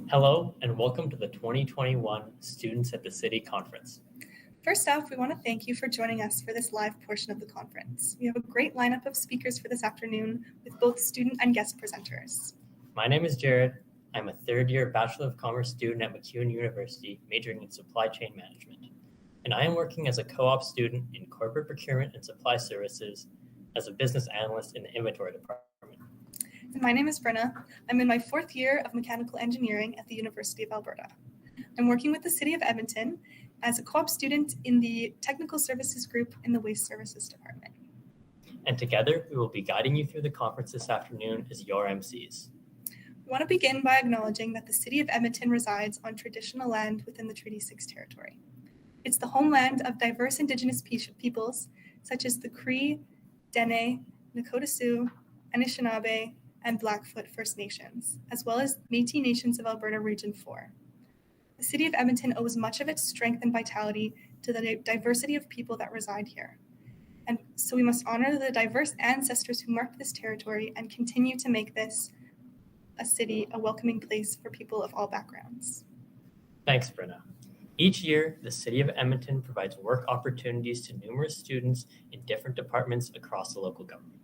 Hello and welcome to the 2021 Students at the City Conference. First off, we want to thank you for joining us for this live portion of the conference. We have a great lineup of speakers for this afternoon with both student and guest presenters. My name is Jared. I'm a third-year Bachelor of Commerce student at MacEwan University, majoring in supply chain management. And I am working as a co-op student in corporate procurement and supply services as a business analyst in the inventory department. And my name is Brenna. I'm in my fourth year of mechanical engineering at the University of Alberta. I'm working with the City of Edmonton as a co-op student in the technical services group in the waste services department. And together, we will be guiding you through the conference this afternoon as your MCs. We want to begin by acknowledging that the City of Edmonton resides on traditional land within the Treaty 6 territory. It's the homeland of diverse Indigenous peoples such as the Cree, Dene, Nakota Sioux, Anishinaabe, and Blackfoot First Nations, as well as Métis Nations of Alberta Region 4. The City of Edmonton owes much of its strength and vitality to the diversity of people that reside here. And so we must honor the diverse ancestors who marked this territory and continue to make this a city a welcoming place for people of all backgrounds. Thanks, Brenna. Each year, the City of Edmonton provides work opportunities to numerous students in different departments across the local government.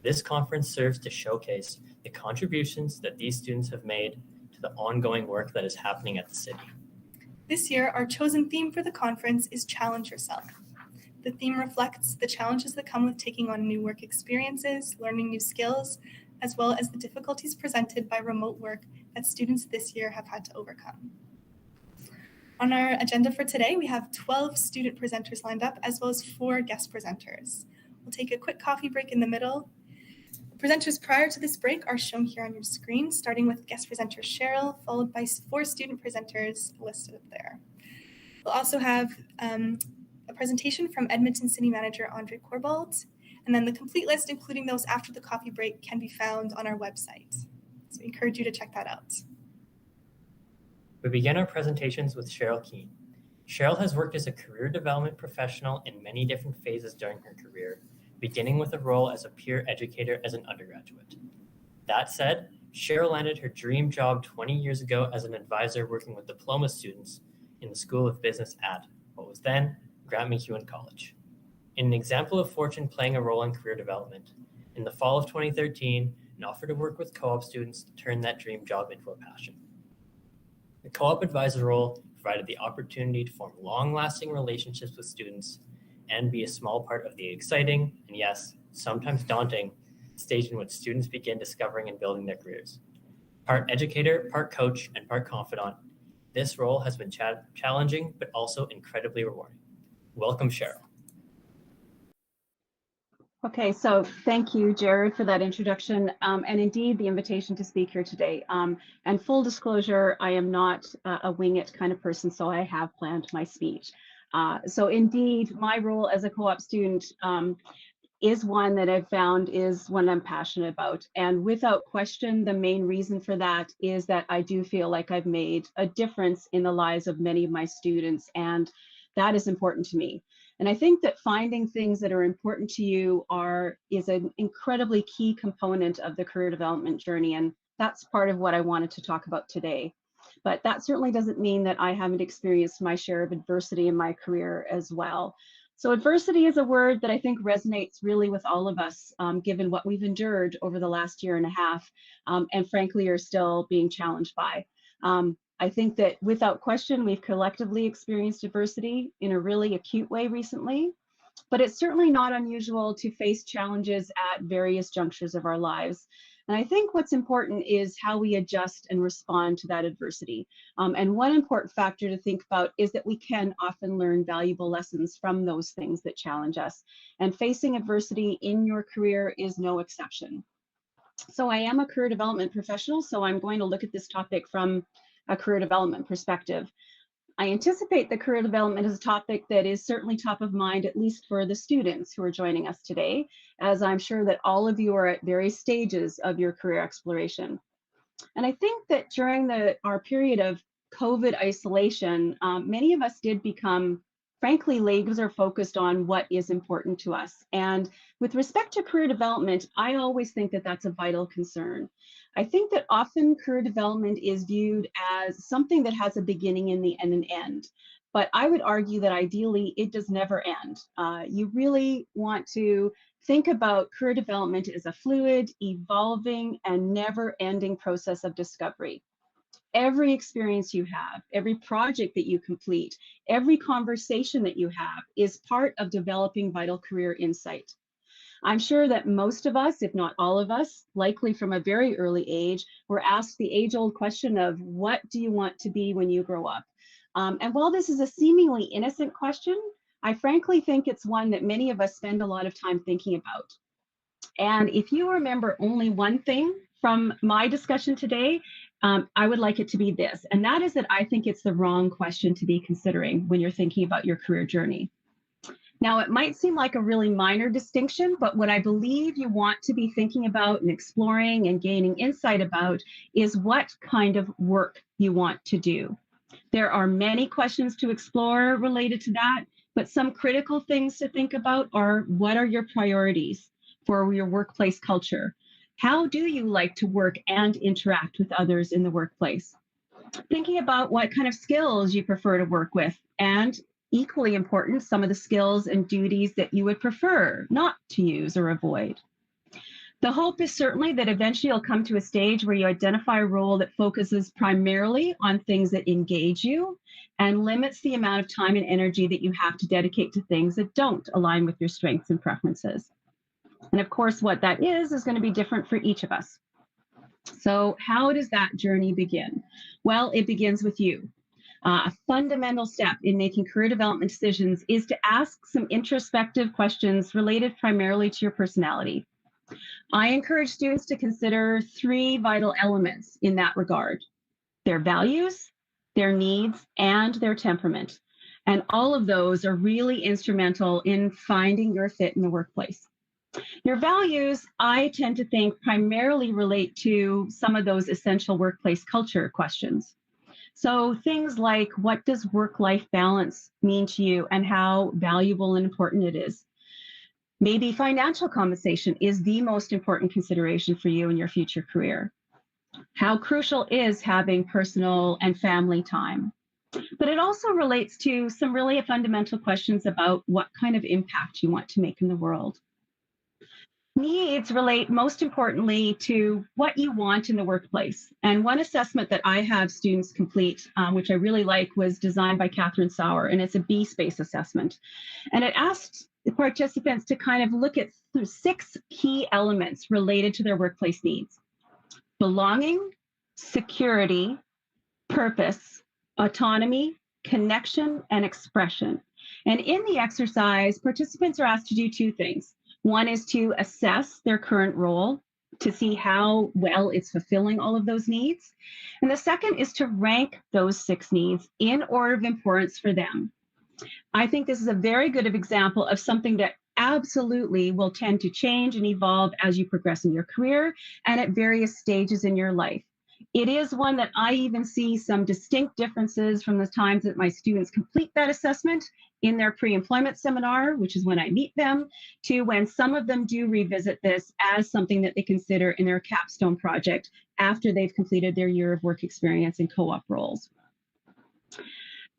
This conference serves to showcase the contributions that these students have made to the ongoing work that is happening at the city. This year, our chosen theme for the conference is Challenge Yourself. The theme reflects the challenges that come with taking on new work experiences, learning new skills, as well as the difficulties presented by remote work that students this year have had to overcome. On our agenda for today, we have 12 student presenters lined up, as well as 4 guest presenters. We'll take a quick coffee break in the middle. The presenters prior to this break are shown here on your screen, starting with guest presenter Cheryl, followed by 4 student presenters listed up there. We'll also have a presentation from Edmonton City Manager Andre Corbould, and then the complete list, including those after the coffee break, can be found on our website. So we encourage you to check that out. We begin our presentations with Cheryl Kuehn. Cheryl has worked as a career development professional in many different phases during her career, beginning with a role as a peer educator as an undergraduate. That said, Cheryl landed her dream job 20 years ago as an advisor working with diploma students in the School of Business at what was then Grant MacEwan College. In an example of fortune playing a role in career development, in the fall of 2013, an offer to work with co-op students turned that dream job into a passion. The co-op advisor role provided the opportunity to form long-lasting relationships with students and be a small part of the exciting, and yes, sometimes daunting, stage in which students begin discovering and building their careers. Part educator, part coach, and part confidant, this role has been challenging, but also incredibly rewarding. Welcome, Cheryl. Okay, so thank you, Jared, for that introduction, and indeed the invitation to speak here today. And full disclosure, I am not a wing it kind of person, so I have planned my speech. So indeed, my role as a co-op student is one that I've found is one I'm passionate about. And without question, the main reason for that is that I do feel like I've made a difference in the lives of many of my students, and that is important to me. And I think that finding things that are important to you is an incredibly key component of the career development journey. And that's part of what I wanted to talk about today. But that certainly doesn't mean that I haven't experienced my share of adversity in my career as well. So adversity is a word that I think resonates really with all of us, given what we've endured over the last year and a half, and frankly are still being challenged by. I think that without question, we've collectively experienced adversity in a really acute way recently, but it's certainly not unusual to face challenges at various junctures of our lives. And I think what's important is how we adjust and respond to that adversity. And one important factor to think about is that we can often learn valuable lessons from those things that challenge us. And facing adversity in your career is no exception. So I am a career development professional, so I'm going to look at this topic from a career development perspective. I anticipate that career development is a topic that is certainly top of mind, at least for the students who are joining us today, as I'm sure that all of you are at various stages of your career exploration. And I think that during our period of COVID isolation, many of us did become frankly, laser focused on what is important to us. And with respect to career development, I always think that that's a vital concern. I think that often career development is viewed as something that has a beginning and an end. But I would argue that ideally it does never end. You really want to think about career development as a fluid, evolving, and never-ending process of discovery. Every experience you have, every project that you complete, every conversation that you have is part of developing vital career insight. I'm sure that most of us, if not all of us, likely from a very early age, were asked the age-old question of, what do you want to be when you grow up? And while this is a seemingly innocent question, I frankly think it's one that many of us spend a lot of time thinking about. And if you remember only one thing from my discussion today, I would like it to be this, and that is that I think it's the wrong question to be considering when you're thinking about your career journey. Now, it might seem like a really minor distinction, but what I believe you want to be thinking about and exploring and gaining insight about is what kind of work you want to do. There are many questions to explore related to that, but some critical things to think about are, what are your priorities for your workplace culture? How do you like to work and interact with others in the workplace? Thinking about what kind of skills you prefer to work with, and equally important, some of the skills and duties that you would prefer not to use or avoid. The hope is certainly that eventually you'll come to a stage where you identify a role that focuses primarily on things that engage you and limits the amount of time and energy that you have to dedicate to things that don't align with your strengths and preferences. And of course, what that is going to be different for each of us. So how does that journey begin? Well, it begins with you. A fundamental step in making career development decisions is to ask some introspective questions related primarily to your personality. I encourage students to consider 3 vital elements in that regard: their values, their needs, and their temperament. And all of those are really instrumental in finding your fit in the workplace. Your values, I tend to think, primarily relate to some of those essential workplace culture questions. So things like, what does work-life balance mean to you and how valuable and important it is? Maybe financial compensation is the most important consideration for you in your future career. How crucial is having personal and family time? But it also relates to some really fundamental questions about what kind of impact you want to make in the world. Needs relate most importantly to what you want in the workplace. And one assessment that I have students complete, which I really like, was designed by Catherine Sauer, and it's a B-space assessment. And it asked the participants to kind of look at 6 key elements related to their workplace needs: belonging, security, purpose, autonomy, connection, and expression. And in the exercise, participants are asked to do 2 things. One is to assess their current role to see how well it's fulfilling all of those needs. And the second is to rank those 6 needs in order of importance for them. I think this is a very good example of something that absolutely will tend to change and evolve as you progress in your career and at various stages in your life. It is one that I even see some distinct differences from the times that my students complete that assessment in their pre-employment seminar, which is when I meet them, to when some of them do revisit this as something that they consider in their capstone project after they've completed their year of work experience in co-op roles.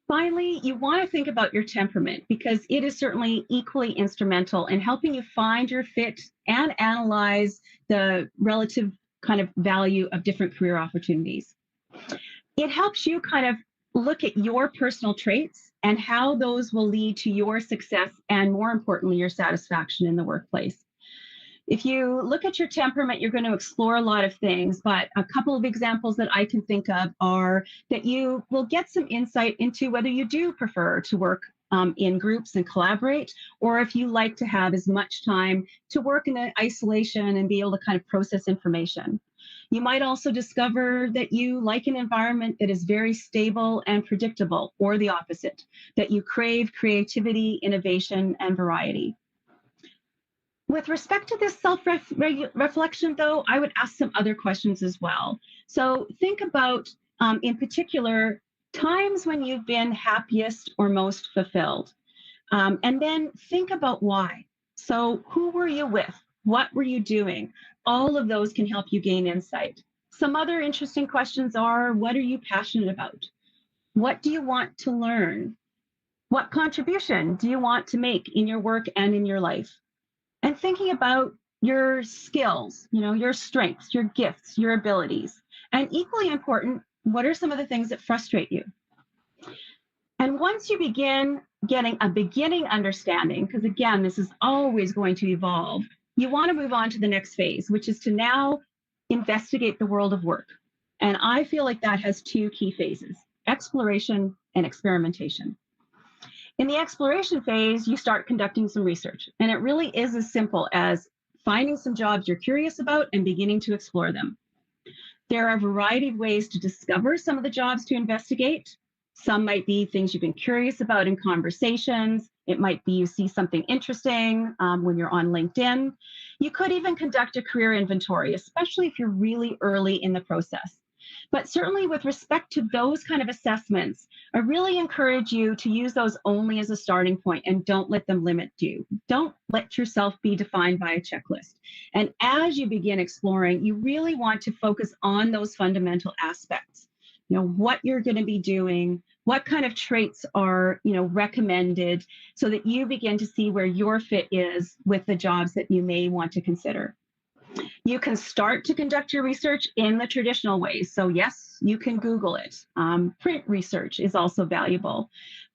Finally, you want to think about your temperament, because it is certainly equally instrumental in helping you find your fit and analyze the relative kind of value of different career opportunities. It helps you kind of look at your personal traits and how those will lead to your success and, more importantly, your satisfaction in the workplace. If you look at your temperament, you're going to explore a lot of things, but a couple of examples that I can think of are that you will get some insight into whether you do prefer to work in groups and collaborate, or if you like to have as much time to work in isolation and be able to kind of process information. You might also discover that you like an environment that is very stable and predictable, or the opposite, that you crave creativity, innovation, and variety. With respect to this self-reflection, though, I would ask some other questions as well. So think about, in particular, times when you've been happiest or most fulfilled. And then think about why. So who were you with? What were you doing? All of those can help you gain insight. Some other interesting questions are, what are you passionate about? What do you want to learn? What contribution do you want to make in your work and in your life? And thinking about your skills, your strengths, your gifts, your abilities. And equally important, what are some of the things that frustrate you? And once you begin getting a beginning understanding, because again, this is always going to evolve, you want to move on to the next phase, which is to now investigate the world of work. And I feel like that has two key phases, exploration and experimentation. In the exploration phase, you start conducting some research, and it really is as simple as finding some jobs you're curious about and beginning to explore them. There are a variety of ways to discover some of the jobs to investigate. Some might be things you've been curious about in conversations. It might be you see something interesting when you're on LinkedIn. You could even conduct a career inventory, especially if you're really early in the process. But certainly with respect to those kind of assessments, I really encourage you to use those only as a starting point and don't let them limit you. Don't let yourself be defined by a checklist. And as you begin exploring, you really want to focus on those fundamental aspects. What you're going to be doing, what kind of traits are, recommended, so that you begin to see where your fit is with the jobs that you may want to consider. You can start to conduct your research in the traditional ways. So yes, you can Google it. Print research is also valuable.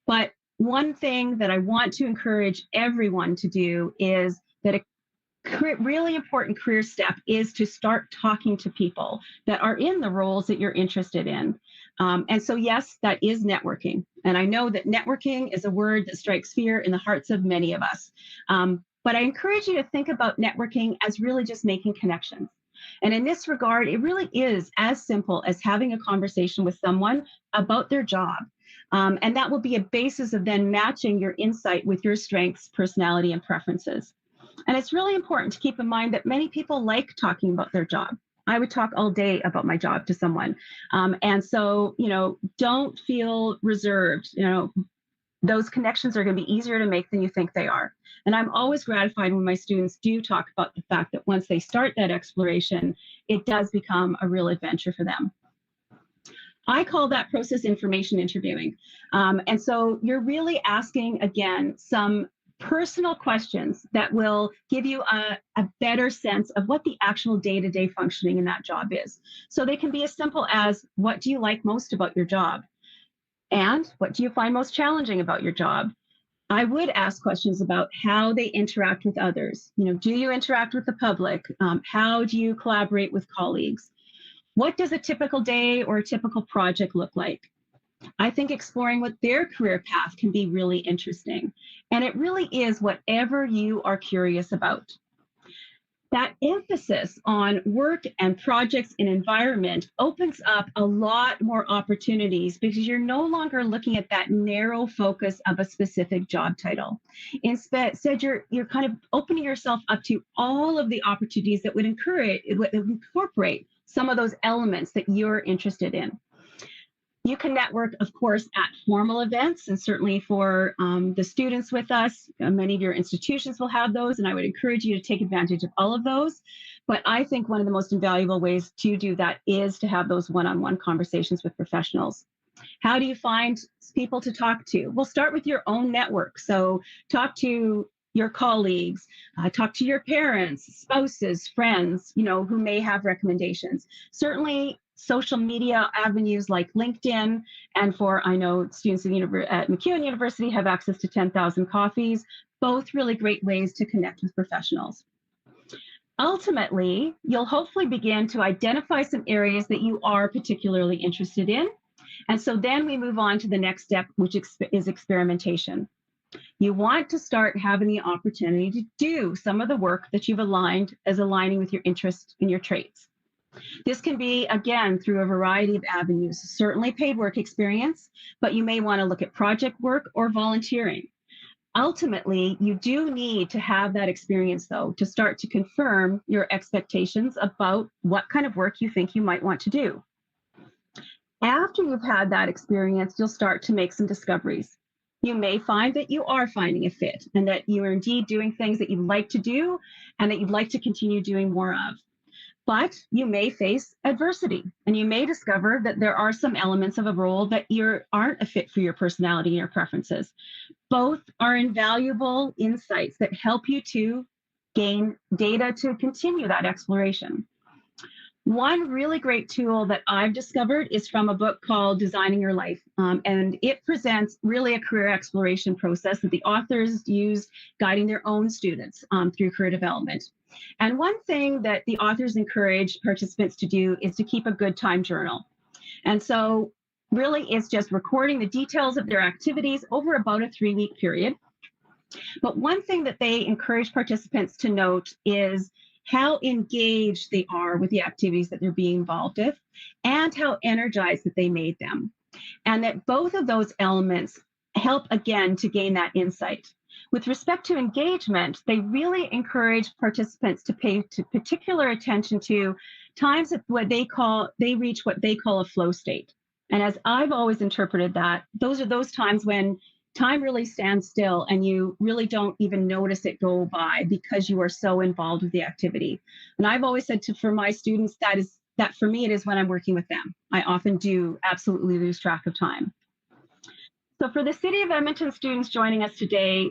But one thing that I want to encourage everyone to do is that a really important career step is to start talking to people that are in the roles that you're interested in. And so, yes, that is networking. And I know that networking is a word that strikes fear in the hearts of many of us. But I encourage you to think about networking as really just making connections. And in this regard, it really is as simple as having a conversation with someone about their job. And that will be a basis of then matching your insight with your strengths, personality, and preferences. And it's really important to keep in mind that many people like talking about their job. I would talk all day about my job to someone. And so, don't feel reserved. Those connections are going to be easier to make than you think they are. And I'm always gratified when my students do talk about the fact that once they start that exploration, it does become a real adventure for them. I call that process information interviewing. And so you're really asking, again, some personal questions that will give you a better sense of what the actual day-to-day functioning in that job is. So they can be as simple as, what do you like most about your job? And what do you find most challenging about your job? I would ask questions about how they interact with others. Do you interact with the public? How do you collaborate with colleagues? What does a typical day or a typical project look like? I think exploring what their career path can be really interesting. And it really is whatever you are curious about. That emphasis on work and projects and environment opens up a lot more opportunities because you're no longer looking at that narrow focus of a specific job title. Instead, you're kind of opening yourself up to all of the opportunities that would incorporate some of those elements that you're interested in. You can network, of course, at formal events, and certainly for the students with us, many of your institutions will have those, and I would encourage you to take advantage of all of those. But I think one of the most invaluable ways to do that is to have those one-on-one conversations with professionals. How do you find people to talk to? Well, start with your own network. So talk to your colleagues, talk to your parents, spouses, friends, who may have recommendations. Certainly, social media avenues like LinkedIn, and I know students at MacEwan University have access to 10,000 Coffees, both really great ways to connect with professionals. Ultimately, you'll hopefully begin to identify some areas that you are particularly interested in. And so then we move on to the next step, which is experimentation. You want to start having the opportunity to do some of the work that you've aligned as aligning with your interests and your traits. This can be, again, through a variety of avenues, certainly paid work experience, but you may want to look at project work or volunteering. Ultimately, you do need to have that experience, though, to start to confirm your expectations about what kind of work you think you might want to do. After you've had that experience, you'll start to make some discoveries. You may find that you are finding a fit and that you are indeed doing things that you like to do and that you'd like to continue doing more of. But you may face adversity and you may discover that there are some elements of a role that aren't a fit for your personality and your preferences. Both are invaluable insights that help you to gain data to continue that exploration. One really great tool that I've discovered is from a book called Designing Your Life. And it presents really a career exploration process that the authors use guiding their own students through career development. And one thing that the authors encourage participants to do is to keep a good time journal. And so really it's just recording the details of their activities over about a 3-week period. But one thing that they encourage participants to note is how engaged they are with the activities that they're being involved with and how energized that they made them. And that both of those elements help, again, to gain that insight. With respect to engagement, they really encourage participants to pay particular attention to times that they reach what they call a flow state. And as I've always interpreted that, those are those times when time really stands still and you really don't even notice it go by because you are so involved with the activity. And I've always said for my students, that for me, it is when I'm working with them. I often do absolutely lose track of time. So for the City of Edmonton students joining us today,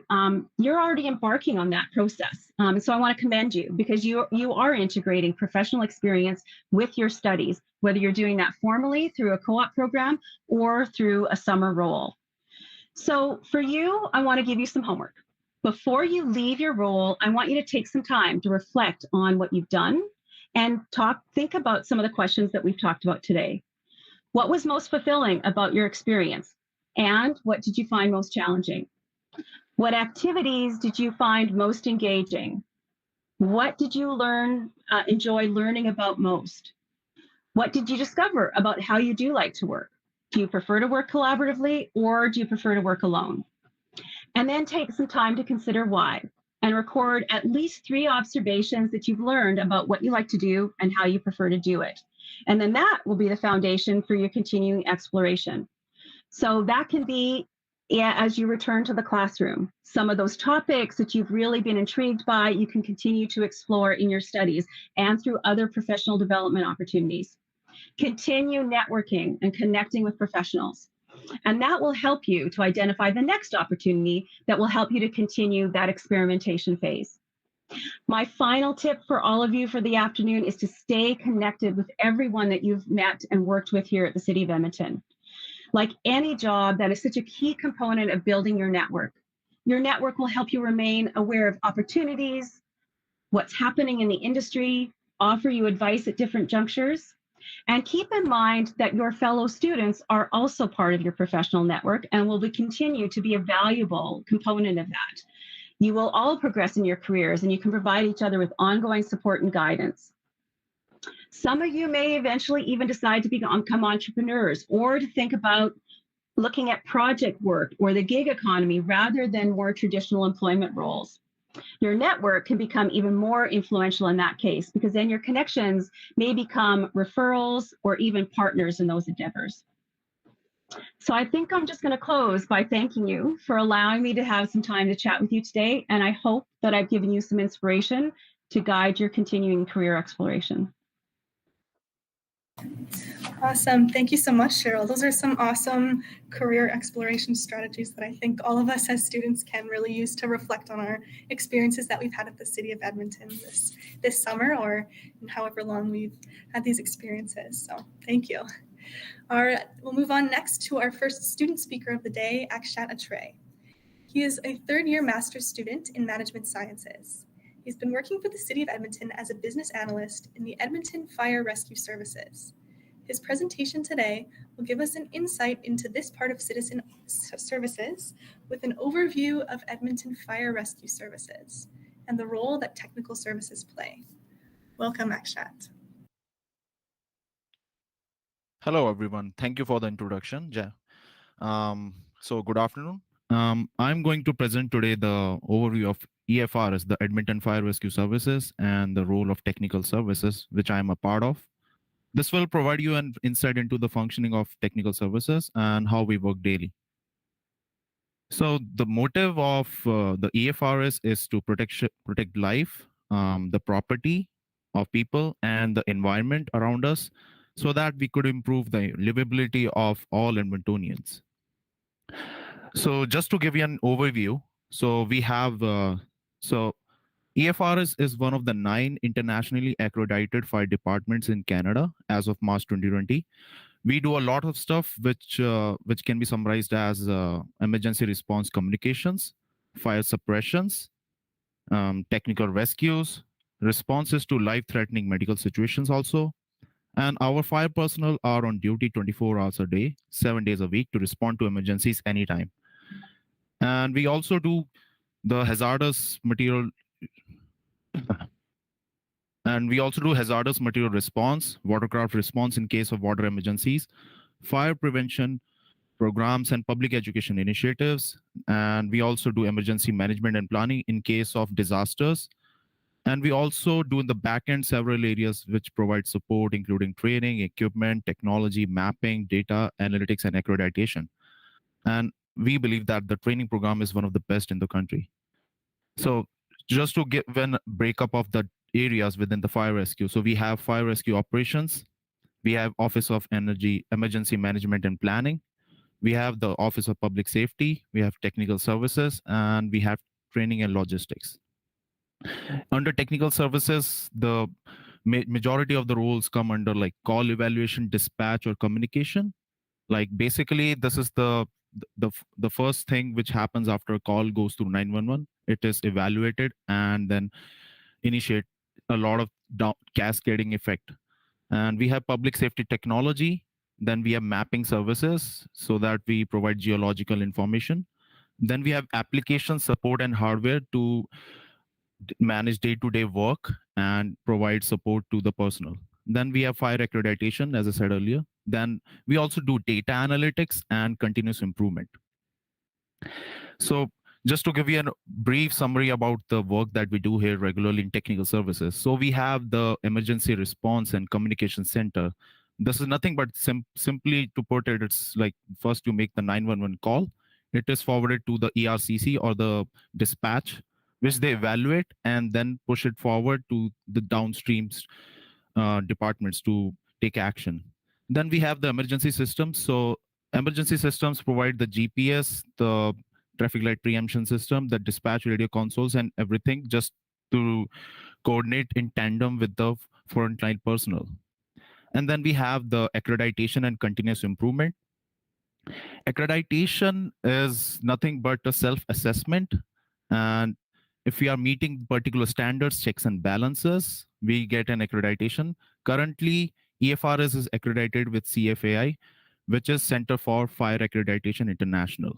you're already embarking on that process. So I want to commend you because you are integrating professional experience with your studies, whether you're doing that formally through a co-op program or through a summer role. So for you, I want to give you some homework. Before you leave your role, I want you to take some time to reflect on what you've done and think about some of the questions that we've talked about today. What was most fulfilling about your experience? And what did you find most challenging? What activities did you find most engaging? What did you enjoy learning about most? What did you discover about how you do like to work? Do you prefer to work collaboratively or do you prefer to work alone? And then take some time to consider why and record at least 3 observations that you've learned about what you like to do and how you prefer to do it. And then that will be the foundation for your continuing exploration. So that can be as you return to the classroom. Some of those topics that you've really been intrigued by, you can continue to explore in your studies and through other professional development opportunities. Continue networking and connecting with professionals. And that will help you to identify the next opportunity that will help you to continue that experimentation phase. My final tip for all of you for the afternoon is to stay connected with everyone that you've met and worked with here at the City of Edmonton. Like any job, that is such a key component of building your network. Your network will help you remain aware of opportunities, what's happening in the industry, offer you advice at different junctures. And keep in mind that your fellow students are also part of your professional network and will continue to be a valuable component of that. You will all progress in your careers and you can provide each other with ongoing support and guidance. Some of you may eventually even decide to become entrepreneurs or to think about looking at project work or the gig economy rather than more traditional employment roles. Your network can become even more influential in that case because then your connections may become referrals or even partners in those endeavors. So I think I'm just going to close by thanking you for allowing me to have some time to chat with you today. And I hope that I've given you some inspiration to guide your continuing career exploration. Awesome. Thank you so much, Cheryl. Those are some awesome career exploration strategies that I think all of us as students can really use to reflect on our experiences that we've had at the City of Edmonton this summer or however long we've had these experiences. So thank you. We'll move on next to our first student speaker of the day, Akshat Atray. He is a third-year master's student in management sciences. He's been working for the City of Edmonton as a business analyst in the Edmonton Fire Rescue Services. His presentation today will give us an insight into this part of citizen services with an overview of Edmonton Fire Rescue Services and the role that technical services play. Welcome, Akshat. Hello, everyone. Thank you for the introduction, Jay. So good afternoon. I'm going to present today the overview of EFRS, the Edmonton Fire Rescue Services, and the role of technical services, which I'm a part of. This will provide you an insight into the functioning of technical services and how we work daily. So the motive of the EFRS is to protect life, the property of people, and the environment around us, so that we could improve the livability of all Edmontonians. So just to give you an overview, so we have so EFRS is one of the 9 internationally accredited fire departments in Canada as of March 2020. We do a lot of stuff which can be summarized as emergency response communications, fire suppressions, technical rescues, responses to life-threatening medical situations also. And our fire personnel are on duty 24 hours a day, 7 days a week to respond to emergencies anytime. And we also do the hazardous material hazardous material response, watercraft response in case of water emergencies, fire prevention programs and public education initiatives. And we also do emergency management and planning in case of disasters. And we also do in the back end several areas which provide support, including training, equipment, technology, mapping, data, analytics, and accreditation. And we believe that the training program is one of the best in the country. So just to give a breakup of the areas within the fire rescue. So we have fire rescue operations. We have Office of Energy Emergency Management and Planning. We have the Office of Public Safety. We have technical services, and we have training and logistics. Under technical services, the majority of the roles come under like call evaluation, dispatch, or communication. Like basically, this is the first thing which happens after a call goes through 911. It is evaluated and then initiate a lot of cascading effect. And we have public safety technology. Then we have mapping services so that we provide geological information. Then we have application support and hardware to manage day-to-day work and provide support to the personnel. Then we have fire accreditation, as I said earlier. Then we also do data analytics and continuous improvement. So just to give you a brief summary about the work that we do here regularly in technical services. So we have the emergency response and communication center. This is nothing but simply to put it, it's like first you make the 911 call. It is forwarded to the ERCC or the dispatch, which they evaluate and then push it forward to the downstream departments to take action. Then we have the emergency systems. So emergency systems provide the GPS, the traffic light preemption system, the dispatch radio consoles, and everything just to coordinate in tandem with the frontline personnel. And then we have the accreditation and continuous improvement. Accreditation is nothing but a self-assessment. And if we are meeting particular standards, checks, and balances, we get an accreditation. Currently, EFRS is accredited with CFAI, which is Center for Fire Accreditation International.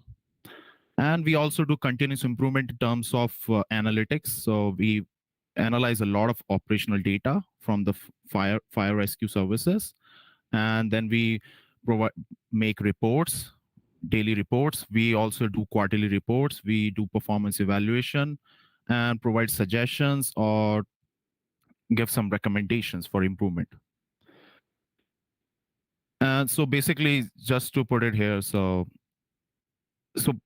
And we also do continuous improvement in terms of analytics. So we analyze a lot of operational data from the fire rescue services. And then we make reports, daily reports. We also do quarterly reports. We do performance evaluation and provide suggestions or give some recommendations for improvement. And so basically, just to put it here, so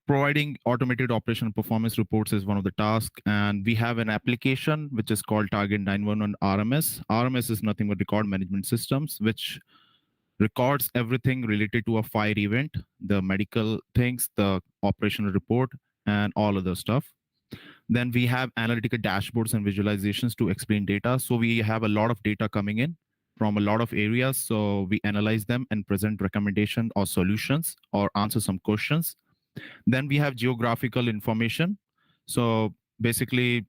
providing automated operational performance reports is one of the tasks. And we have an application which is called Target 911 RMS. RMS is nothing but record management systems, which records everything related to a fire event, the medical things, the operational report, and all other stuff. Then we have analytical dashboards and visualizations to explain data. So we have a lot of data coming in from a lot of areas. So we analyze them and present recommendations or solutions or answer some questions. Then we have geographical information. So basically,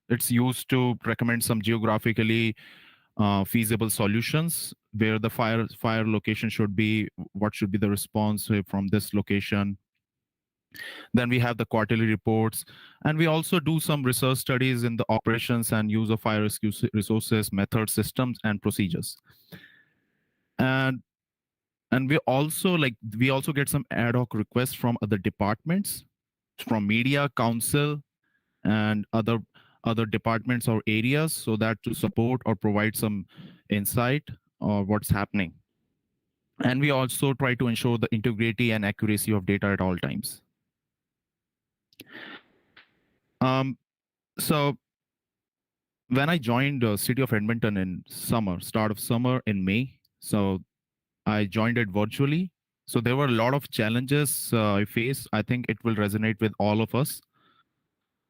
it's used to recommend some geographically feasible solutions where the fire location should be, what should be the response from this location. Then we have the quarterly reports, and we also do some research studies in the operations and use of fire rescue resources, methods, systems, and procedures. And we also get some ad hoc requests from other departments, from media, council, and other departments or areas, so that to support or provide some insight or what's happening. And we also try to ensure the integrity and accuracy of data at all times. So when I joined City of Edmonton in start of summer in May, so I joined it virtually. So there were a lot of challenges I faced. I think it will resonate with all of us.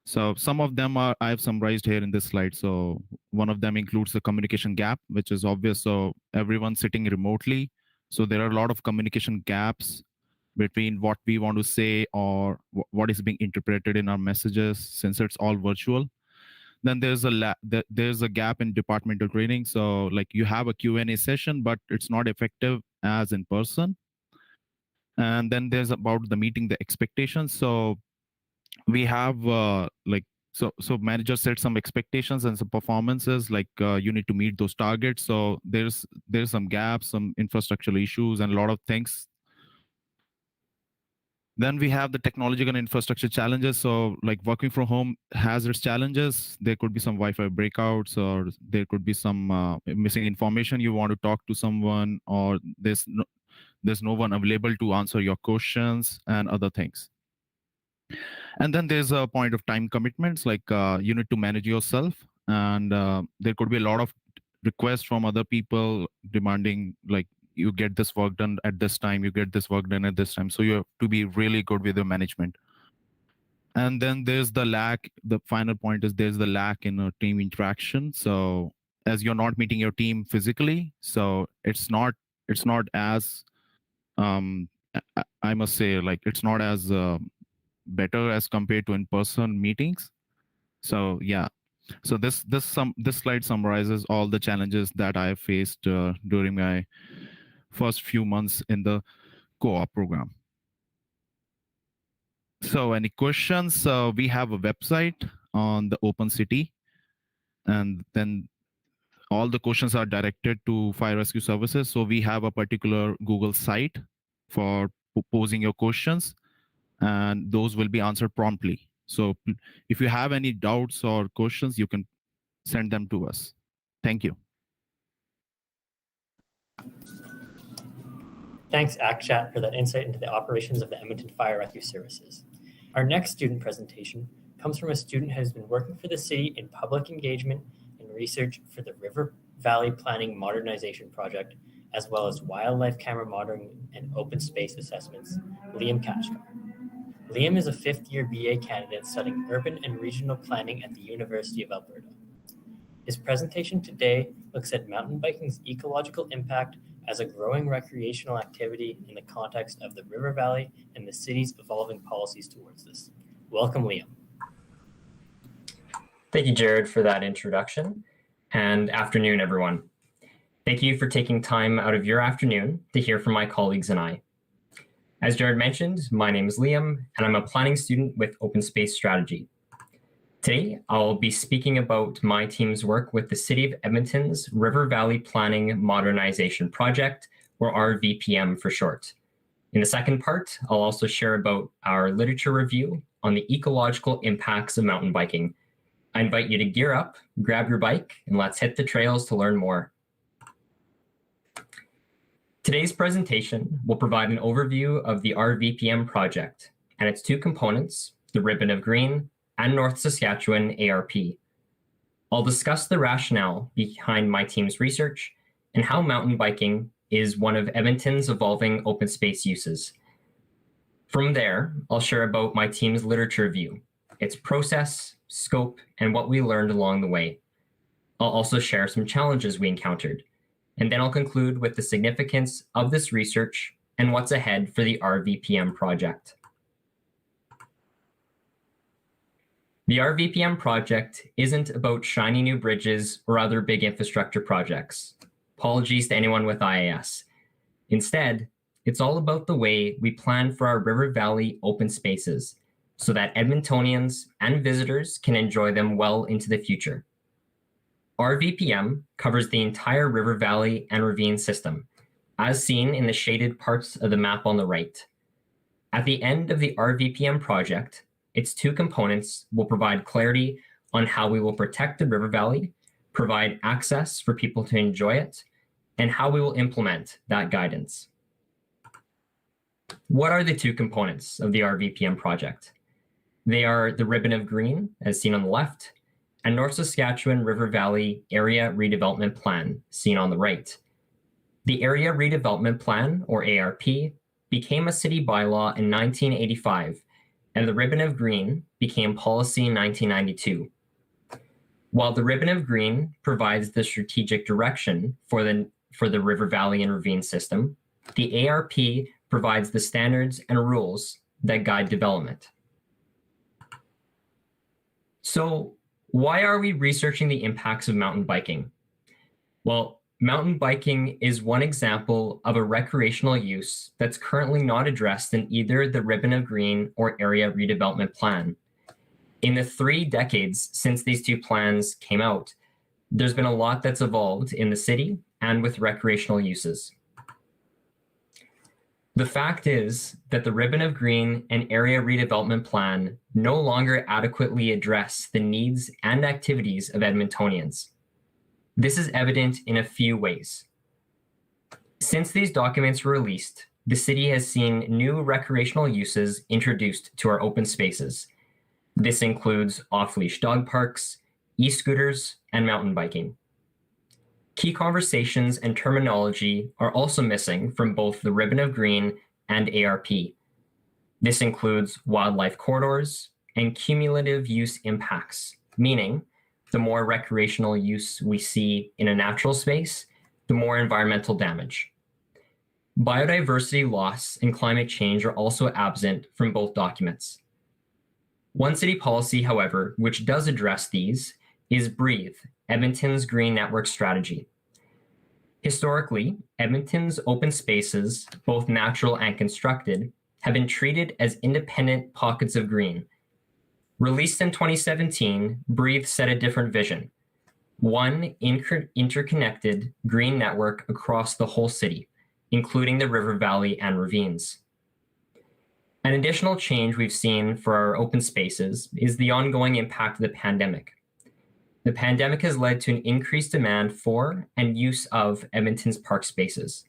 So some of them are I've summarized here in this slide. So one of them includes the communication gap, which is obvious. So everyone's sitting remotely. So there are a lot of communication gaps between what we want to say or what is being interpreted in our messages since it's all virtual. Then there's a gap in departmental training. So like you have a Q&A session, but it's not effective as in person. And then there's about the meeting the expectations. So we have so managers set some expectations and some performances like you need to meet those targets. So there's some gaps, some infrastructural issues, and a lot of things. Then we have the technological and infrastructure challenges. So like working from home has its challenges. There could be some Wi-Fi breakouts, or there could be some missing information. You want to talk to someone, or there's no one available to answer your questions and other things. And then there's a point of time commitments, like you need to manage yourself, and there could be a lot of requests from other people demanding like you get this work done at this time, you get this work done at this time. So you have to be really good with your management. And then there's the final point is there's the lack in a team interaction. So as you're not meeting your team physically, so it's not as I must say, like it's not as better as compared to in-person meetings. So yeah, so this slide summarizes all the challenges that I faced during my first few months in the co-op program. So any questions? We have a website on the Open City, and then all the questions are directed to fire rescue services. So we have a particular Google site for posing your questions, and those will be answered promptly. So if you have any doubts or questions, you can send them to us. Thank you. Thanks, Akshat, for that insight into the operations of the Edmonton Fire Rescue Services. Our next student presentation comes from a student who has been working for the city in public engagement and research for the River Valley Planning Modernization Project, as well as wildlife camera monitoring and open space assessments, Liam Kachkar. Liam is a fifth-year BA candidate studying urban and regional planning at the University of Alberta. His presentation today looks at mountain biking's ecological impact as a growing recreational activity in the context of the River Valley and the city's evolving policies towards this. Welcome, Liam. Thank you, Jared, for that introduction, and afternoon, everyone. Thank you for taking time out of your afternoon to hear from my colleagues and I. As Jared mentioned, my name is Liam, and I'm a planning student with Open Space Strategy. Today, I'll be speaking about my team's work with the City of Edmonton's River Valley Planning Modernization Project, or RVPM for short. In the second part, I'll also share about our literature review on the ecological impacts of mountain biking. I invite you to gear up, grab your bike, and let's hit the trails to learn more. Today's presentation will provide an overview of the RVPM project and its two components, the Ribbon of Green and North Saskatchewan ARP. I'll discuss the rationale behind my team's research and how mountain biking is one of Edmonton's evolving open space uses. From there, I'll share about my team's literature review, its process, scope, and what we learned along the way. I'll also share some challenges we encountered, and then I'll conclude with the significance of this research and what's ahead for the RVPM project. The RVPM project isn't about shiny new bridges or other big infrastructure projects. Apologies to anyone with IAS. Instead, it's all about the way we plan for our River Valley open spaces so that Edmontonians and visitors can enjoy them well into the future. RVPM covers the entire River Valley and ravine system, as seen in the shaded parts of the map on the right. At the end of the RVPM project, its two components will provide clarity on how we will protect the River Valley, provide access for people to enjoy it, and how we will implement that guidance. What are the two components of the RVPM project? They are the Ribbon of Green, as seen on the left, and North Saskatchewan River Valley Area Redevelopment Plan, seen on the right. The Area Redevelopment Plan, or ARP, became a city bylaw in 1985, and the Ribbon of Green became policy in 1992. While the Ribbon of Green provides the strategic direction for the River Valley and Ravine system, the ARP provides the standards and rules that guide development. So, why are we researching the impacts of mountain biking? Well, mountain biking is one example of a recreational use that's currently not addressed in either the Ribbon of Green or Area Redevelopment Plan. In the 3 decades since these two plans came out, there's been a lot that's evolved in the city and with recreational uses. The fact is that the Ribbon of Green and Area Redevelopment Plan no longer adequately address the needs and activities of Edmontonians. This is evident in a few ways. Since these documents were released, the city has seen new recreational uses introduced to our open spaces. This includes off-leash dog parks, e-scooters, and mountain biking. Key conversations and terminology are also missing from both the Ribbon of Green and ARP. This includes wildlife corridors and cumulative use impacts, meaning the more recreational use we see in a natural space, the more environmental damage. Biodiversity loss and climate change are also absent from both documents. One city policy, however, which does address these is Breathe, Edmonton's Green Network Strategy. Historically, Edmonton's open spaces, both natural and constructed, have been treated as independent pockets of green. Released in 2017, Breathe set a different vision. One interconnected green network across the whole city, including the river valley and ravines. An additional change we've seen for our open spaces is the ongoing impact of the pandemic. The pandemic has led to an increased demand for and use of Edmonton's park spaces.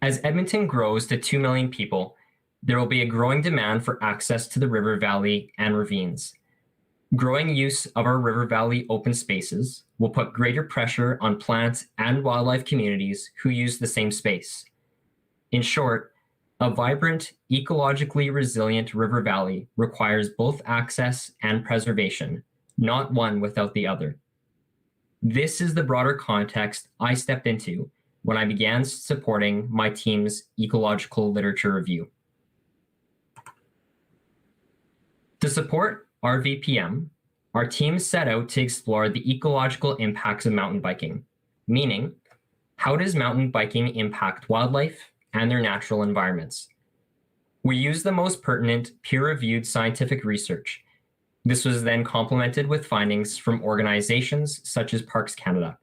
As Edmonton grows to 2 million people, there will be a growing demand for access to the river valley and ravines. Growing use of our river valley open spaces will put greater pressure on plant and wildlife communities who use the same space. In short, a vibrant, ecologically resilient river valley requires both access and preservation, not one without the other. This is the broader context I stepped into when I began supporting my team's ecological literature review. To support RVPM, our team set out to explore the ecological impacts of mountain biking, meaning, how does mountain biking impact wildlife and their natural environments? We used the most pertinent, peer-reviewed scientific research. This was then complemented with findings from organizations such as Parks Canada.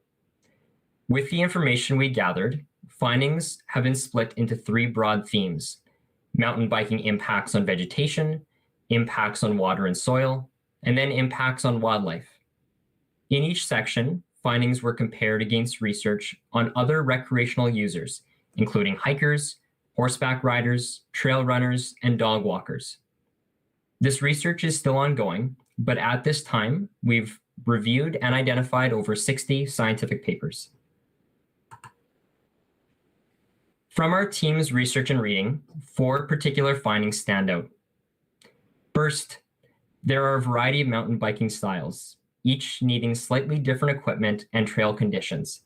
With the information we gathered, findings have been split into 3 broad themes: mountain biking impacts on vegetation, impacts on water and soil, and then impacts on wildlife. In each section, findings were compared against research on other recreational users, including hikers, horseback riders, trail runners, and dog walkers. This research is still ongoing, but at this time, we've reviewed and identified over 60 scientific papers. From our team's research and reading, 4 particular findings stand out. First, there are a variety of mountain biking styles, each needing slightly different equipment and trail conditions.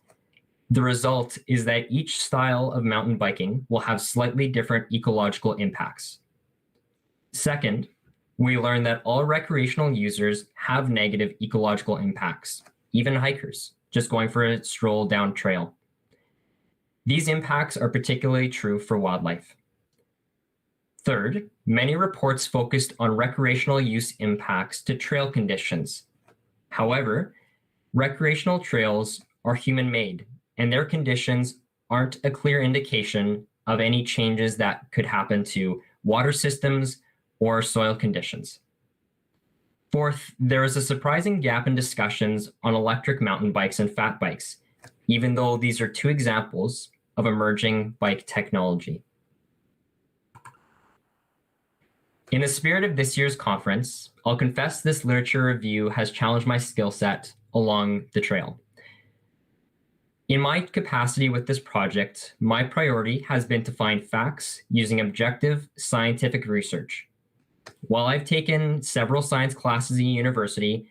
The result is that each style of mountain biking will have slightly different ecological impacts. Second, we learned that all recreational users have negative ecological impacts, even hikers, just going for a stroll down trail. These impacts are particularly true for wildlife. Third, many reports focused on recreational use impacts to trail conditions. However, recreational trails are human-made, and their conditions aren't a clear indication of any changes that could happen to water systems or soil conditions. Fourth, there is a surprising gap in discussions on electric mountain bikes and fat bikes, even though these are 2 examples of emerging bike technology. In the spirit of this year's conference, I'll confess this literature review has challenged my skill set along the trail. In my capacity with this project, my priority has been to find facts using objective scientific research. While I've taken several science classes at university,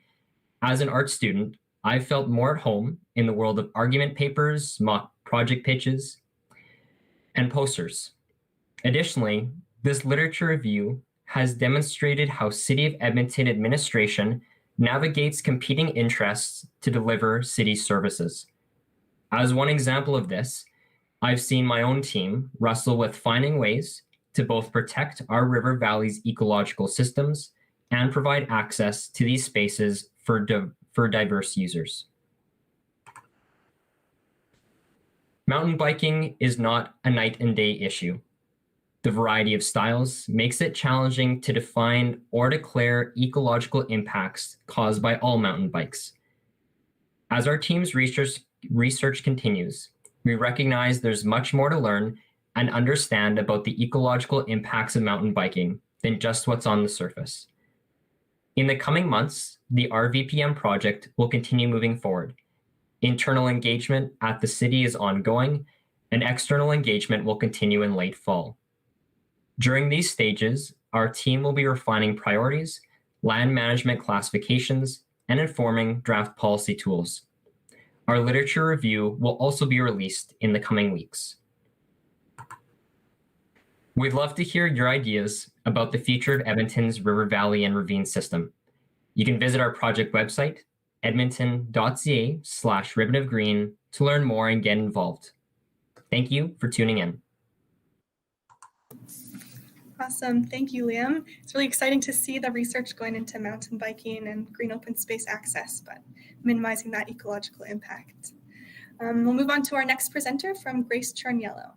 as an art student, I've felt more at home in the world of argument papers, mock project pitches, and posters. Additionally, this literature review has demonstrated how City of Edmonton administration navigates competing interests to deliver city services. As one example of this, I've seen my own team wrestle with finding ways to both protect our river valley's ecological systems and provide access to these spaces for diverse users. Mountain biking is not a night and day issue. The variety of styles makes it challenging to define or declare ecological impacts caused by all mountain bikes. As our team's research continues, we recognize there's much more to learn and understand about the ecological impacts of mountain biking than just what's on the surface. In the coming months, the RVPM project will continue moving forward. Internal engagement at the city is ongoing, and external engagement will continue in late fall. During these stages, our team will be refining priorities, land management classifications, and informing draft policy tools. Our literature review will also be released in the coming weeks. We'd love to hear your ideas about the future of Edmonton's river valley and ravine system. You can visit our project website, edmonton.ca/ribbonofgreen, to learn more and get involved. Thank you for tuning in. Awesome. Thank you, Liam. It's really exciting to see the research going into mountain biking and green open space access, but minimizing that ecological impact. We'll move on to our next presenter from Grace Ciarniello.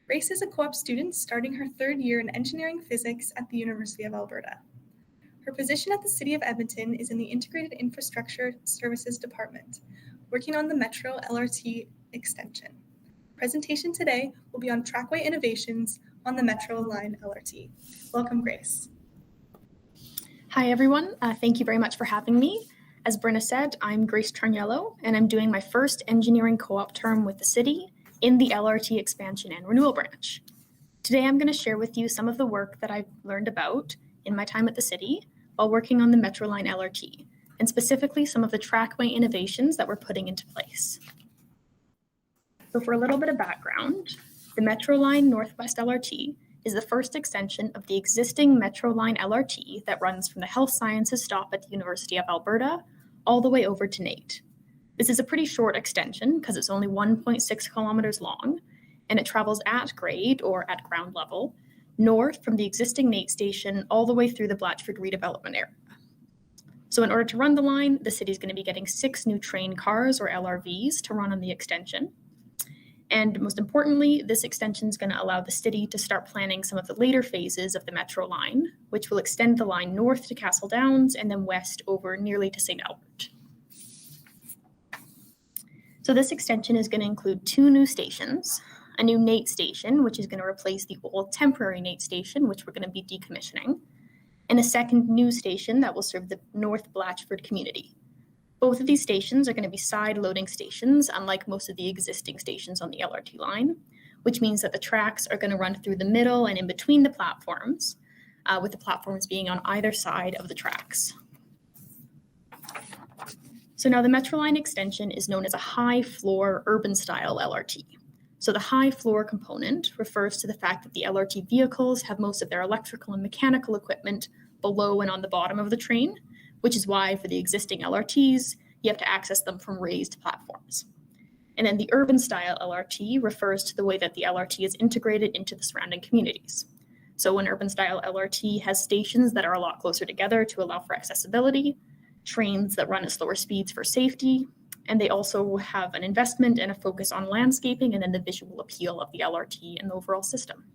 Grace is a co-op student starting her third year in engineering physics at the University of Alberta. Her position at the City of Edmonton is in the Integrated Infrastructure Services Department, working on the Metro LRT extension. Presentation today will be on trackway innovations on the Metro Line LRT. Welcome, Grace. Hi, everyone. Thank you very much for having me. As Brenna said, I'm Grace Ciarniello, and I'm doing my first engineering co-op term with the city in the LRT expansion and renewal branch. Today, I'm going to share with you some of the work that I've learned about in my time at the city while working on the Metro Line LRT, and specifically some of the trackway innovations that we're putting into place. So for a little bit of background, the Metro Line Northwest LRT is the first extension of the existing Metro Line LRT that runs from the Health Sciences stop at the University of Alberta all the way over to NAIT. This is a pretty short extension because it's only 1.6 kilometers long, and it travels at grade or at ground level north from the existing NAIT station all the way through the Blatchford redevelopment area. So in order to run the line, the city is going to be getting 6 new train cars or LRVs to run on the extension. And most importantly, this extension is going to allow the city to start planning some of the later phases of the Metro Line, which will extend the line north to Castle Downs and then west over nearly to St. Albert. So this extension is going to include 2 new stations, a new NAIT station, which is going to replace the old temporary NAIT station, which we're going to be decommissioning, and a second new station that will serve the North Blatchford community. Both of these stations are going to be side loading stations, unlike most of the existing stations on the LRT line, which means that the tracks are going to run through the middle and in between the platforms, with the platforms being on either side of the tracks. So now the Metro Line extension is known as a high floor urban style LRT. So the high floor component refers to the fact that the LRT vehicles have most of their electrical and mechanical equipment below and on the bottom of the train, which is why for the existing LRTs, you have to access them from raised platforms. And then the urban style LRT refers to the way that the LRT is integrated into the surrounding communities. So an urban style LRT has stations that are a lot closer together to allow for accessibility, trains that run at slower speeds for safety, and they also have an investment and a focus on landscaping and then the visual appeal of the LRT and the overall system.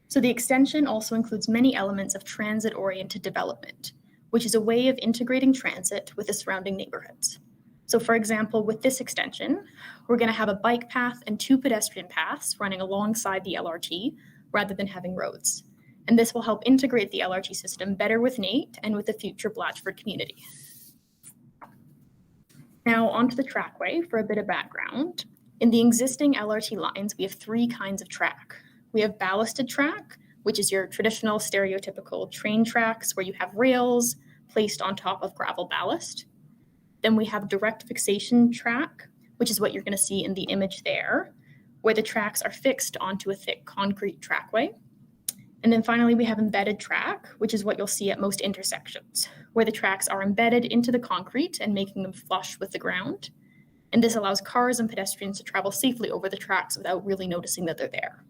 So the extension also includes many elements of transit-oriented development, which is a way of integrating transit with the surrounding neighborhoods. So for example, with this extension, we're going to have a bike path and 2 pedestrian paths running alongside the LRT rather than having roads. And this will help integrate the LRT system better with NAIT and with the future Blatchford community. Now onto the trackway for a bit of background. In the existing LRT lines, we have three kinds of track. We have ballasted track, which is your traditional stereotypical train tracks where you have rails placed on top of gravel ballast. Then we have direct fixation track, which is what you're going to see in the image there, where the tracks are fixed onto a thick concrete trackway. And then finally, we have embedded track, which is what you'll see at most intersections, where the tracks are embedded into the concrete and making them flush with the ground. And this allows cars and pedestrians to travel safely over the tracks without really noticing that they're there.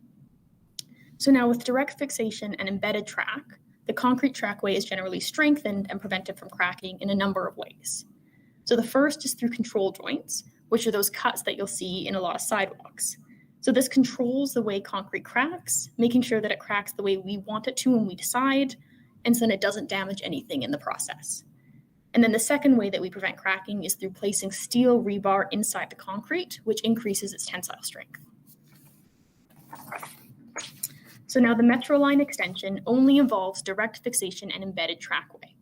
So now with direct fixation and embedded track, the concrete trackway is generally strengthened and prevented from cracking in a number of ways. So the first is through control joints, which are those cuts that you'll see in a lot of sidewalks. So this controls the way concrete cracks, making sure that it cracks the way we want it to when we decide, and so then it doesn't damage anything in the process. And then the second way that we prevent cracking is through placing steel rebar inside the concrete, which increases its tensile strength. So now the Metro line extension only involves direct fixation and embedded trackway.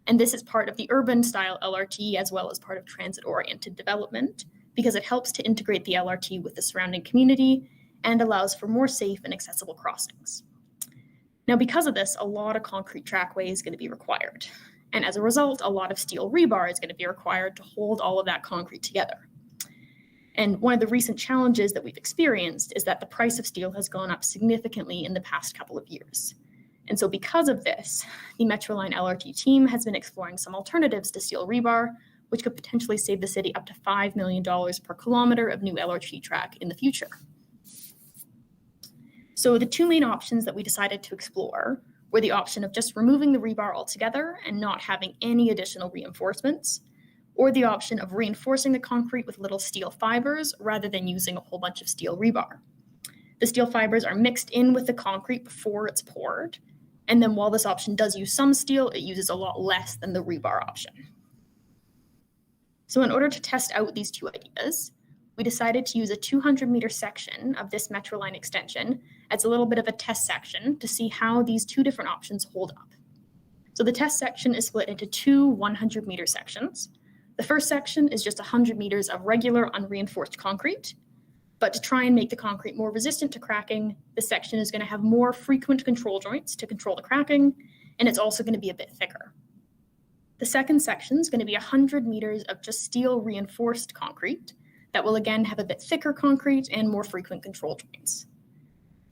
And this is part of the urban style LRT as well as part of transit-oriented development, because it helps to integrate the LRT with the surrounding community and allows for more safe and accessible crossings. Now, because of this, a lot of concrete trackway is going to be required. And as a result, a lot of steel rebar is going to be required to hold all of that concrete together. And one of the recent challenges that we've experienced is that the price of steel has gone up significantly in the past couple of years. And so because of this, the Metroline LRT team has been exploring some alternatives to steel rebar, which could potentially save the city up to $5 million per kilometer of new LRT track in the future. So the two main options that we decided to explore were the option of just removing the rebar altogether and not having any additional reinforcements, or the option of reinforcing the concrete with little steel fibers rather than using a whole bunch of steel rebar. The steel fibers are mixed in with the concrete before it's poured, and then while this option does use some steel, it uses a lot less than the rebar option. So in order to test out these two ideas, we decided to use a 200-meter section of this Metro line extension as a little bit of a test section to see how these two different options hold up. So the test section is split into two 100-meter sections. The first section is just 100 meters of regular unreinforced concrete, but to try and make the concrete more resistant to cracking, this section is going to have more frequent control joints to control the cracking, and it's also going to be a bit thicker. The second section is going to be 100 meters of just steel reinforced concrete that will again have a bit thicker concrete and more frequent control joints.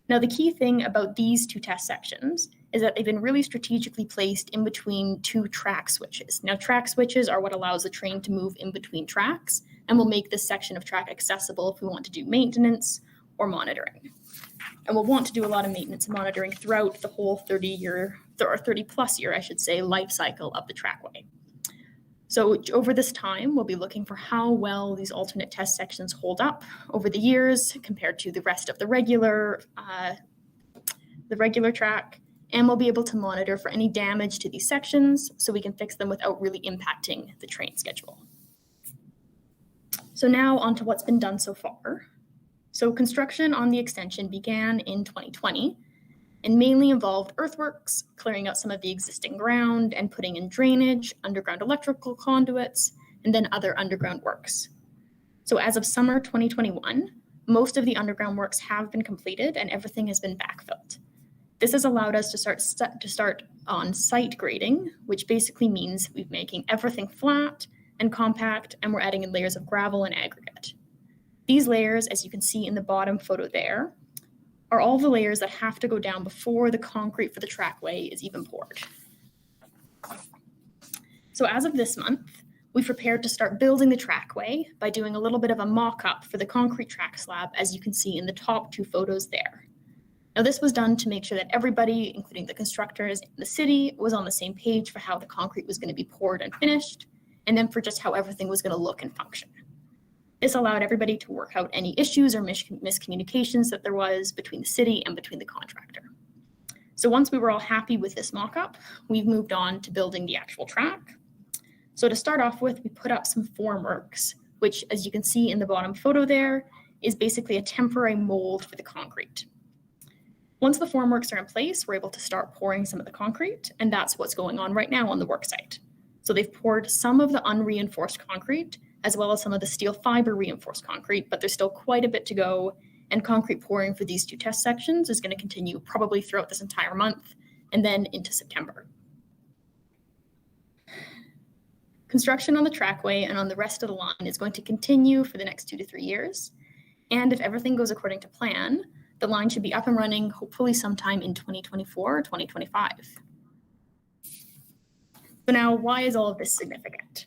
Now, the key thing about these two test sections is that they've been really strategically placed in between two track switches. Now, track switches are what allows the train to move in between tracks and will make this section of track accessible if we want to do maintenance or monitoring. And we'll want to do a lot of maintenance and monitoring throughout the whole 30-plus year, life cycle of the trackway. So over this time, we'll be looking for how well these alternate test sections hold up over the years compared to the rest of the regular track, and we'll be able to monitor for any damage to these sections so we can fix them without really impacting the train schedule. So now on to what's been done so far. So construction on the extension began in 2020 and mainly involved earthworks, clearing out some of the existing ground and putting in drainage, underground electrical conduits, and then other underground works. So as of summer 2021, most of the underground works have been completed and everything has been backfilled. This has allowed us to start on site grading, which basically means we're making everything flat and compact, and we're adding in layers of gravel and aggregate. These layers, as you can see in the bottom photo there, are all the layers that have to go down before the concrete for the trackway is even poured. So as of this month, we've prepared to start building the trackway by doing a little bit of a mock-up for the concrete track slab, as you can see in the top two photos there. Now, this was done to make sure that everybody, including the constructors and the city, was on the same page for how the concrete was going to be poured and finished, and then for just how everything was going to look and function. This allowed everybody to work out any issues or miscommunications that there was between the city and between the contractor. So once we were all happy with this mock-up, we've moved on to building the actual track. So to start off with, we put up some formworks, which, as you can see in the bottom photo there, is basically a temporary mold for the concrete. Once the formworks are in place, we're able to start pouring some of the concrete, and that's what's going on right now on the work site. So they've poured some of the unreinforced concrete, as well as some of the steel fiber reinforced concrete, but there's still quite a bit to go, and concrete pouring for these 2 test sections is going to continue probably throughout this entire month, and then into September. Construction on the trackway and on the rest of the line is going to continue for the next 2 to 3 years, and if everything goes according to plan, the line should be up and running hopefully sometime in 2024 or 2025. So now, why is all of this significant?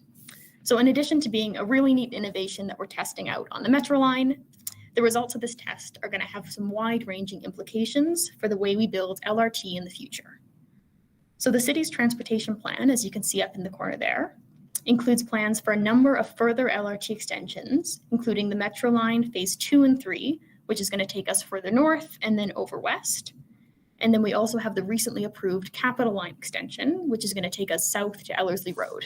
So in addition to being a really neat innovation that we're testing out on the Metro line, the results of this test are going to have some wide-ranging implications for the way we build LRT in the future. So the city's transportation plan, as you can see up in the corner there, includes plans for a number of further LRT extensions, including the Metro line phase 2 and 3, which is going to take us further north and then over west. And then we also have the recently approved Capital Line extension, which is going to take us south to Ellerslie Road.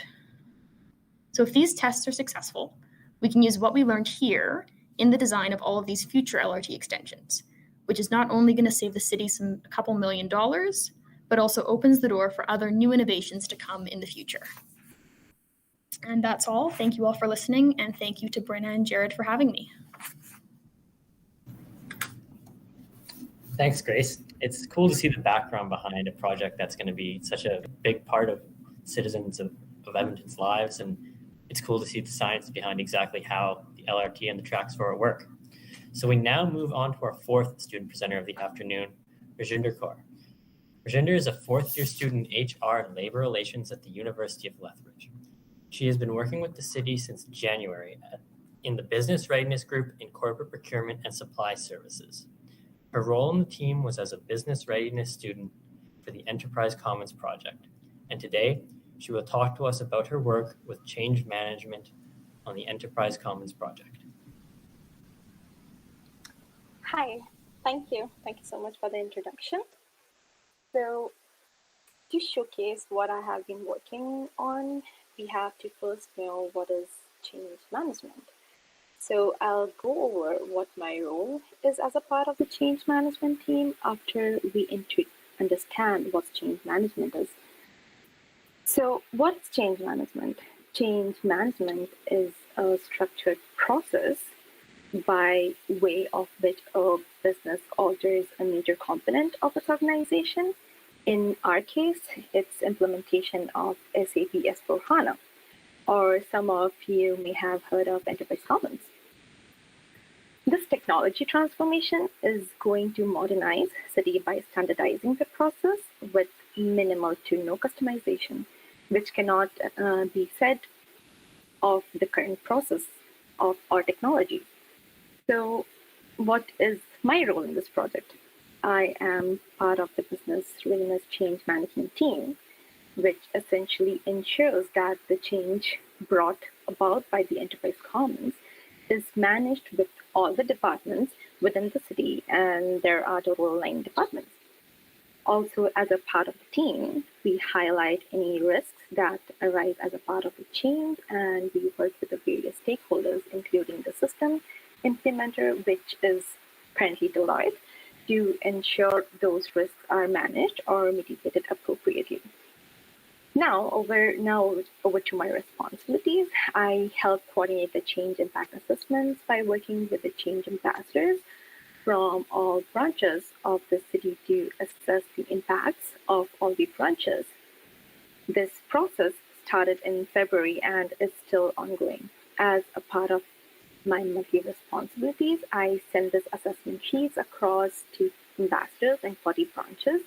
So if these tests are successful, we can use what we learned here in the design of all of these future LRT extensions, which is not only going to save the city a couple $1 million, but also opens the door for other new innovations to come in the future. And that's all. Thank you all for listening, and thank you to Brenna and Jared for having me. Thanks, Grace. It's cool to see the background behind a project that's going to be such a big part of citizens of Edmonton's lives, and it's cool to see the science behind exactly how the LRT and the tracks for it work. So we now move on to our 4th student presenter of the afternoon, Rajinder Kaur. Rajinder is a 4th-year student in HR and Labor Relations at the University of Lethbridge. She has been working with the city since January in the Business Readiness Group in Corporate Procurement and Supply Services. Her role in the team was as a business readiness student for the Enterprise Commons project, and today she will talk to us about her work with change management on the Enterprise Commons project. Hi, thank you. Thank you so much for the introduction. So to showcase what I have been working on, we have to first know what is change management. So I'll go over what my role is as a part of the change management team after we understand what change management is. So what is change management? Change management is a structured process by way of which a business alters a major component of its organization. In our case, it's implementation of SAP S/4HANA, or some of you may have heard of Enterprise Commons. This technology transformation is going to modernize City by standardizing the process with minimal to no customization, which cannot be said of the current process of our technology. So what is my role in this project? I am part of the Business Readiness Change Management team, which essentially ensures that the change brought about by the Enterprise Commons is managed with all the departments within the city, and there are total 9 departments. Also, as a part of the team, we highlight any risks that arise as a part of the change, and we work with the various stakeholders, including the system implementer, which is currently Deloitte, to ensure those risks are managed or mitigated appropriately. Now over to my responsibilities. I help coordinate the change impact assessments by working with the change ambassadors from all branches of the city to assess the impacts of all the branches. This process started in February and is still ongoing. As a part of my monthly responsibilities, I send this assessment sheets across to ambassadors and 40 branches.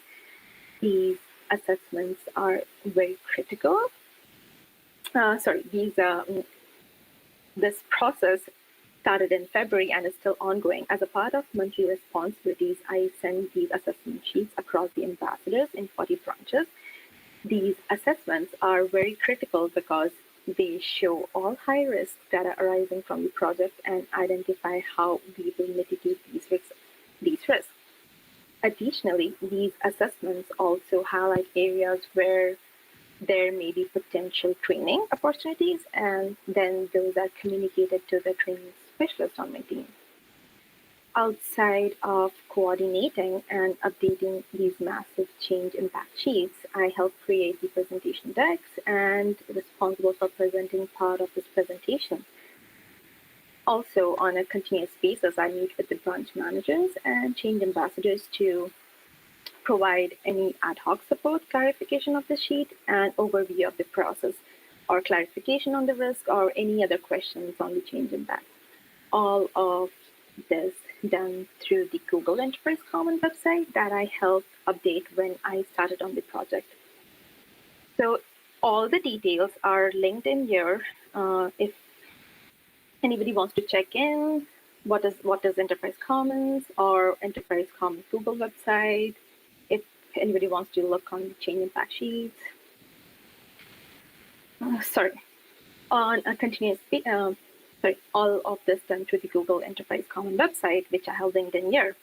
These assessments are very critical. This process started in February and is still ongoing. As a part of monthly responsibilities, I send these assessment sheets across the ambassadors in 40 branches. These assessments are very critical because they show all high risks that are arising from the project and identify how we will mitigate these risks. Additionally, these assessments also highlight areas where there may be potential training opportunities, and then those are communicated to the training specialist on my team. outside of coordinating and updating these massive change impact sheets, I help create the presentation decks and responsible for presenting part of this presentation. Also, on a continuous basis, I meet with the branch managers and change ambassadors to provide any ad hoc support, clarification of the sheet, and overview of the process, or clarification on the risk, or any other questions on the change impact. All of this done through the Google Enterprise Commons website that I helped update when I started on the project. So all the details are linked in here. If anybody wants to check in, what is Enterprise Commons or Enterprise Commons Google website, if anybody wants to look on the change impact sheets, on a continuous, all of this done through the Google Enterprise Commons website, which I have linked in here,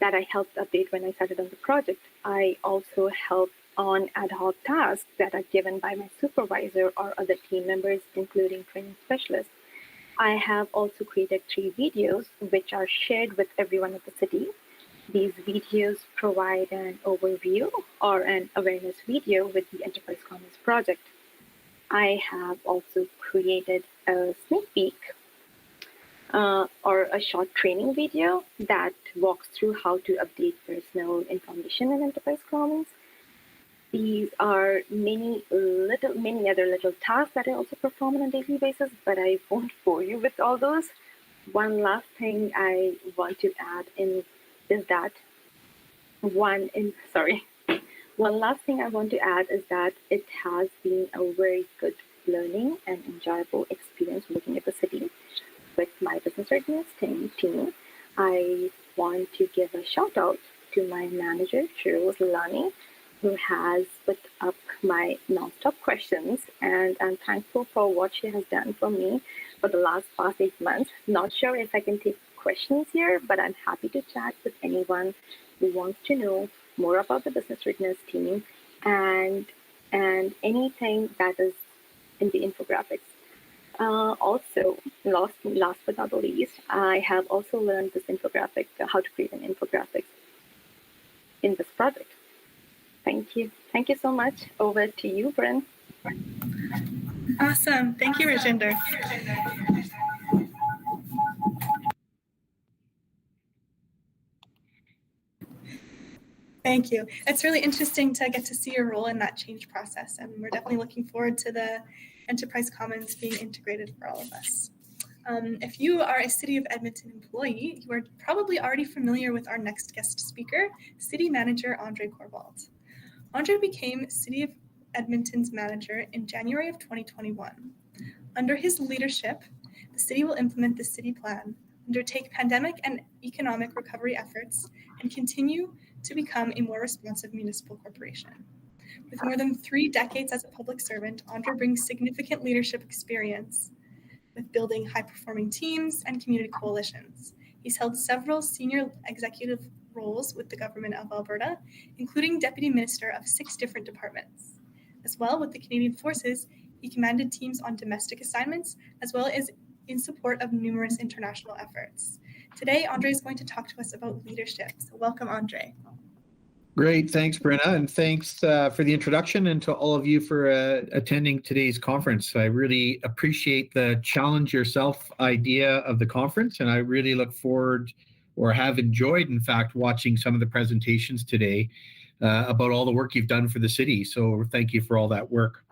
that I helped update when I started on the project. I also help on ad hoc tasks that are given by my supervisor or other team members, including training specialists. I have also created 3 videos which are shared with everyone at the city. These videos provide an overview or an awareness video with the Enterprise Commons project. I have also created a sneak peek or a short training video that walks through how to update personal information in Enterprise Commons. These are many other little tasks that I also perform on a daily basis, but I won't bore you with all those. One last thing I want to add in is that it has been a very good learning and enjoyable experience working at the city with my business readiness team. I want to give a shout out to my manager, Cheryl Kuehn, who has put up my nonstop questions, and I'm thankful for what she has done for me for the past 8 months. Not sure if I can take questions here, but I'm happy to chat with anyone who wants to know more about the business readiness team and anything that is in the infographics. Also, last but not the least, I have also learned this infographic, how to create an infographic in this project. Thank you. Thank you so much. Over to you, Bren. Awesome. Thank you, Rajinder. Thank you. It's really interesting to get to see your role in that change process, and we're definitely looking forward to the Enterprise Commons being integrated for all of us. If you are a City of Edmonton employee, you are probably already familiar with our next guest speaker, City Manager Andre Corbould. Andre became City of Edmonton's manager in January of 2021. Under his leadership, the city will implement the city plan, undertake pandemic and economic recovery efforts, and continue to become a more responsive municipal corporation. With more than 3 decades as a public servant, Andre brings significant leadership experience with building high-performing teams and community coalitions. He's held several senior executive roles with the government of Alberta, including Deputy Minister of 6 different departments. As well, with the Canadian Forces, he commanded teams on domestic assignments, as well as in support of numerous international efforts. Today, Andre is going to talk to us about leadership. So welcome, Andre. Great. Thanks, Brenna. And thanks for the introduction, and to all of you for attending today's conference. I really appreciate the challenge yourself idea of the conference, and I really look forward, or have enjoyed, in fact, watching some of the presentations today about all the work you've done for the city. So thank you for all that work.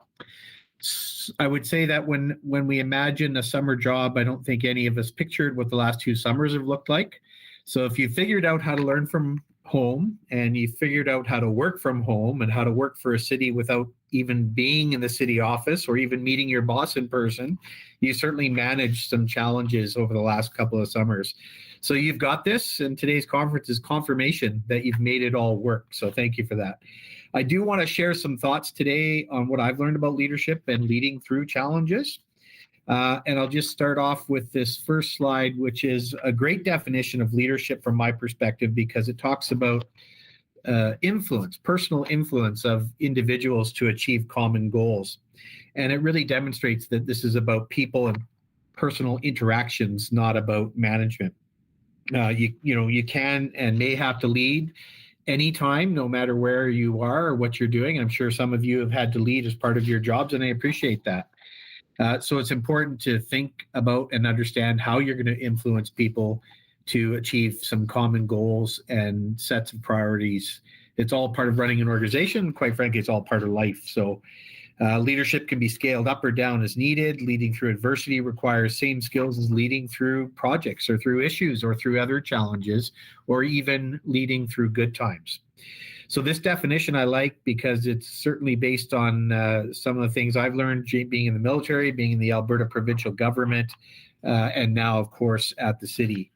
I would say that when we imagine a summer job, I don't think any of us pictured what the last 2 summers have looked like. So if you figured out how to learn from home, and you figured out how to work from home, and how to work for a city without even being in the city office or even meeting your boss in person, you certainly managed some challenges over the last couple of summers. So you've got this, and today's conference is confirmation that you've made it all work. So thank you for that. I do want to share some thoughts today on what I've learned about leadership and leading through challenges. And I'll just start off with this first slide, which is a great definition of leadership from my perspective, because it talks about influence, personal influence of individuals to achieve common goals. And it really demonstrates that this is about people and personal interactions, not about management. You can and may have to lead anytime, no matter where you are or what you're doing. I'm sure some of you have had to lead as part of your jobs, and I appreciate that. So it's important to think about and understand how you're going to influence people to achieve some common goals and sets of priorities. It's all part of running an organization. Quite frankly, it's all part of life. So leadership can be scaled up or down as needed. Leading through adversity requires same skills as leading through projects or through issues or through other challenges, or even leading through good times. So this definition I like because it's certainly based on some of the things I've learned being in the military, being in the Alberta provincial government, and now, of course, at the city.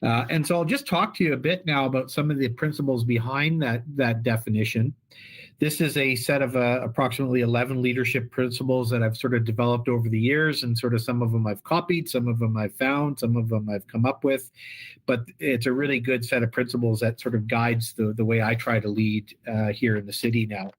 And so I'll just talk to you a bit now about some of the principles behind that definition. This is a set of approximately 11 leadership principles that I've sort of developed over the years, and sort of some of them I've copied, some of them I've found, some of them I've come up with. But it's a really good set of principles that sort of guides the way I try to lead here in the city now.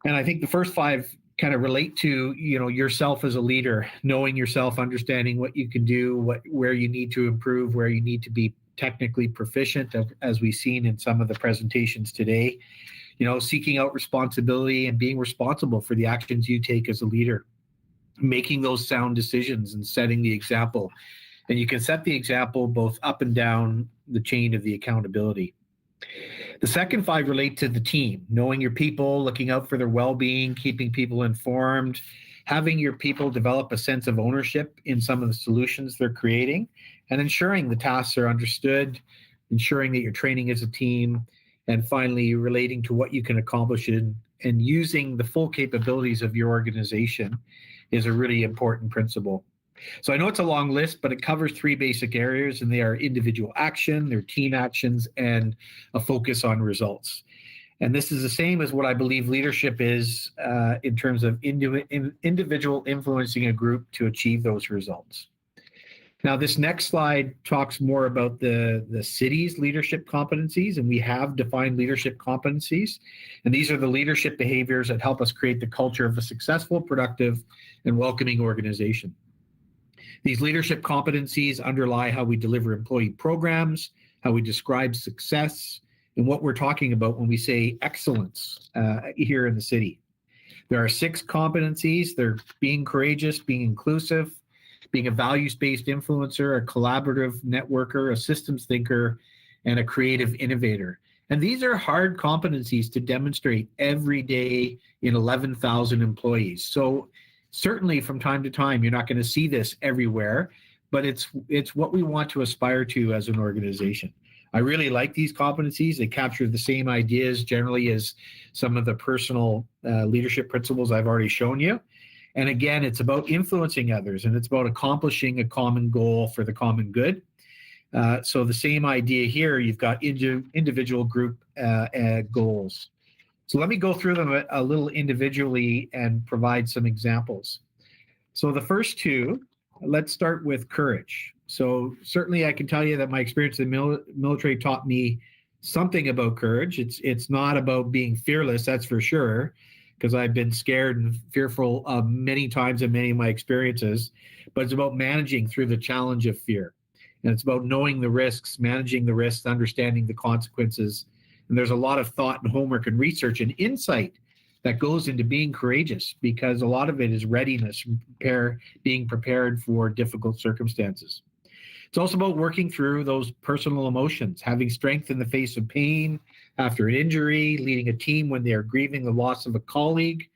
And I think the first 5 kind of relate to, yourself as a leader, knowing yourself, understanding what you can do, where you need to improve, where you need to be technically proficient, as we've seen in some of the presentations today. Seeking out responsibility and being responsible for the actions you take as a leader, making those sound decisions and setting the example. And you can set the example both up and down the chain of the accountability. The second 5 relate to the team, knowing your people, looking out for their well-being, keeping people informed, having your people develop a sense of ownership in some of the solutions they're creating, and ensuring the tasks are understood, ensuring that you're training as a team, and finally, relating to what you can accomplish and using the full capabilities of your organization is a really important principle. So I know it's a long list, but it covers 3 basic areas, and they are individual action, their team actions, and a focus on results. And this is the same as what I believe leadership is in terms of individual influencing a group to achieve those results. Now, this next slide talks more about the city's leadership competencies, and we have defined leadership competencies. And these are the leadership behaviors that help us create the culture of a successful, productive, and welcoming organization. These leadership competencies underlie how we deliver employee programs, how we describe success, and what we're talking about when we say excellence here in the city. There are 6 competencies. They're being courageous, being inclusive, being a values-based influencer, a collaborative networker, a systems thinker, and a creative innovator. And these are hard competencies to demonstrate every day in 11,000 employees. So certainly from time to time, you're not going to see this everywhere, but it's what we want to aspire to as an organization. I really like these competencies. They capture the same ideas generally as some of the personal leadership principles I've already shown you. And again, it's about influencing others, and it's about accomplishing a common goal for the common good. So the same idea here, you've got individual group goals. So let me go through them a little individually and provide some examples. So the first 2, let's start with courage. So certainly I can tell you that my experience in the military taught me something about courage. It's not about being fearless, that's for sure, because I've been scared and fearful many times in many of my experiences, but it's about managing through the challenge of fear. And it's about knowing the risks, managing the risks, understanding the consequences. And there's a lot of thought and homework and research and insight that goes into being courageous, because a lot of it is readiness, being prepared for difficult circumstances. It's also about working through those personal emotions, having strength in the face of pain after an injury, leading a team when they are grieving the loss of a colleague.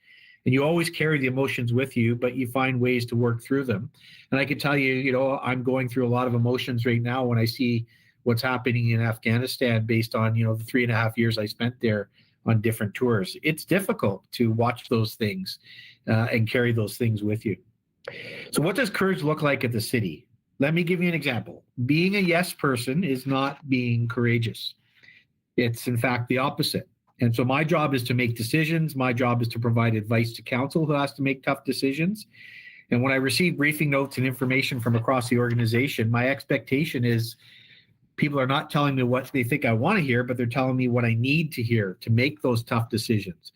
And you always carry the emotions with you, but you find ways to work through them. And I can tell you, I'm going through a lot of emotions right now when I see what's happening in Afghanistan based on, the 3.5 years I spent there on different tours. It's difficult to watch those things and carry those things with you. So what does courage look like at the city? Let me give you an example. Being a yes person is not being courageous. It's in fact the opposite. And so my job is to make decisions. My job is to provide advice to council who has to make tough decisions. And when I receive briefing notes and information from across the organization, my expectation is people are not telling me what they think I want to hear, but they're telling me what I need to hear to make those tough decisions.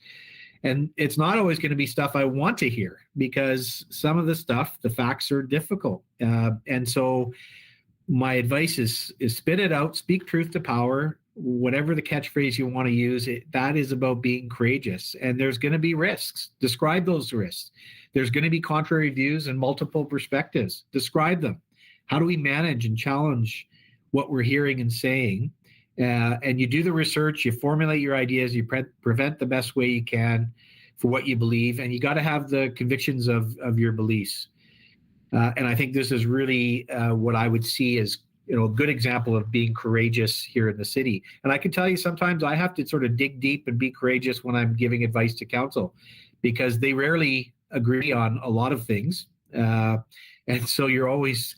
And it's not always going to be stuff I want to hear, because some of the stuff, the facts are difficult. And so my advice is spit it out, speak truth to power, whatever the catchphrase you want to use. That is about being courageous. And there's going to be risks. Describe those risks. There's going to be contrary views and multiple perspectives. Describe them. How do we manage and challenge what we're hearing and saying? And you do the research, you formulate your ideas, you prevent the best way you can for what you believe, and you got to have the convictions of your beliefs. And I think this is really what I would see as a good example of being courageous here in the city. And I can tell you sometimes I have to sort of dig deep and be courageous when I'm giving advice to council, because they rarely agree on a lot of things. And so you're always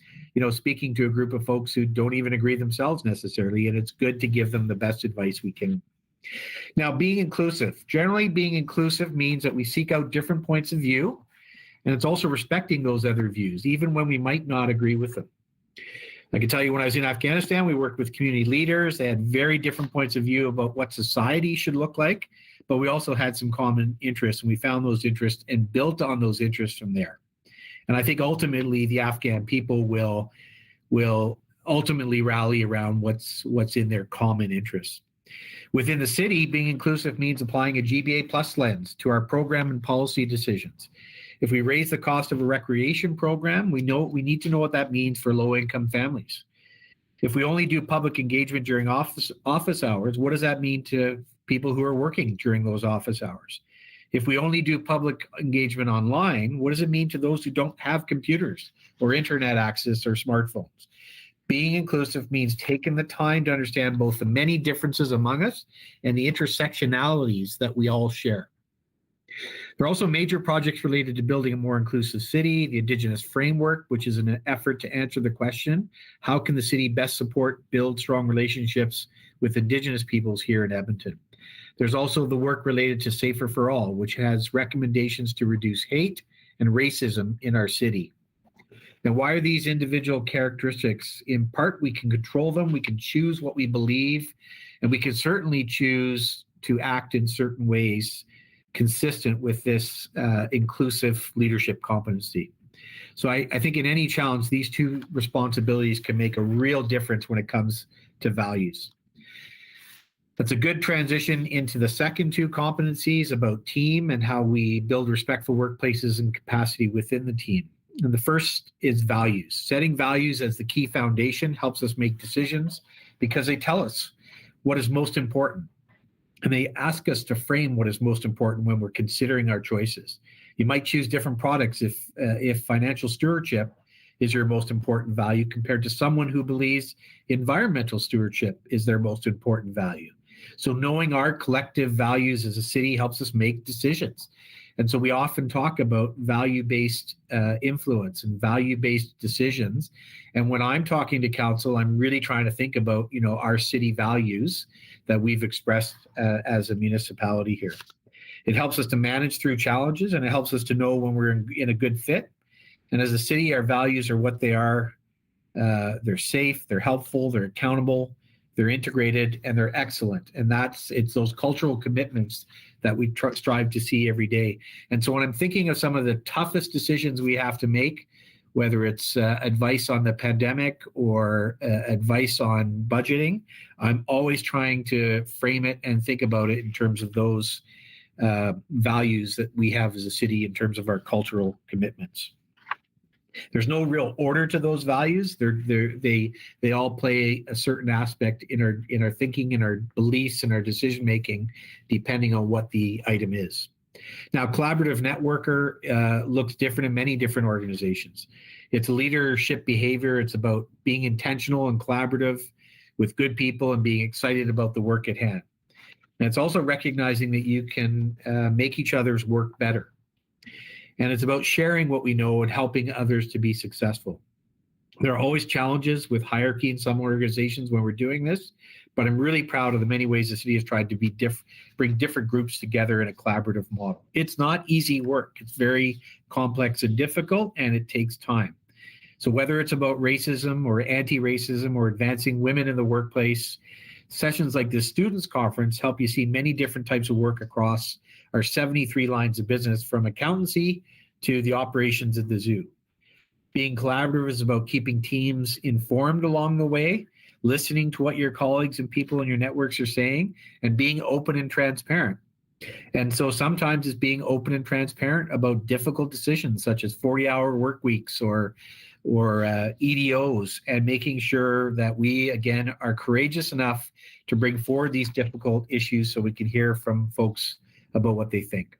speaking to a group of folks who don't even agree themselves necessarily, and it's good to give them the best advice we can. Now, being inclusive. Generally, being inclusive means that we seek out different points of view, and it's also respecting those other views, even when we might not agree with them. I can tell you when I was in Afghanistan, we worked with community leaders. They had very different points of view about what society should look like, but we also had some common interests, and we found those interests and built on those interests from there. And I think ultimately the Afghan people will ultimately rally around what's in their common interests. Within the city, being inclusive means applying a GBA plus lens to our program and policy decisions. If we raise the cost of a recreation program, we need to know what that means for low-income families. If we only do public engagement during office hours, what does that mean to people who are working during those office hours? If we only do public engagement online, what does it mean to those who don't have computers or internet access or smartphones? Being inclusive means taking the time to understand both the many differences among us and the intersectionalities that we all share. There are also major projects related to building a more inclusive city, the Indigenous Framework, which is an effort to answer the question, how can the city best build strong relationships with Indigenous peoples here in Edmonton? There's also the work related to Safer for All, which has recommendations to reduce hate and racism in our city. Now, why are these individual characteristics? In part, we can control them, we can choose what we believe, and we can certainly choose to act in certain ways consistent with this inclusive leadership competency. So I think in any challenge, these two responsibilities can make a real difference when it comes to values. That's a good transition into the second two competencies about team and how we build respectful workplaces and capacity within the team. And the first is values. Setting values as the key foundation helps us make decisions because they tell us what is most important. And they ask us to frame what is most important when we're considering our choices. You might choose different products if financial stewardship is your most important value compared to someone who believes environmental stewardship is their most important value. So knowing our collective values as a city helps us make decisions. And so we often talk about value-based influence and value-based decisions. And when I'm talking to council, I'm really trying to think about, our city values that we've expressed as a municipality here. It helps us to manage through challenges, and it helps us to know when we're in a good fit. And as a city, our values are what they are. They're safe, they're helpful, they're accountable, they're integrated, and they're excellent. And it's those cultural commitments that we strive to see every day. And so when I'm thinking of some of the toughest decisions we have to make, whether it's advice on the pandemic or advice on budgeting, I'm always trying to frame it and think about it in terms of those values that we have as a city in terms of our cultural commitments. There's no real order to those values. They all play a certain aspect in our thinking, in our beliefs, and our decision making, depending on what the item is. Now, collaborative networker looks different in many different organizations. It's leadership behavior. It's about being intentional and collaborative with good people and being excited about the work at hand. And it's also recognizing that you can make each other's work better. And it's about sharing what we know and helping others to be successful. There are always challenges with hierarchy in some organizations when we're doing this, but I'm really proud of the many ways the city has tried to bring different groups together in a collaborative model. It's not easy work. It's very complex and difficult, and it takes time. So whether it's about racism or anti-racism or advancing women in the workplace, sessions like this Students' Conference help you see many different types of work across our 73 lines of business, from accountancy to the operations at the zoo. Being collaborative is about keeping teams informed along the way, listening to what your colleagues and people in your networks are saying, and being open and transparent. And so sometimes it's being open and transparent about difficult decisions such as 40-hour work weeks or EDOs, and making sure that we, again, are courageous enough to bring forward these difficult issues so we can hear from folks about what they think.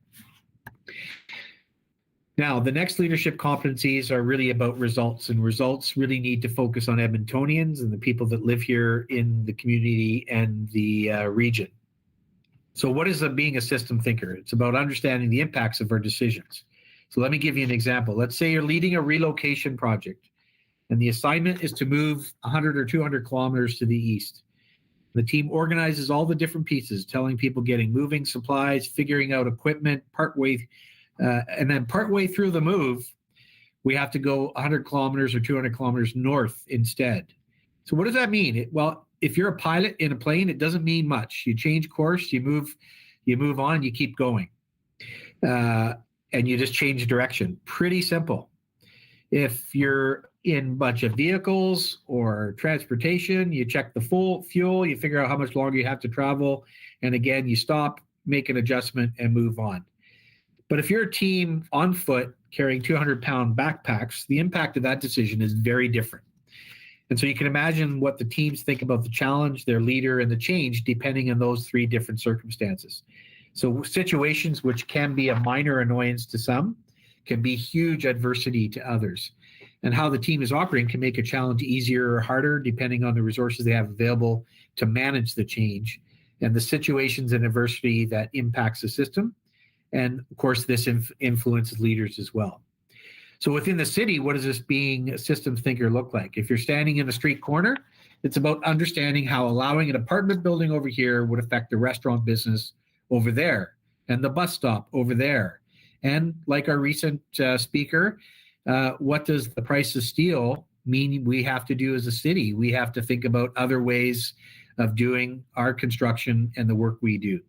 Now, the next leadership competencies are really about results, and results really need to focus on Edmontonians and the people that live here in the community and the region. So what is being a system thinker? It's about understanding the impacts of our decisions. So let me give you an example. Let's say you're leading a relocation project, and the assignment is to move 100 or 200 kilometers to the east. The team organizes all the different pieces, telling people getting moving supplies, figuring out equipment, and then partway through the move, we have to go 100 kilometers or 200 kilometers north instead. So what does that mean? Well, if you're a pilot in a plane, it doesn't mean much. You change course, you move on, you keep going. And you just change direction. Pretty simple. If you're in a bunch of vehicles or transportation, you check the fuel, you figure out how much longer you have to travel, and again, you stop, make an adjustment, and move on. But if you're a team on foot carrying 200-pound backpacks, the impact of that decision is very different. And so you can imagine what the teams think about the challenge, their leader, and the change depending on those three different circumstances. So situations which can be a minor annoyance to some can be huge adversity to others. And how the team is operating can make a challenge easier or harder depending on the resources they have available to manage the change and the situations and adversity that impacts the system. And of course, this influences leaders as well. So within the city, what does this being a systems thinker look like? If you're standing in a street corner, it's about understanding how allowing an apartment building over here would affect the restaurant business over there and the bus stop over there. And like our recent speaker, what does the price of steel mean we have to do as a city? We have to think about other ways of doing our construction and the work we do.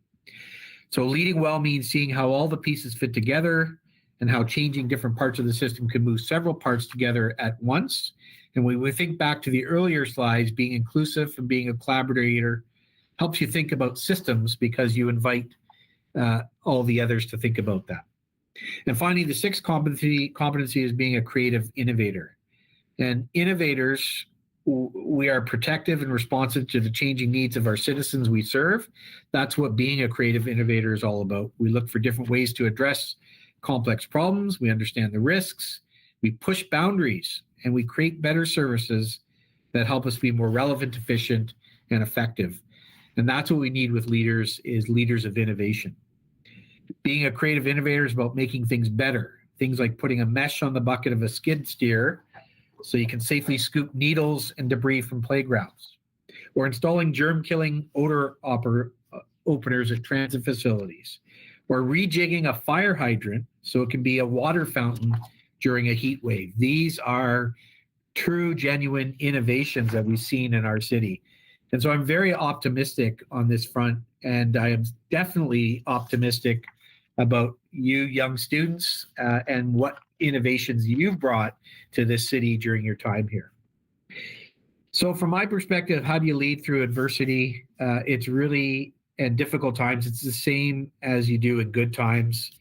So leading well means seeing how all the pieces fit together and how changing different parts of the system can move several parts together at once. And when we think back to the earlier slides, being inclusive and being a collaborator helps you think about systems because you invite all the others to think about that. And finally, the sixth competency is being a creative innovator. And innovators, we are protective and responsive to the changing needs of our citizens we serve. That's what being a creative innovator is all about. We look for different ways to address complex problems. We understand the risks. We push boundaries, and we create better services that help us be more relevant, efficient, and effective. And that's what we need with leaders, is leaders of innovation. Being a creative innovator is about making things better. Things like putting a mesh on the bucket of a skid steer so you can safely scoop needles and debris from playgrounds, or installing germ-killing odor openers at transit facilities, or rejigging a fire hydrant so it can be a water fountain during a heat wave. These are true, genuine innovations that we've seen in our city. And so I'm very optimistic on this front, and I am definitely optimistic about you young students and what innovations you've brought to this city during your time here. So from my perspective, how do you lead through adversity? It's really, and difficult times, it's the same as you do in good times.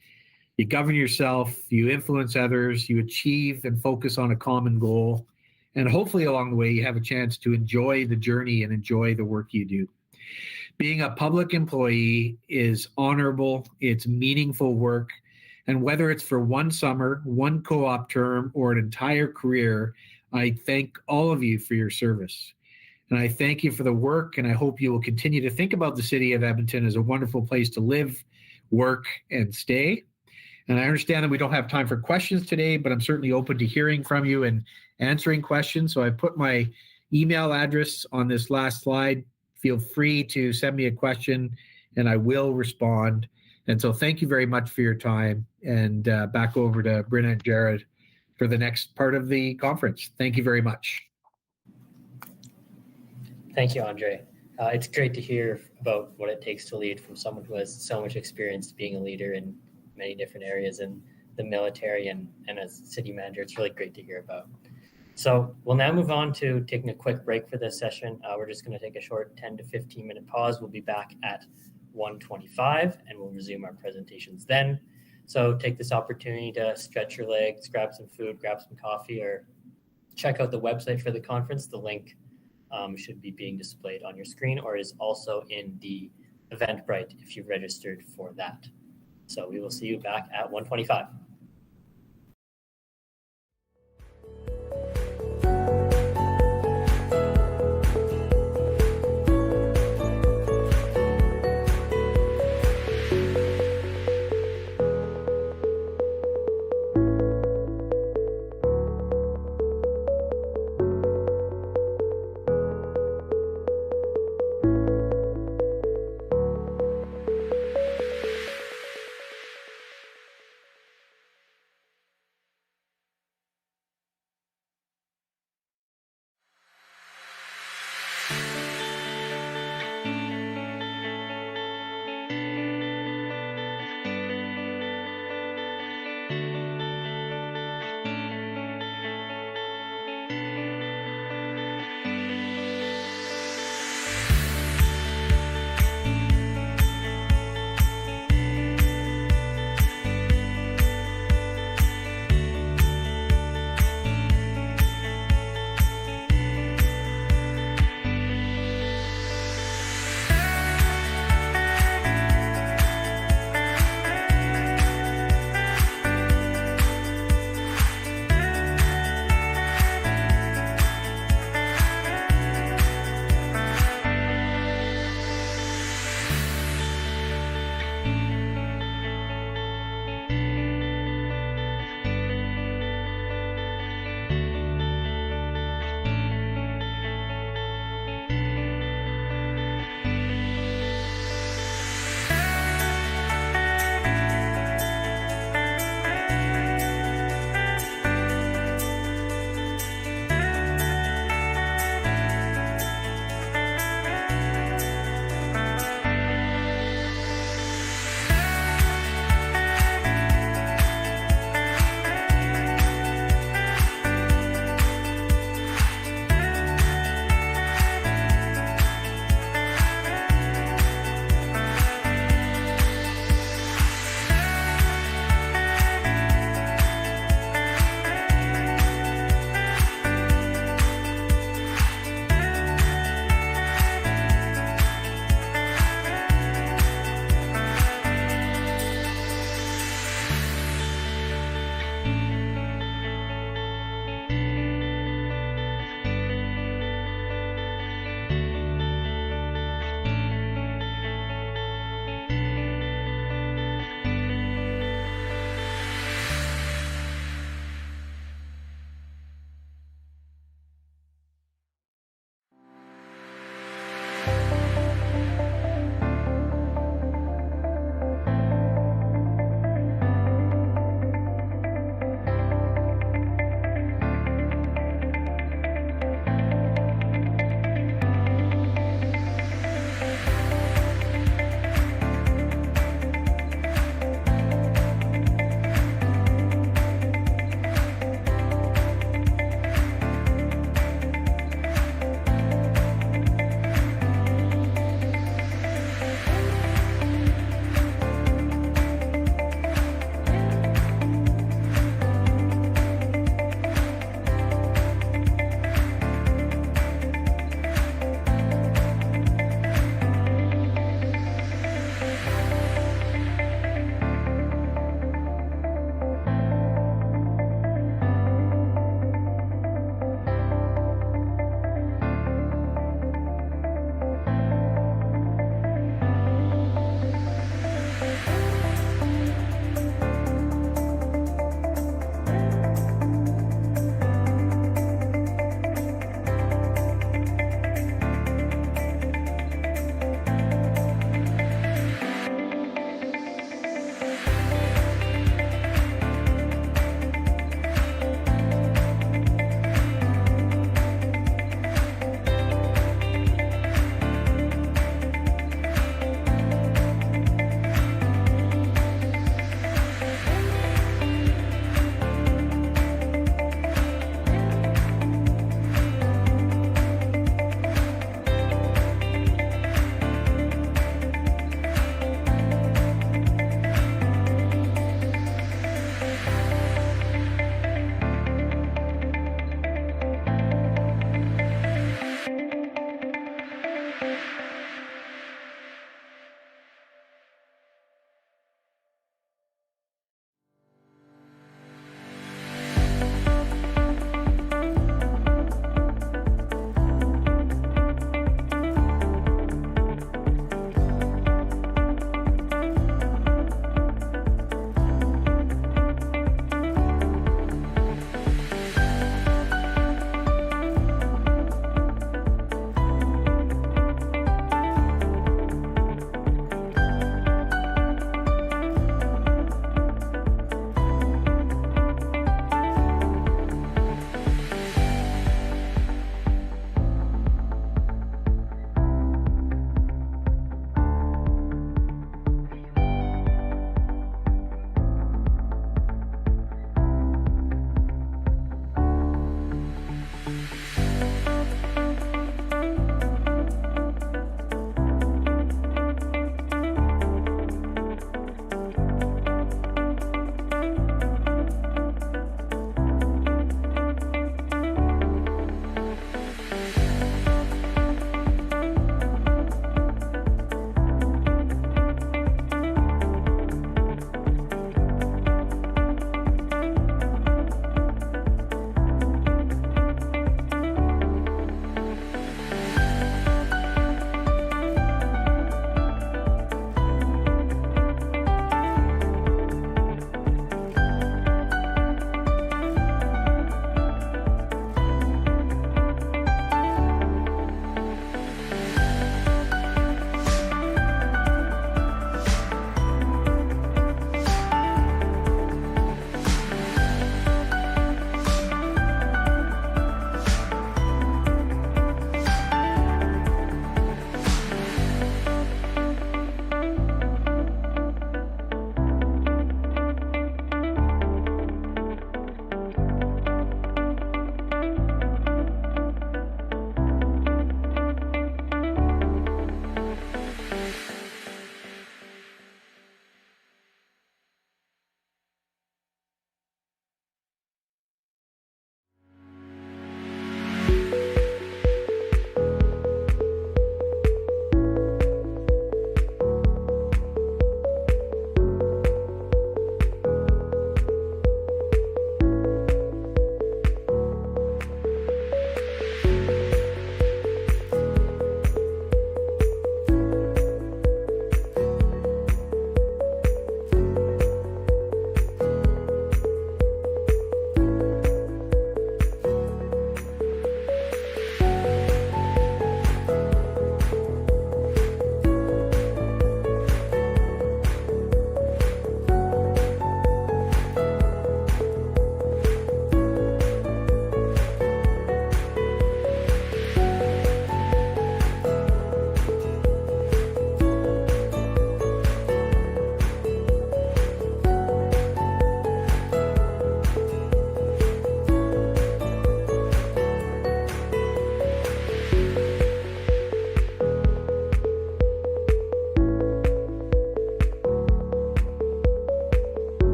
You govern yourself, you influence others, you achieve and focus on a common goal. And hopefully along the way, you have a chance to enjoy the journey and enjoy the work you do. Being a public employee is honorable, it's meaningful work. And whether it's for one summer, one co-op term, or an entire career, I thank all of you for your service. And I thank you for the work, and I hope you will continue to think about the city of Edmonton as a wonderful place to live, work, and stay. And I understand that we don't have time for questions today, but I'm certainly open to hearing from you and answering questions. So I put my email address on this last slide. Feel free to send me a question, and I will respond. And so thank you very much for your time. And back over to Brenna and Jared for the next part of the conference. Thank you very much. Thank you, Andre. It's great to hear about what it takes to lead from someone who has so much experience being a leader in many different areas. And the military and as city manager, it's really great to hear about. So we'll now move on to taking a quick break for this session. We're just going to take a short 10 to 15 minute pause. We'll be back at 1:25 and we'll resume our presentations then. So take this opportunity to stretch your legs, grab some food, grab some coffee, or check out the website for the conference. The link should be being displayed on your screen, or is also in the Eventbrite if you've registered for that. So we will see you back at 1:25.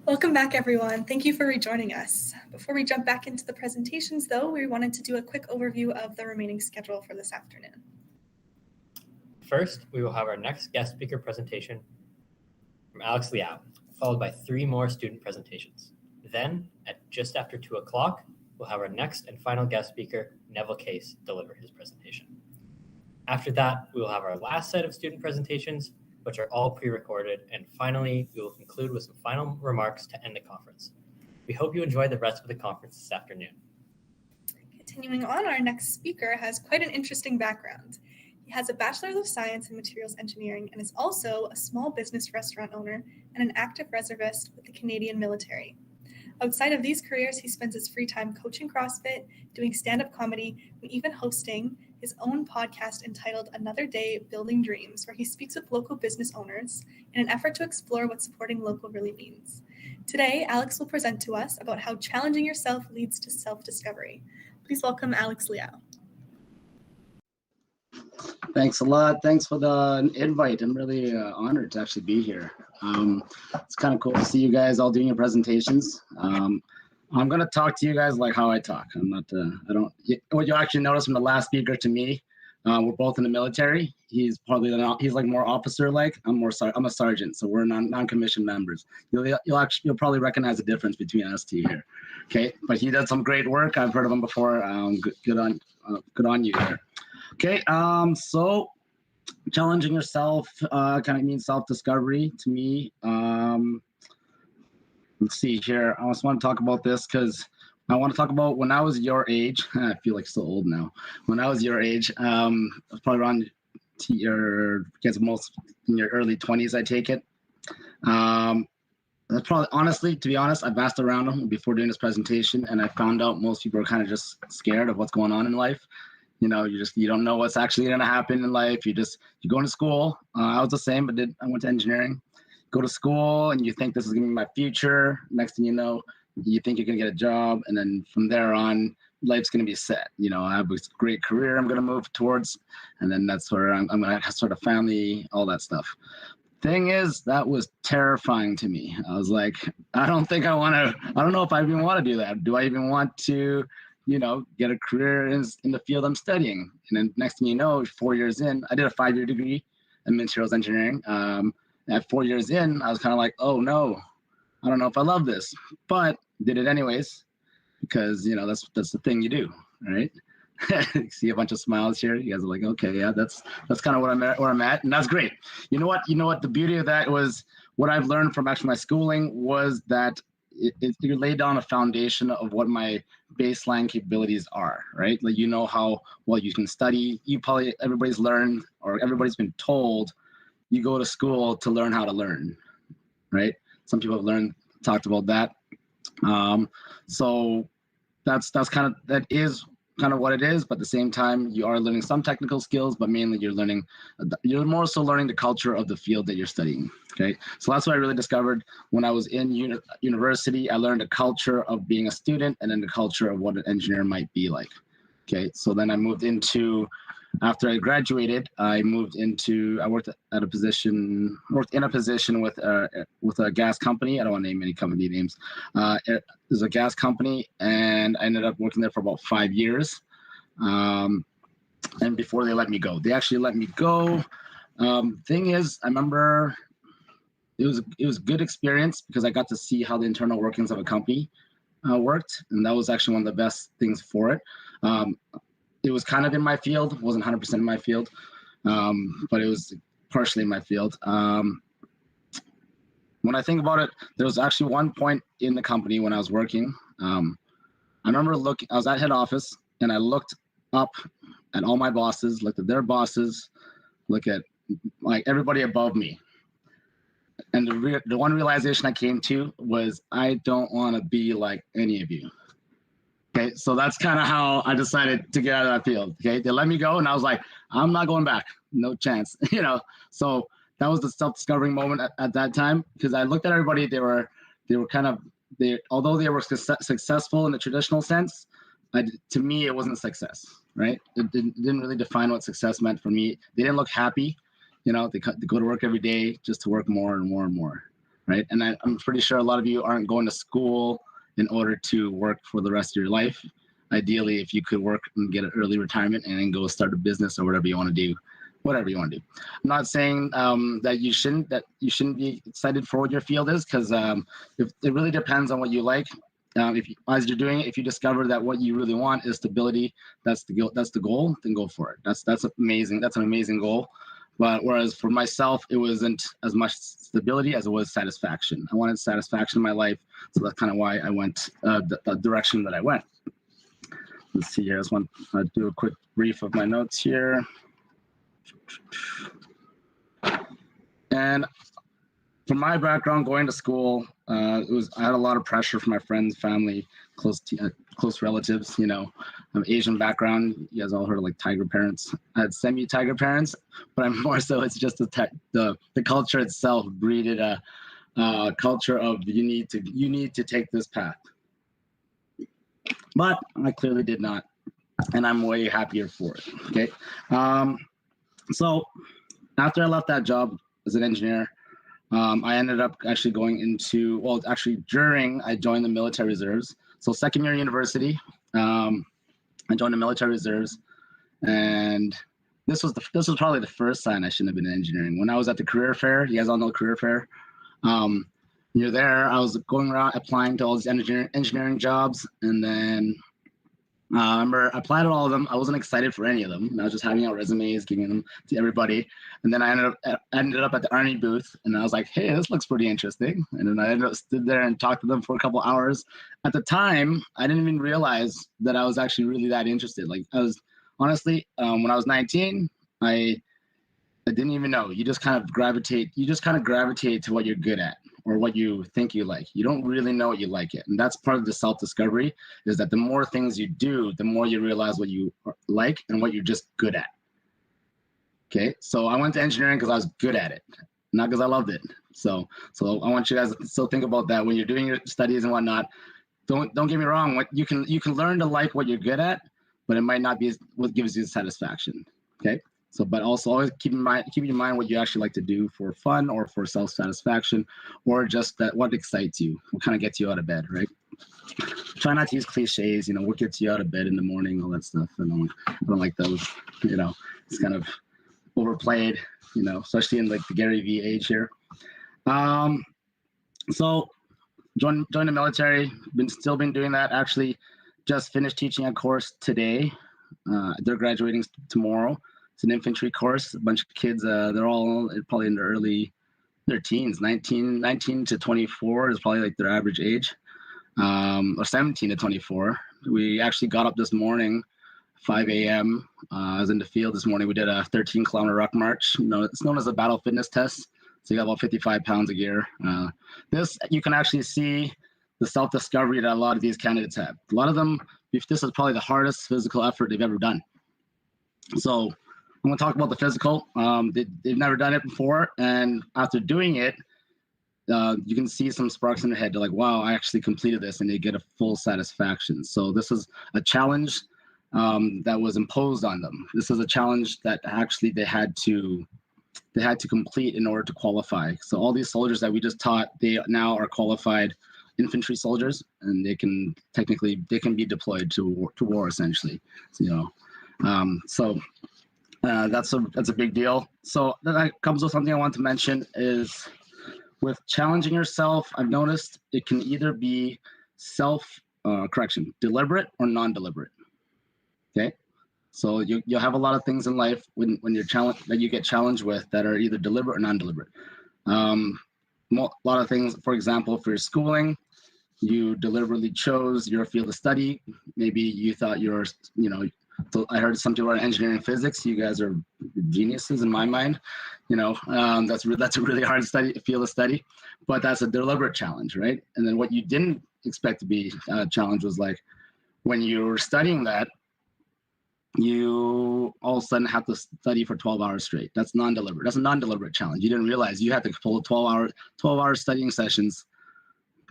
Welcome back, everyone. Thank you for rejoining us. Before we jump back into the presentations, though, we wanted to do a quick overview of the remaining schedule for this afternoon. First, we will have our next guest speaker presentation from Alex Liaw, followed by 3 more student presentations. Then, at just after 2 o'clock, we'll have our next and final guest speaker, Neville Case, deliver his presentation. After that, we will have our last set of student presentations, which are all pre-recorded, and finally, we will conclude with some final remarks to end the conference. We hope you enjoy the rest of the conference this afternoon. Continuing on, our next speaker has quite an interesting background. He has a Bachelor of Science in Materials Engineering and is also a small business restaurant owner and an active reservist with the Canadian military. Outside of these careers, he spends his free time coaching CrossFit, doing stand-up comedy, and even hosting his own podcast entitled Another Day Building Dreams, where he speaks with local business owners in an effort to explore what supporting local really means. Today, Alex will present to us about how challenging yourself leads to self-discovery. Please welcome Alex Liaw. Thanks a lot. Thanks for the invite. I'm really honored to actually be here. It's kind of cool to see you guys all doing your presentations. I'm going to talk to you guys like how I talk. What you actually notice from the last speaker to me, we're both in the military. He's like more officer-like. I'm a sergeant, so we're non-commissioned members. You'll probably recognize the difference between us two here. Okay, but he does some great work. I've heard of him before. Good on you there. Okay, so challenging yourself kind of means self-discovery to me. Let's see here. I just want to talk about this because I want to talk about when I was your age. I feel like so old now. When I was your age, I was probably around most in your early 20s, I take it. That's probably, honestly, to be honest, I've asked around them before doing this presentation, and I found out most people are kind of just scared of what's going on in life. You know, you don't know what's actually going to happen in life. You go into school. I was the same, but I went to engineering. Go to school, and you think this is going to be my future. Next thing you know, you think you're going to get a job, and then from there on, life's going to be set. You know, I have a great career I'm going to move towards, and then that's where I'm going to start a family, all that stuff. Thing is, that was terrifying to me. I was like, I don't know if I even want to do that. Do I even want to, get a career in the field I'm studying? And then next thing you know, 4 years in, I did a 5-year degree in materials engineering. At 4 years in, I was kind of like, oh no, I don't know if I love this, but did it anyways, because that's the thing you do, right? See a bunch of smiles here. You guys are like, okay, yeah, that's kind of where I'm at, and that's great. You know what? The beauty of that was what I've learned from actually my schooling was that you lay down a foundation of what my baseline capabilities are, right? Like how well you can study. Everybody's learned, or everybody's been told, you go to school to learn how to learn, right? Some people have talked about that. So that is kind of what it is, but at the same time, you are learning some technical skills, but mainly you're more so learning the culture of the field that you're studying, okay? So that's what I really discovered when I was in university. I learned the culture of being a student and then the culture of what an engineer might be like, okay? So then after I graduated, I worked in a position with a gas company. I don't want to name any company names. There's a gas company, and I ended up working there for about 5 years. And before they let me go, they actually let me go. Thing is, I remember it was a good experience because I got to see how the internal workings of a company worked, and that was actually one of the best things for it. It was kind of in my field, wasn't 100% in my field, but it was partially in my field. When I think about it, there was actually one point in the company when I was working. I remember I was at head office, and I looked up at all my bosses, looked at their bosses, look at like everybody above me. And the one realization I came to was I don't want to be like any of you. Okay, so that's kind of how I decided to get out of that field. Okay, they let me go, and I was like, I'm not going back, no chance. So that was the self-discovering moment at that time, because I looked at everybody. They were although they were successful in the traditional sense, to me it wasn't success, right? It didn't really define what success meant for me. They didn't look happy. They go to work every day just to work more and more and more. right? And I'm pretty sure a lot of you aren't going to school in order to work for the rest of your life. Ideally, if you could work and get an early retirement and then go start a business or whatever you want to do, whatever you want to do. I'm not saying that you shouldn't be excited for what your field is, because it really depends on what you like. As you're doing it, if you discover that what you really want is stability, that's the goal, then go for it. That's amazing. That's an amazing goal. But whereas for myself, it wasn't as much stability as it was satisfaction. I wanted satisfaction in my life, so that's kind of why I went the direction that I went. Let's see here. I just want to do a quick brief of my notes here. And from my background, going to school, I had a lot of pressure from my friends, family, close relatives. You know, I'm Asian background. You guys all heard of like tiger parents. I had semi-tiger parents, but I'm more so. It's just the culture itself breeded a culture of you need to take this path. But I clearly did not, and I'm way happier for it. Okay, so after I left that job as an engineer, I ended up actually going into, well, actually during I joined the military reserves. So second year university, I joined the military reserves, and this was probably the first sign I shouldn't have been in engineering. When I was at the career fair, you guys all know career fair. You're there. I was going around applying to all these engineering jobs, and then I remember I applied to all of them. I wasn't excited for any of them. I was just handing out resumes, giving them to everybody. And then I ended up at the Army booth, and I was like, hey, this looks pretty interesting. And then I ended up stood there and talked to them for a couple hours. At the time, I didn't even realize that I was actually really that interested. Like I was, honestly, when I was 19, I didn't even know. You just kind of gravitate to what you're good at or what you think you like. You don't really know what you like yet. And that's part of the self-discovery, is that the more things you do, the more you realize what you like and what you're just good at. Okay, so I went to engineering because I was good at it, not because I loved it. So I want you guys to still think about that when you're doing your studies and whatnot. Don't get me wrong. You can learn to like what you're good at, but it might not be what gives you the satisfaction. Okay. So, but also always keep in mind what you actually like to do for fun or for self-satisfaction, or just that what excites you, what kind of gets you out of bed, right? Try not to use cliches, what gets you out of bed in the morning, all that stuff. I don't like those, it's kind of overplayed, especially in like the Gary Vee age here. So join the military, still been doing that. Actually just finished teaching a course today. They're graduating tomorrow. It's an infantry course. A bunch of kids, they're all probably in their teens, 19 to 24 is probably like their average age, or 17 to 24. We actually got up this morning, 5 a.m. I was in the field this morning. We did a 13-kilometer ruck march. It's known as a battle fitness test. So you got about 55 pounds of gear. This, you can actually see the self-discovery that a lot of these candidates have. A lot of them, this is probably the hardest physical effort they've ever done. So I'm going to talk about the physical. They've never done it before, and after doing it, you can see some sparks in their head. They're like, wow, I actually completed this, and they get a full satisfaction. So this is a challenge that was imposed on them. This is a challenge that actually they had to complete in order to qualify. So all these soldiers that we just taught, they now are qualified infantry soldiers, and they can be deployed to war essentially. That's a big deal. So that comes with something I want to mention is with challenging yourself, I've noticed it can either be deliberate or non-deliberate. Okay. So you'll have a lot of things in life when you're challenged that you get challenged with that are either deliberate or non-deliberate. A lot of things, for example, for your schooling, you deliberately chose your field of study. Maybe you thought so I heard some people are in engineering physics. You guys are geniuses in my mind. That's a really hard field of study, but that's a deliberate challenge, right? And then what you didn't expect to be a challenge was like when you were studying that, you all of a sudden have to study for 12 hours straight. That's non-deliberate. That's a non-deliberate challenge. You didn't realize you had to pull 12 hour studying sessions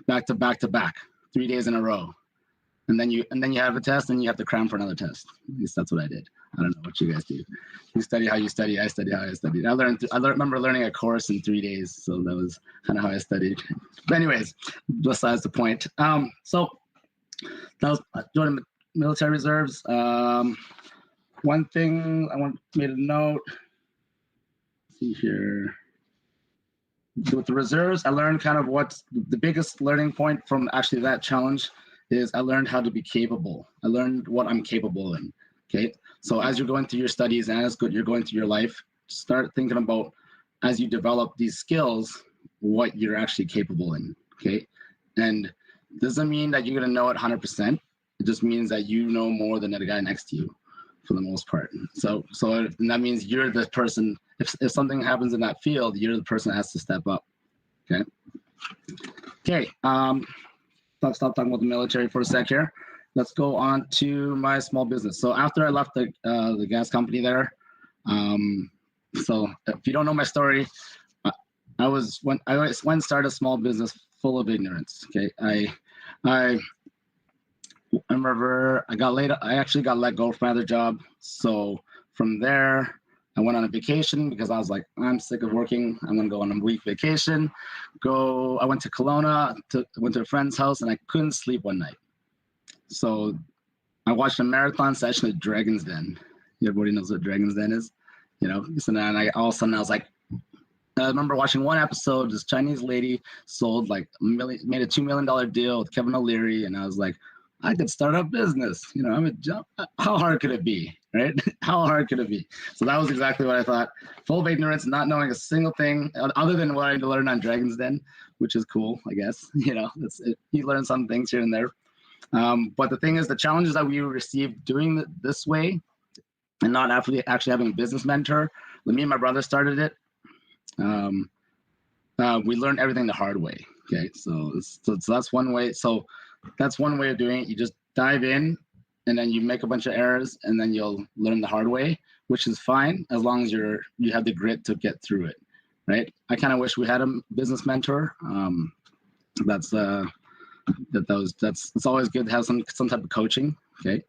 back to back, 3 days in a row. and then you have a test, and you have to cram for another test. At least that's what I did. I don't know what you guys do. You study how you study. I study how I studied. I remember learning a course in 3 days, so that was kind of how I studied. But anyways, besides the point. So that was joining the military reserves. One thing I made a note. Let's see here. With the reserves, I learned kind of what's the biggest learning point from actually that challenge is I learned how to be capable. I learned what I'm capable in. Okay. So as you're going through your studies and as you're going through your life, start thinking about as you develop these skills, what you're actually capable in. Okay. And doesn't mean that you're going to know it 100%. It just means that you know more than the guy next to you for the most part. So that means you're the person, if something happens in that field, you're the person that has to step up. Okay. Okay. Stop talking about the military for a sec here. Let's go on to my small business. So after I left the gas company there, so if you don't know my story, I went and started a small business full of ignorance. Okay. I remember I actually got let go from my other job. So from there, I went on a vacation because I was like, I'm sick of working. I'm gonna go on a week vacation. I went to Kelowna, went to a friend's house, and I couldn't sleep one night. So I watched a marathon session at Dragon's Den. Everybody knows what Dragon's Den is, you know? So then all of a sudden I was like, I remember watching one episode, this Chinese lady made a $2 million deal with Kevin O'Leary, and I was like, I could start a business. You know, how hard could it be, right? How hard could it be? So that was exactly what I thought. Full of ignorance, not knowing a single thing other than what I had to learn on Dragon's Den, which is cool, I guess. You know, you learn some things here and there. But the thing is, the challenges that we received doing this way and not actually having a business mentor, me and my brother started it. We learned everything the hard way. Okay, so that's one way. So that's one way of doing it. You just dive in, and then you make a bunch of errors, and then you'll learn the hard way, which is fine as long as you have the grit to get through it, right? I kind of wish we had a business mentor. It's always good to have some type of coaching. Okay.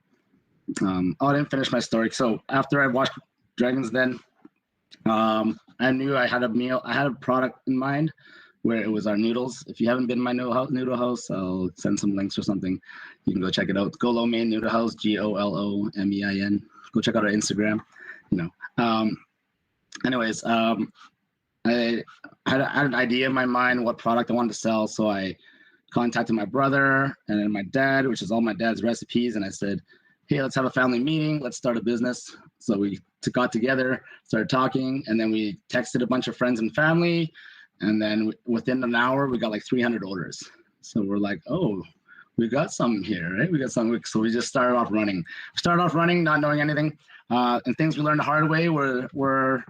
I didn't finish my story. So after I watched Dragon's Den, I knew I had a product in mind where it was our noodles. If you haven't been in my noodle house, I'll send some links or something. You can go check it out. Golomein Noodle House, GOLOMEIN. Go check out our Instagram. You know. Anyways, I had an idea in my mind what product I wanted to sell, so I contacted my brother and then my dad, which is all my dad's recipes, and I said, hey, let's have a family meeting. Let's start a business. So we got together, started talking, and then we texted a bunch of friends and family. And then within an hour, we got like 300 orders. So we're like, oh, we got some here, right? We got some. So we just started off running. Not knowing anything. And things we learned the hard way were,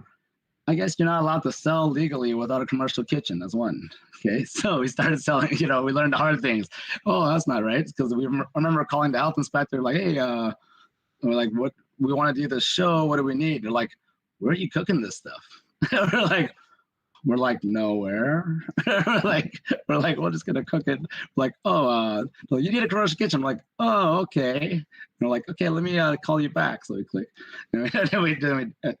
I guess you're not allowed to sell legally without a commercial kitchen. That's one. Okay, so we started selling, we learned the hard things. Oh, that's not right. Because I remember calling the health inspector, like, hey, we're like, what, we want to do this show. What do we need? They're like, where are you cooking this stuff? We're like, nowhere. we're like, we're just gonna cook it. Like, well, you need a commercial kitchen. I'm like, oh, okay. And we're like, okay, let me call you back. So we click, and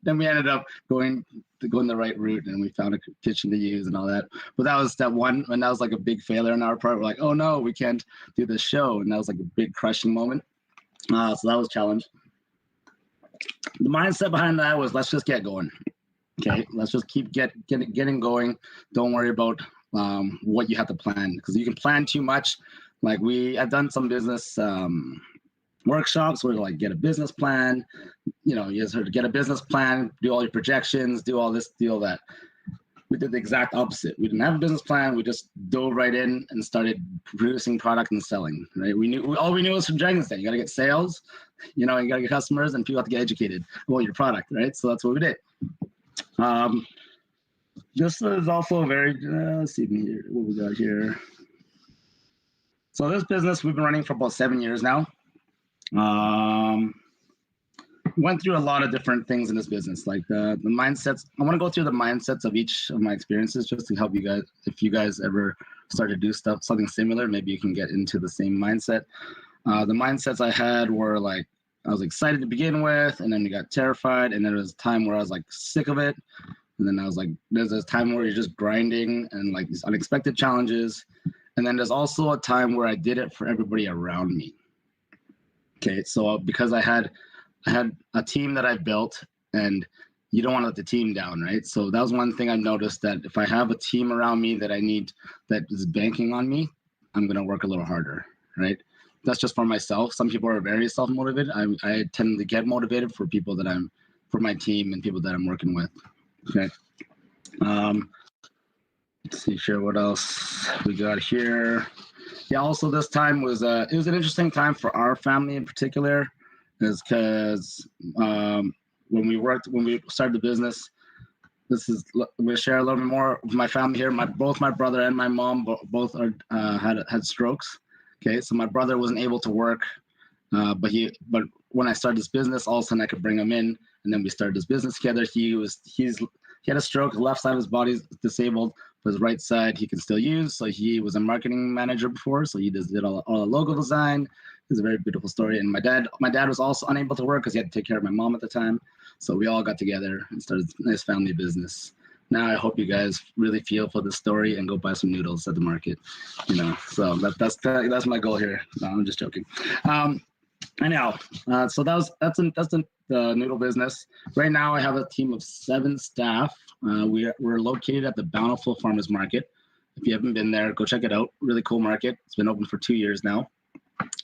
then we ended up going the right route, and we found a kitchen to use and all that. But that was step one, and that was like a big failure on our part. We're like, oh no, we can't do this show, and that was like a big crushing moment. So that was a challenge. The mindset behind that was, let's just get going. Okay, let's just keep getting going. Don't worry about what you have to plan, because you can plan too much. Like I've done some business workshops where like get a business plan. You just sort of get a business plan, do all your projections, do all this, do all that. We did the exact opposite. We didn't have a business plan. We just dove right in and started producing product and selling. Right? All we knew was from Dragon's Den. You got to get sales. You got to get customers, and people have to get educated about your product. Right? So that's what we did. This is also very, let's see here, what we got here. So this business we've been running for about 7 years now. Went through a lot of different things in this business, like the mindsets. I want to go through the mindsets of each of my experiences just to help you guys. If you guys ever start to do something similar, maybe you can get into the same mindset. The mindsets I had were like, I was excited to begin with, and then you got terrified, and then there was a time where I was like sick of it. And then I was like, there's a time where you're just grinding and like these unexpected challenges. And then there's also a time where I did it for everybody around me. Okay, so because I had a team that I built, and you don't want to let the team down, right? So that was one thing I've noticed, that if I have a team around me that I need, that is banking on me, I'm going to work a little harder, right? That's just for myself. Some people are very self-motivated. I tend to get motivated for people that for my team and people that I'm working with. Okay. Let's see here, what else we got here. Yeah, also this time was it was an interesting time for our family in particular, is because when we started the business, I'm going to share a little bit more with my family here. Both my brother and my mom both had strokes. Okay, so my brother wasn't able to work, but when I started this business, all of a sudden I could bring him in, and then we started this business together. He had a stroke. The left side of his body is disabled, but his right side he can still use. So he was a marketing manager before, so he did all the logo design. It's a very beautiful story. And my dad was also unable to work because he had to take care of my mom at the time. So we all got together and started a nice family business. Now I hope you guys really feel for this story and go buy some noodles at the market. So that's my goal here. No, I'm just joking. Anyhow, so that's the noodle business. Right now I have a team of 7 staff. We're located at the Bountiful Farmers Market. If you haven't been there, go check it out. Really cool market. It's been open for 2 years now.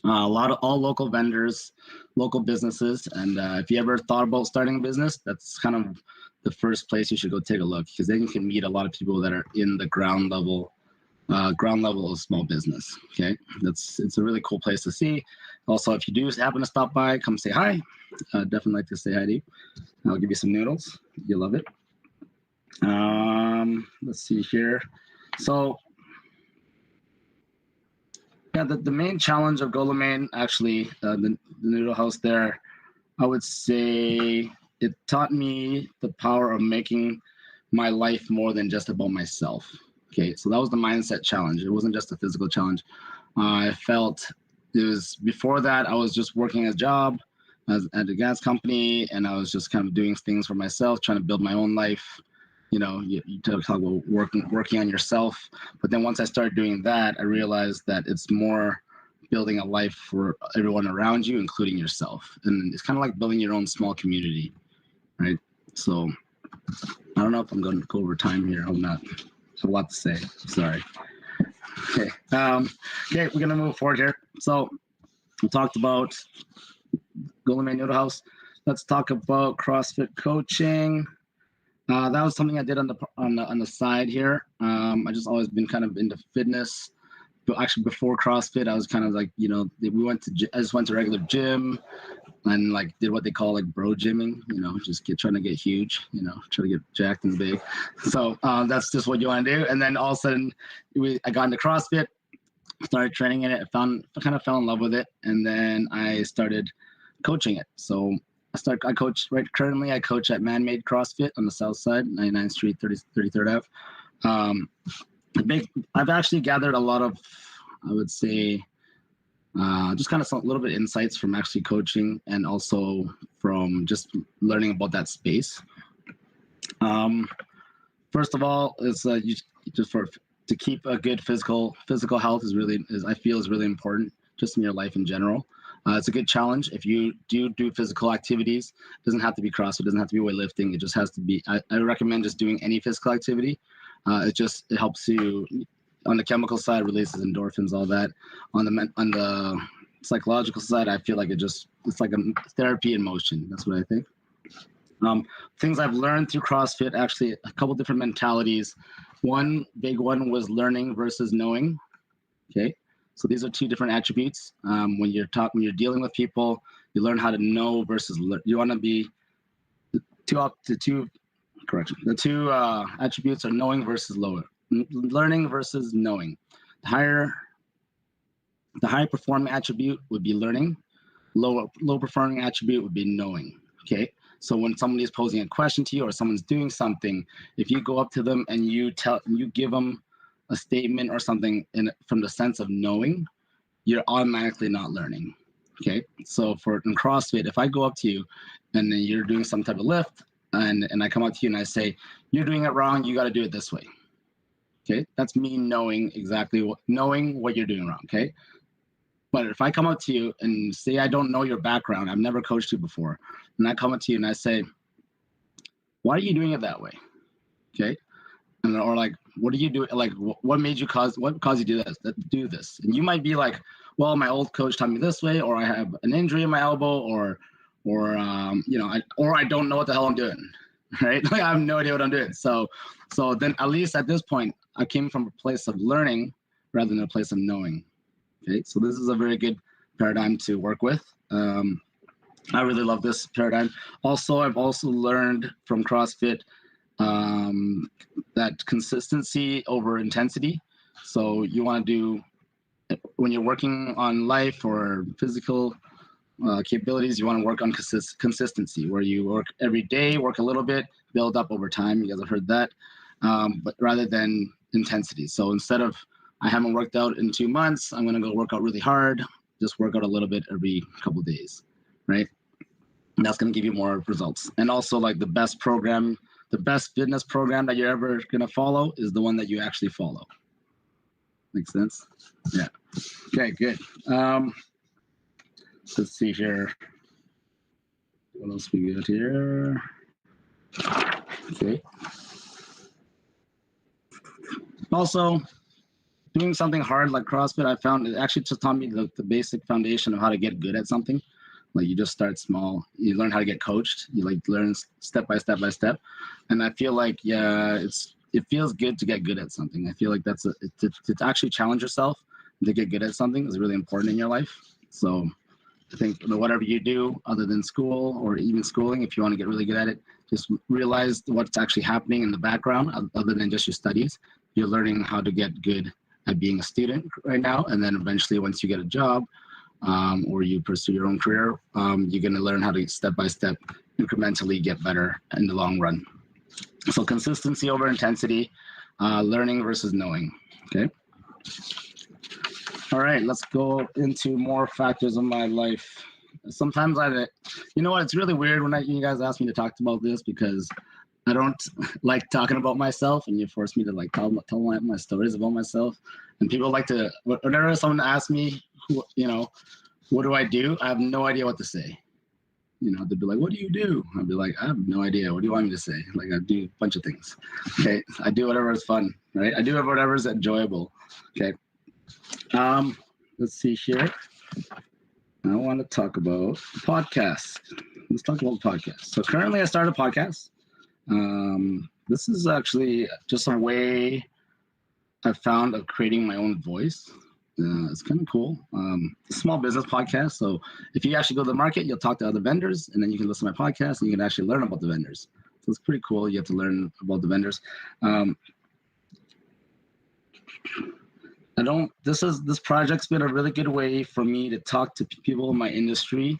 All local vendors, local businesses, and if you ever thought about starting a business, that's kind of the first place you should go take a look, because then you can meet a lot of people that are in the ground level of small business. Okay, it's a really cool place to see. Also, if you do happen to stop by, come say hi. Definitely like to say hi to you. I'll give you some noodles. You'll love it. Let's see here. So yeah, the main challenge of Golomain, actually, the noodle house there, I would say it taught me the power of making my life more than just about myself. Okay, so that was the mindset challenge. It wasn't just a physical challenge. I felt it was, before that, I was just working a job at a gas company, and I was just kind of doing things for myself, trying to build my own life. You talk about working on yourself. But then once I started doing that, I realized that it's more building a life for everyone around you, including yourself. And it's kind of like building your own small community, right? So I don't know if I'm going to go over time here. I'm not. I have a lot to say. Sorry. Okay. Okay, we're going to move forward here. So we talked about Golomain Noodle House. Let's talk about CrossFit coaching. That was something I did on the side here. I just always been kind of into fitness, but actually before CrossFit, I was kind of like, I just went to regular gym and like did what they call like bro gymming, just trying to get huge, try to get jacked and big. So that's just what you want to do. And then all of a sudden I got into CrossFit, started training in it. I kind of fell in love with it. And then I started coaching it. So currently I coach at Man-Made CrossFit on the south side, 99th Street, 33rd Ave. I've actually gathered a lot of, I would say, just kind of a little bit insights from actually coaching, and also from just learning about that space. First of all, it's to keep a good physical health I feel is really important just in your life in general. It's a good challenge. If you do physical activities, it doesn't have to be CrossFit, it doesn't have to be weightlifting. It just has to be, I recommend just doing any physical activity. It helps you on the chemical side, releases endorphins, all that. On the psychological side, I feel like it's like a therapy in motion. That's what I think. Things I've learned through CrossFit, actually a couple different mentalities. One big one was learning versus knowing. Okay. So these are 2 different attributes. When you're dealing with people, you learn how to know versus learn. You want to be the 2 attributes are knowing versus learning versus knowing. The high performing attribute would be learning. Low performing attribute would be knowing. Okay. So when somebody is posing a question to you or someone's doing something, if you go up to them and you give them a statement or something from the sense of knowing, you're automatically not learning. Okay, so in CrossFit, if I go up to you and then you're doing some type of lift, and I come up to you and I say, you're doing it wrong, you got to do it this way. Okay, that's me knowing what you're doing wrong. Okay, but if I come up to you and say I don't know your background, I've never coached you before, and I come up to you and I say, why are you doing it that way? Okay, and or like, what are you doing? Like, what caused you to do this? And you might be like, well, my old coach taught me this way, or I have an injury in my elbow, or I don't know what the hell I'm doing, right? Like, I have no idea what I'm doing. So then at least at this point, I came from a place of learning rather than a place of knowing. Okay, so this is a very good paradigm to work with. I really love this paradigm. Also, I've also learned from CrossFit that consistency over intensity. So you want to do, when you're working on life or physical capabilities, you want to work on consistency, where you work every day, work a little bit, build up over time. You guys have heard that, but rather than intensity. So instead of, I haven't worked out in 2 months, I'm going to go work out really hard, just work out a little bit every couple of days, right? And that's going to give you more results. And also, like, the best fitness program that you're ever going to follow is the one that you actually follow. Makes sense? Yeah. Okay, good. Let's see here. What else we got here? Okay. Also, doing something hard like CrossFit, I found it actually just taught me the basic foundation of how to get good at something. Like, you just start small. You learn how to get coached. You like learn step by step by step. And I feel like, yeah, it feels good to get good at something. I feel like to actually challenge yourself and to get good at something is really important in your life. So I think whatever you do other than school or even schooling, if you want to get really good at it, just realize what's actually happening in the background other than just your studies. You're learning how to get good at being a student right now. And then eventually, once you get a job or you pursue your own career, you're going to learn how to step by step, incrementally get better in the long run. So consistency over intensity, learning versus knowing. Okay. All right, let's go into more factors of my life. Sometimes you know what, it's really weird when you guys ask me to talk about this, because I don't like talking about myself, and you force me to like tell my stories about myself. And people like to, whenever someone asks me, what do I do? I have no idea what to say. They'd be like, what do you do? I'd be like, I have no idea. What do you want me to say? Like, I do a bunch of things. Okay. I do whatever is fun, right? I do whatever is enjoyable. Okay. Let's see here. I want to talk about podcasts. Let's talk about podcasts. So currently I started a podcast. This is actually just a way I found of creating my own voice. It's kind of cool. It's a small business podcast. So if you actually go to the market, you'll talk to other vendors, and then you can listen to my podcast and you can actually learn about the vendors. So it's pretty cool. You have to learn about the vendors. This project's been a really good way for me to talk to people in my industry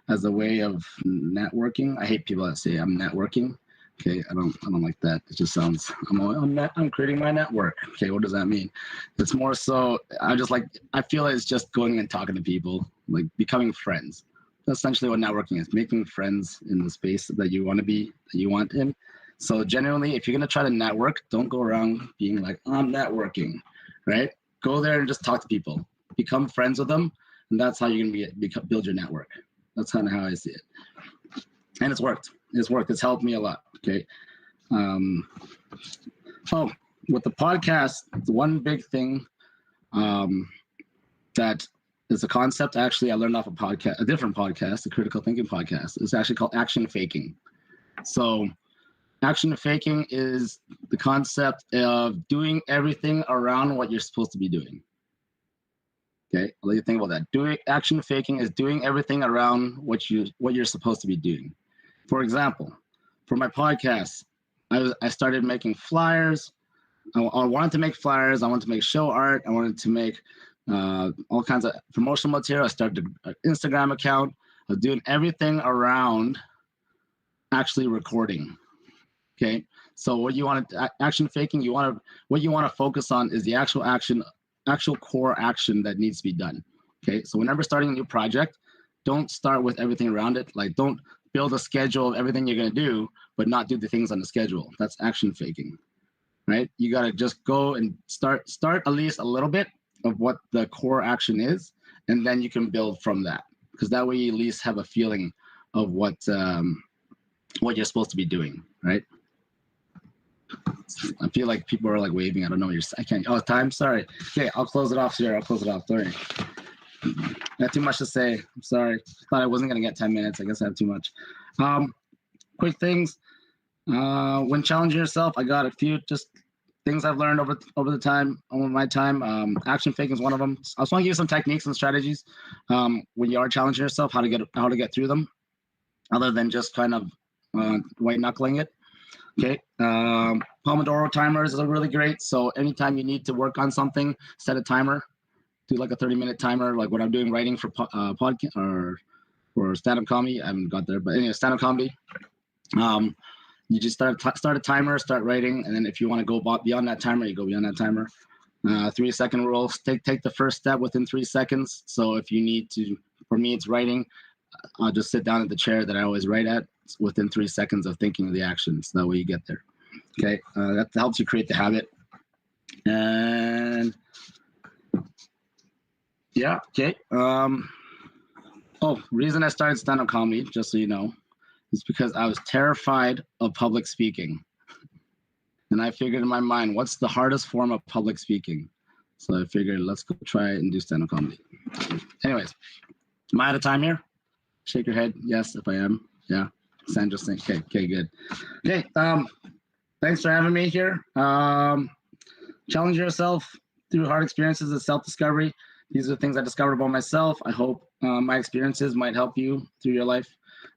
as a way of networking. I hate people that say I'm networking. Okay, I don't like that. It just sounds, I'm creating my network. Okay, what does that mean? It's more so, I feel like it's just going and talking to people, like becoming friends. That's essentially what networking is, making friends in the space that you want to be, that you want in. So generally, if you're going to try to network, don't go around being like, I'm networking, right? Go there and just talk to people, become friends with them. And that's how you're going to build your network. That's kind of how I see it. And it's worked. It's helped me a lot. Okay. With the podcast, the one big thing that is a concept actually I learned off a different podcast, a critical thinking podcast. It's actually called action faking. So action faking is the concept of doing everything around what you're supposed to be doing. Okay, I'll let you think about that. Action faking is doing everything around what you're supposed to be doing. For example, for my podcast, I started making flyers. I wanted to make flyers. I wanted to make show art. I wanted to make all kinds of promotional material. I started an Instagram account. I was doing everything around actually recording. Okay, so what you want to action faking? What you want to focus on is the actual core action that needs to be done. Okay, so whenever starting a new project, don't start with everything around it. Like, don't build a schedule of everything you're going to do, but not do the things on the schedule. That's action faking, right? You got to just go and start at least a little bit of what the core action is, and then you can build from that, because that way you at least have a feeling of what you're supposed to be doing, right? I feel like people are like waving. I don't know what I can't. Oh, time. Sorry. Okay, I'll close it off here. I'll close it off. Sorry. I have too much to say. I'm sorry. Thought I wasn't gonna get 10 minutes. I guess I have too much. Quick things. When challenging yourself, I got a few just things I've learned over my time. Action faking is one of them. I just want to give you some techniques and strategies when you are challenging yourself, how to get through them, other than just kind of white knuckling it. Okay, Pomodoro timers are really great. So anytime you need to work on something, set a timer. Do like a 30-minute timer, like what I'm doing writing for podcast or stand-up comedy. I haven't got there, but anyway, stand-up comedy. You just start a timer, start writing, and then if you want to go beyond that timer, you go beyond that timer. 3-second rule. Take the first step within 3 seconds. So if you need to, for me, it's writing. I'll just sit down at the chair that I always write at within 3 seconds of thinking of the actions. That way you get there. Okay, that helps you create the habit. And yeah, okay. Reason I started stand-up comedy, just so you know, is because I was terrified of public speaking. And I figured in my mind, what's the hardest form of public speaking? So I figured, let's go try it and do stand-up comedy. Anyways, am I out of time here? Shake your head. Yes, if I am. Yeah. Sandra's saying, okay, good. Okay, thanks for having me here. Challenge yourself through hard experiences and self-discovery. These are the things I discovered about myself. I hope my experiences might help you through your life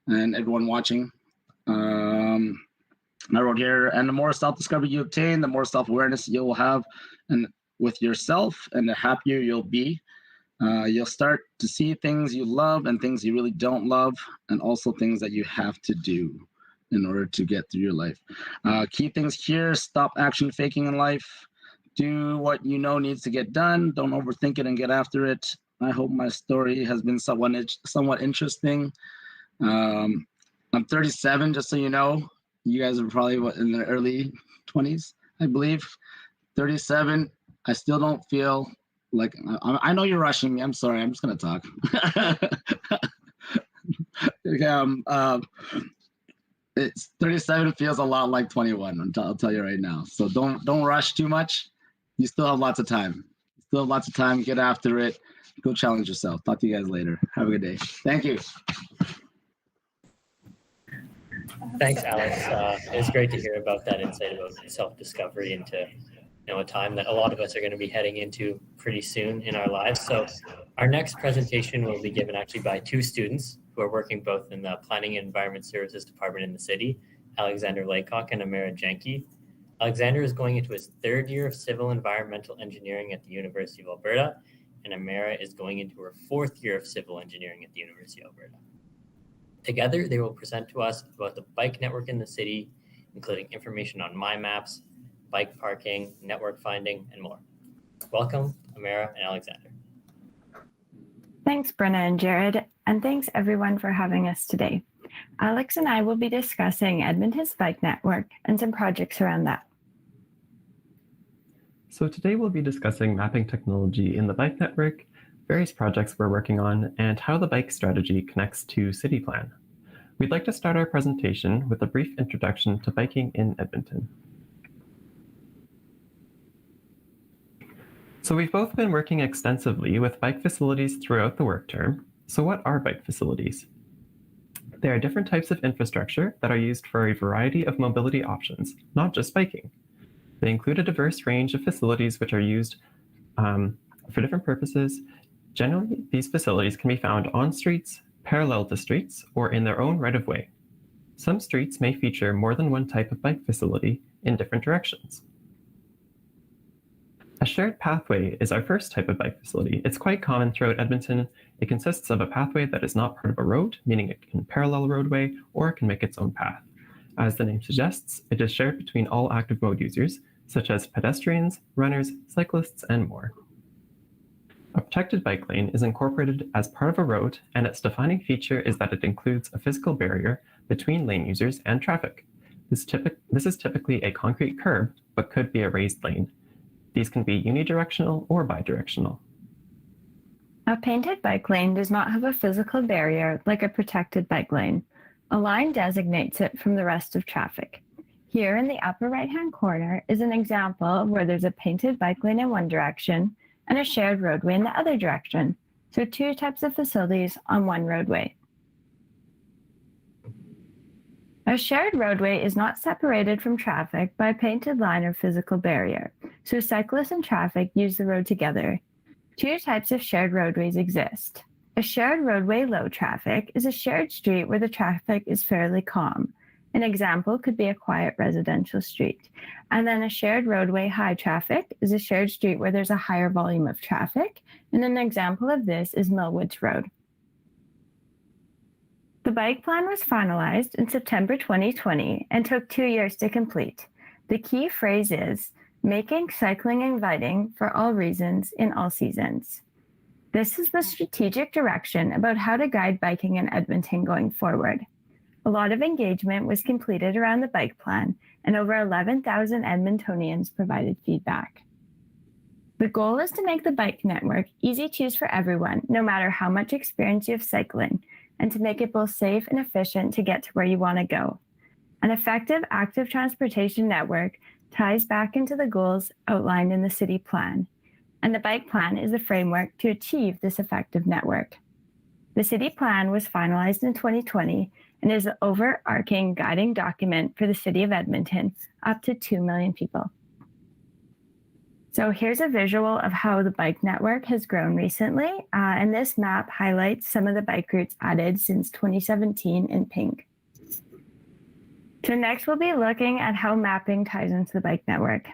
and everyone watching. I wrote here, and the more self-discovery you obtain, the more self-awareness you'll have and with yourself, and the happier you'll be. You'll start to see things you love and things you really don't love, and also things that you have to do in order to get through your life. Key things here: stop action faking in life. Do what you know needs to get done. Don't overthink it and get after it. I hope my story has been somewhat interesting. I'm 37, just so you know. You guys are probably in the early 20s, I believe. 37. I still don't feel like I know you're rushing me. I'm sorry. I'm just gonna talk. It's 37 feels a lot like 21. I'll tell you right now. So don't rush too much. You still have lots of time. Get after it. Go challenge yourself. Talk to you guys later. Have a good day. Thank you. Thanks, Alex. It's great to hear about that insight about self-discovery into a time that a lot of us are going to be heading into pretty soon in our lives. So our next presentation will be given actually by two students who are working both in the Planning and Environment Services Department in the city, Alexander Laycock and Amara Janke. Alexander is going into his third year of civil environmental engineering at the University of Alberta, and Amara is going into her fourth year of civil engineering at the University of Alberta. Together, they will present to us about the bike network in the city, including information on MyMaps, bike parking, network finding, and more. Welcome, Amara and Alexander. Thanks, Brenna and Jared, and thanks everyone for having us today. Alex and I will be discussing Edmonton's bike network and some projects around that. So today we'll be discussing mapping technology in the bike network, various projects we're working on, and how the bike strategy connects to City Plan. We'd like to start our presentation with a brief introduction to biking in Edmonton. So we've both been working extensively with bike facilities throughout the work term. So what are bike facilities? There are different types of infrastructure that are used for a variety of mobility options, not just biking. They include a diverse range of facilities which are used for different purposes. Generally, these facilities can be found on streets, parallel to streets, or in their own right-of-way. Some streets may feature more than one type of bike facility in different directions. A shared pathway is our first type of bike facility. It's quite common throughout Edmonton. It consists of a pathway that is not part of a road, meaning it can parallel a roadway, or it can make its own path. As the name suggests, it is shared between all active mode users, such as pedestrians, runners, cyclists, and more. A protected bike lane is incorporated as part of a road, and its defining feature is that it includes a physical barrier between lane users and traffic. This is typically a concrete curb, but could be a raised lane. These can be unidirectional or bidirectional. A painted bike lane does not have a physical barrier like a protected bike lane. A line designates it from the rest of traffic. Here in the upper right-hand corner is an example where there's a painted bike lane in one direction and a shared roadway in the other direction. So two types of facilities on one roadway. A shared roadway is not separated from traffic by a painted line or physical barrier, so cyclists and traffic use the road together. Two types of shared roadways exist. A shared roadway low traffic is a shared street where the traffic is fairly calm. An example could be a quiet residential street. And then a shared roadway high traffic is a shared street where there's a higher volume of traffic. And an example of this is Millwoods Road. The bike plan was finalized in September 2020 and took 2 years to complete. The key phrase is, making cycling inviting for all reasons in all seasons. This is the strategic direction about how to guide biking in Edmonton going forward. A lot of engagement was completed around the bike plan, and over 11,000 Edmontonians provided feedback. The goal is to make the bike network easy to use for everyone, no matter how much experience you have cycling, and to make it both safe and efficient to get to where you want to go. An effective active transportation network ties back into the goals outlined in the city plan, and the bike plan is the framework to achieve this effective network. The city plan was finalized in 2020 and is the overarching guiding document for the City of Edmonton, up to 2 million people. So here's a visual of how the bike network has grown recently, and this map highlights some of the bike routes added since 2017 in pink. So next we'll be looking at how mapping ties into the bike network.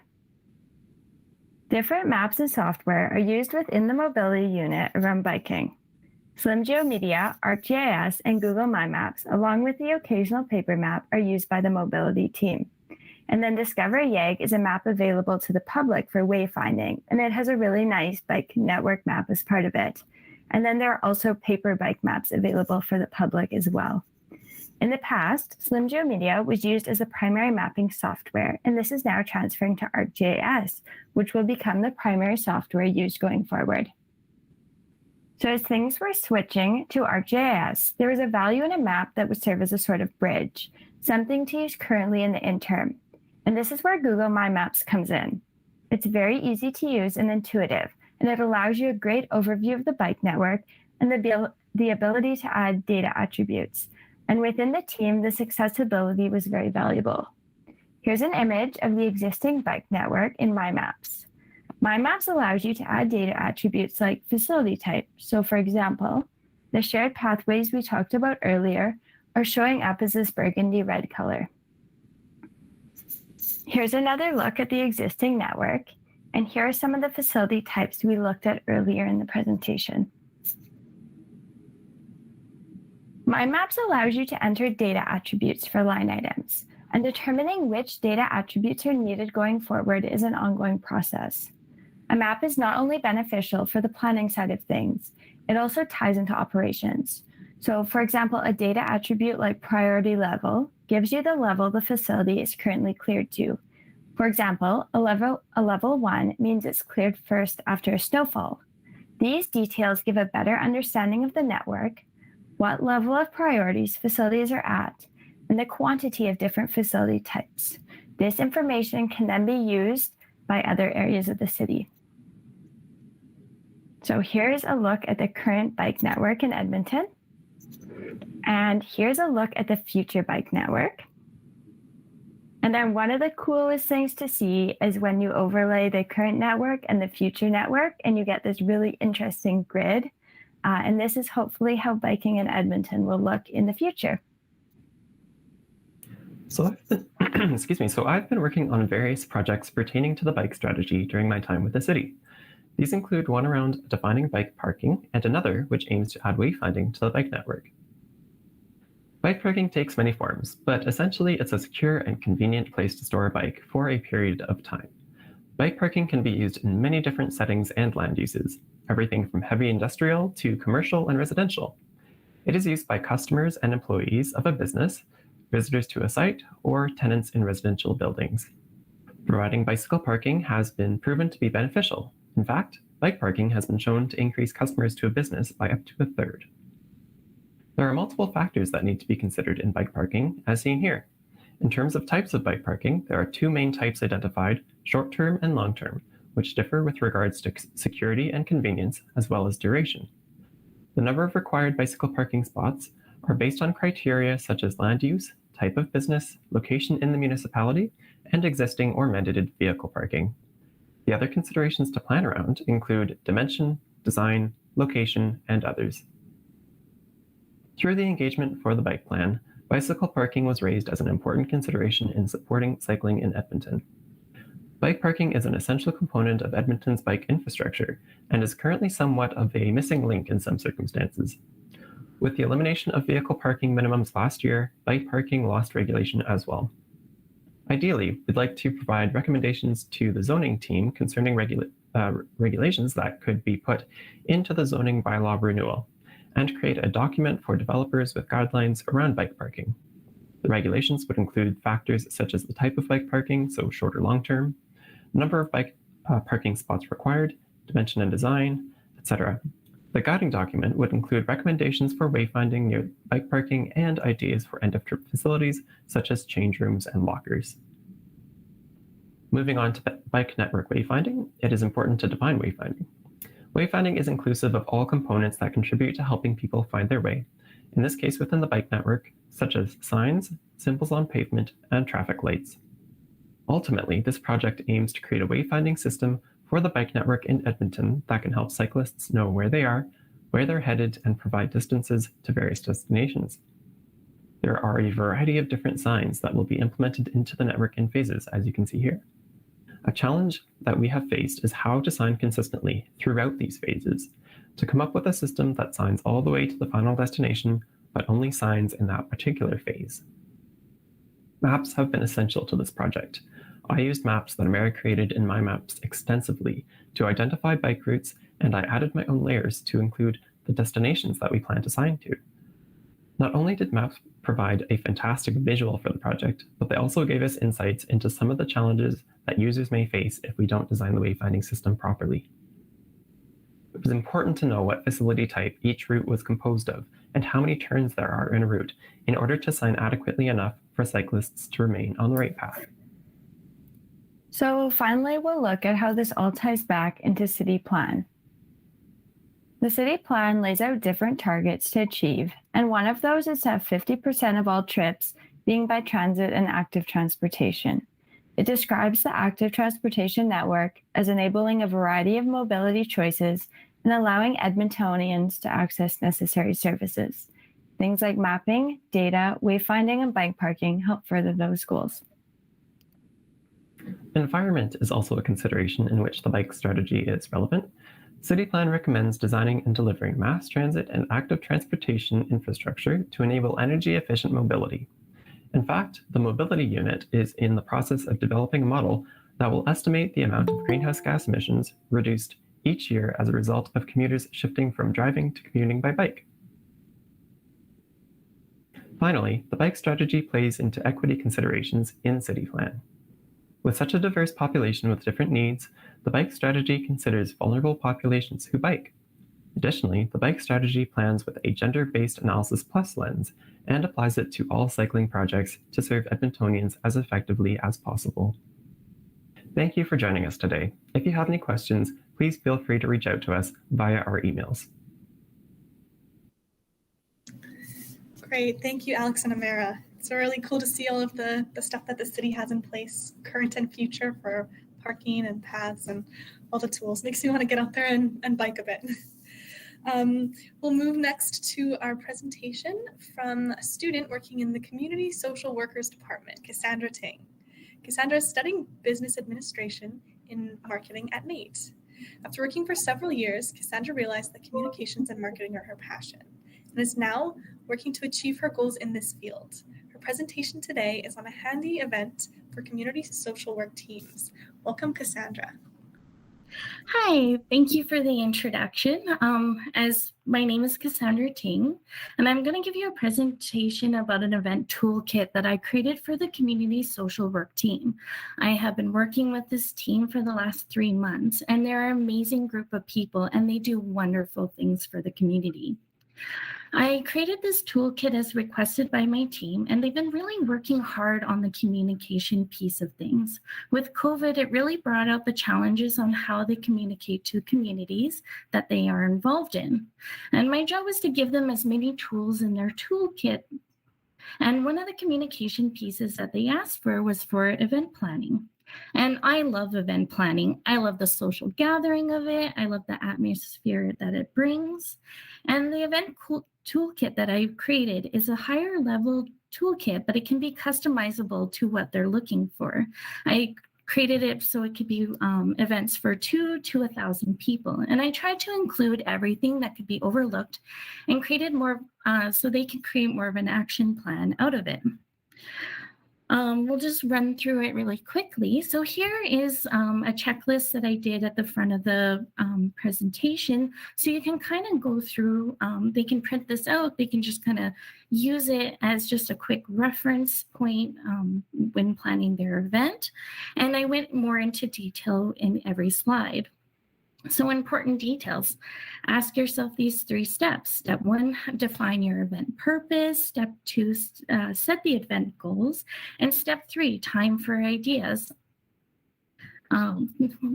Different maps and software are used within the mobility unit around biking. SlimGeo Media, ArcGIS, and Google My Maps, along with the occasional paper map, are used by the mobility team. And then Discover YAG is a map available to the public for wayfinding, and it has a really nice bike network map as part of it. And then there are also paper bike maps available for the public as well. In the past, SlimGeo Media was used as a primary mapping software, and this is now transferring to ArcGIS, which will become the primary software used going forward. So as things were switching to ArcGIS, there was a value in a map that would serve as a sort of bridge, something to use currently in the interim. And this is where Google My Maps comes in. It's very easy to use and intuitive, and it allows you a great overview of the bike network and the ability to add data attributes. And within the team, this accessibility was very valuable. Here's an image of the existing bike network in My Maps. My Maps allows you to add data attributes like facility type. So for example, the shared pathways we talked about earlier are showing up as this burgundy red color. Here's another look at the existing network, and here are some of the facility types we looked at earlier in the presentation. My Maps allows you to enter data attributes for line items, and determining which data attributes are needed going forward is an ongoing process. A map is not only beneficial for the planning side of things, it also ties into operations. So for example, a data attribute like priority level gives you the level the facility is currently cleared to. For example, a level 1 means it's cleared first after a snowfall. These details give a better understanding of the network, what level of priorities facilities are at, and the quantity of different facility types. This information can then be used by other areas of the city. So here's a look at the current bike network in Edmonton. And here's a look at the future bike network. And then one of the coolest things to see is when you overlay the current network and the future network, and you get this really interesting grid. And this is hopefully how biking in Edmonton will look in the future. So I've been working on various projects pertaining to the bike strategy during my time with the city. These include one around defining bike parking and another which aims to add wayfinding to the bike network. Bike parking takes many forms, but essentially it's a secure and convenient place to store a bike for a period of time. Bike parking can be used in many different settings and land uses. everything from heavy industrial to commercial and residential. It is used by customers and employees of a business, visitors to a site, or tenants in residential buildings. Providing bicycle parking has been proven to be beneficial. In fact, bike parking has been shown to increase customers to a business by up to a third. There are multiple factors that need to be considered in bike parking, as seen here. In terms of types of bike parking, there are two main types identified, short-term and long-term, which differ with regards to security and convenience, as well as duration. The number of required bicycle parking spots are based on criteria such as land use, type of business, location in the municipality, and existing or mandated vehicle parking. The other considerations to plan around include dimension, design, location, and others. Through the engagement for the bike plan, bicycle parking was raised as an important consideration in supporting cycling in Edmonton. Bike parking is an essential component of Edmonton's bike infrastructure and is currently somewhat of a missing link in some circumstances. With the elimination of vehicle parking minimums last year, bike parking lost regulation as well. Ideally, we'd like to provide recommendations to the zoning team concerning regulations that could be put into the zoning bylaw renewal and create a document for developers with guidelines around bike parking. The regulations would include factors such as the type of bike parking, so short or long term, number of bike parking spots required, dimension and design, etc. The guiding document would include recommendations for wayfinding near bike parking and ideas for end-of-trip facilities such as change rooms and lockers. Moving on to bike network wayfinding, it is important to define wayfinding. Wayfinding is inclusive of all components that contribute to helping people find their way, in this case within the bike network, such as signs, symbols on pavement, and traffic lights. Ultimately, this project aims to create a wayfinding system for the bike network in Edmonton that can help cyclists know where they are, where they're headed, and provide distances to various destinations. There are a variety of different signs that will be implemented into the network in phases, as you can see here. A challenge that we have faced is how to sign consistently throughout these phases, to come up with a system that signs all the way to the final destination, but only signs in that particular phase. Maps have been essential to this project. I used maps that Amara created in my maps extensively to identify bike routes, and I added my own layers to include the destinations that we plan to sign to. Not only did maps provide a fantastic visual for the project, but they also gave us insights into some of the challenges that users may face if we don't design the wayfinding system properly. It was important to know what facility type each route was composed of and how many turns there are in a route in order to sign adequately enough for cyclists to remain on the right path. So finally, we'll look at how this all ties back into city plan. The city plan lays out different targets to achieve, and one of those is to have 50% of all trips being by transit and active transportation. It describes the active transportation network as enabling a variety of mobility choices and allowing Edmontonians to access necessary services. Things like mapping, data, wayfinding, and bike parking help further those goals. Environment is also a consideration in which the bike strategy is relevant. City Plan recommends designing and delivering mass transit and active transportation infrastructure to enable energy-efficient mobility. In fact, the mobility unit is in the process of developing a model that will estimate the amount of greenhouse gas emissions reduced each year as a result of commuters shifting from driving to commuting by bike. Finally, the bike strategy plays into equity considerations in City Plan. With such a diverse population with different needs, the bike strategy considers vulnerable populations who bike. Additionally, the bike strategy plans with a gender-based analysis plus lens and applies it to all cycling projects to serve Edmontonians as effectively as possible. Thank you for joining us today. If you have any questions, please feel free to reach out to us via our emails. Great, thank you, Alex and Amara. It's really cool to see all of the stuff that the city has in place, current and future, for parking and paths and all the tools. Makes me want to get out there and bike a bit. We'll move next to our presentation from a student working in the Community Social Workers Department, Cassandra Ting. Cassandra is studying business administration in marketing at NAIT. After working for several years, Cassandra realized that communications and marketing are her passion and is now working to achieve her goals in this field. Her presentation today is on a handy event for community social work teams. Welcome, Cassandra. Hi, thank you for the introduction. As my name is Cassandra Ting, and I'm going to give you a presentation about an event toolkit that I created for the community social work team. I have been working with this team for the last 3 months, and they're an amazing group of people, and they do wonderful things for the community. I created this toolkit as requested by my team, and they've been really working hard on the communication piece of things. With COVID, it really brought out the challenges on how they communicate to communities that they are involved in. And my job was to give them as many tools in their toolkit. And one of the communication pieces that they asked for was for event planning. And I love event planning. I love the social gathering of it. I love the atmosphere that it brings. And the event toolkit that I've created is a higher level toolkit, but it can be customizable to what they're looking for. I created it so it could be events for 2 to 1,000 people. And I tried to include everything that could be overlooked and created more so they could create more of an action plan out of it. We'll just run through it really quickly. So here is a checklist that I did at the front of the presentation. So you can kind of go through, they can print this out, they can just kind of use it as just a quick reference point when planning their event. And I went more into detail in every slide. So important details. Ask yourself these 3 steps. Step 1, define your event purpose. Step 2, set the event goals. And step 3, time for ideas.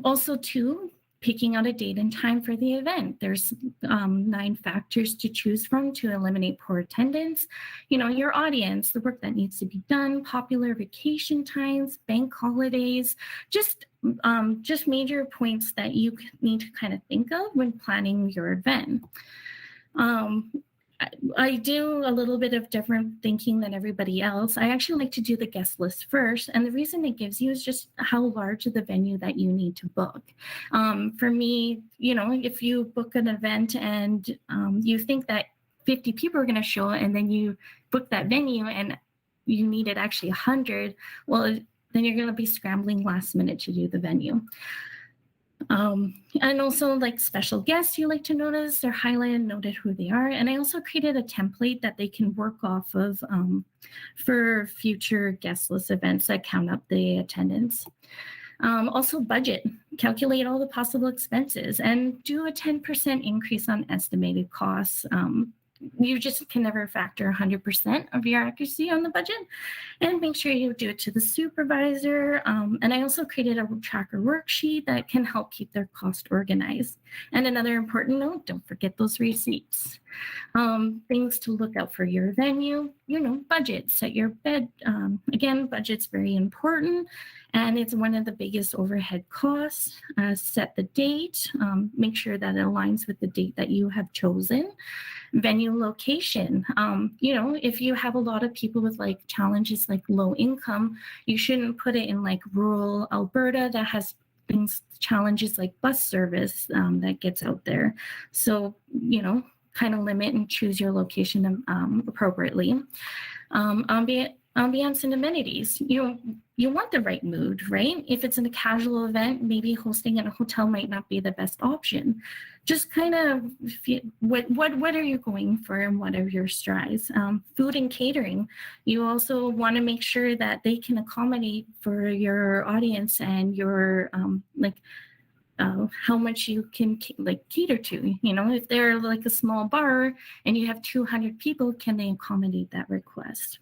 Also 2, picking out a date and time for the event. There's 9 factors to choose from to eliminate poor attendance. You know, your audience, the work that needs to be done, popular vacation times, bank holidays, just major points that you need to kind of think of when planning your event. I do a little bit of different thinking than everybody else. I actually like to do the guest list first. And the reason it gives you is just how large of the venue that you need to book. For me, you know, if you book an event and you think that 50 people are going to show and then you book that venue and you needed actually 100, well, then you're going to be scrambling last minute to do the venue. And also like special guests you like to notice, they're highlighted, noted who they are. And I also created a template that they can work off of for future guest list events that count up the attendance. Also budget, calculate all the possible expenses and do a 10% increase on estimated costs. You just can never factor 100% of your accuracy on the budget, and make sure you do it to the supervisor. And I also created a tracker worksheet that can help keep their cost organized. And another important note, don't forget those receipts. Things to look out for your venue, you know, budget, set your bed. Again, budget's very important. And it's one of the biggest overhead costs. Set the date, make sure that it aligns with the date that you have chosen. Venue location, you know, if you have a lot of people with like challenges like low income, you shouldn't put it in like rural Alberta that has challenges like bus service that gets out there. So, you know, kind of limit and choose your location appropriately. Ambiance and amenities. You want the right mood, right? If it's in a casual event, maybe hosting in a hotel might not be the best option. Just kind of what are you going for and what are your strides? Food and catering. You also want to make sure that they can accommodate for your audience and your how much you can like cater to. You know, if they're like a small bar and you have 200 people, can they accommodate that request?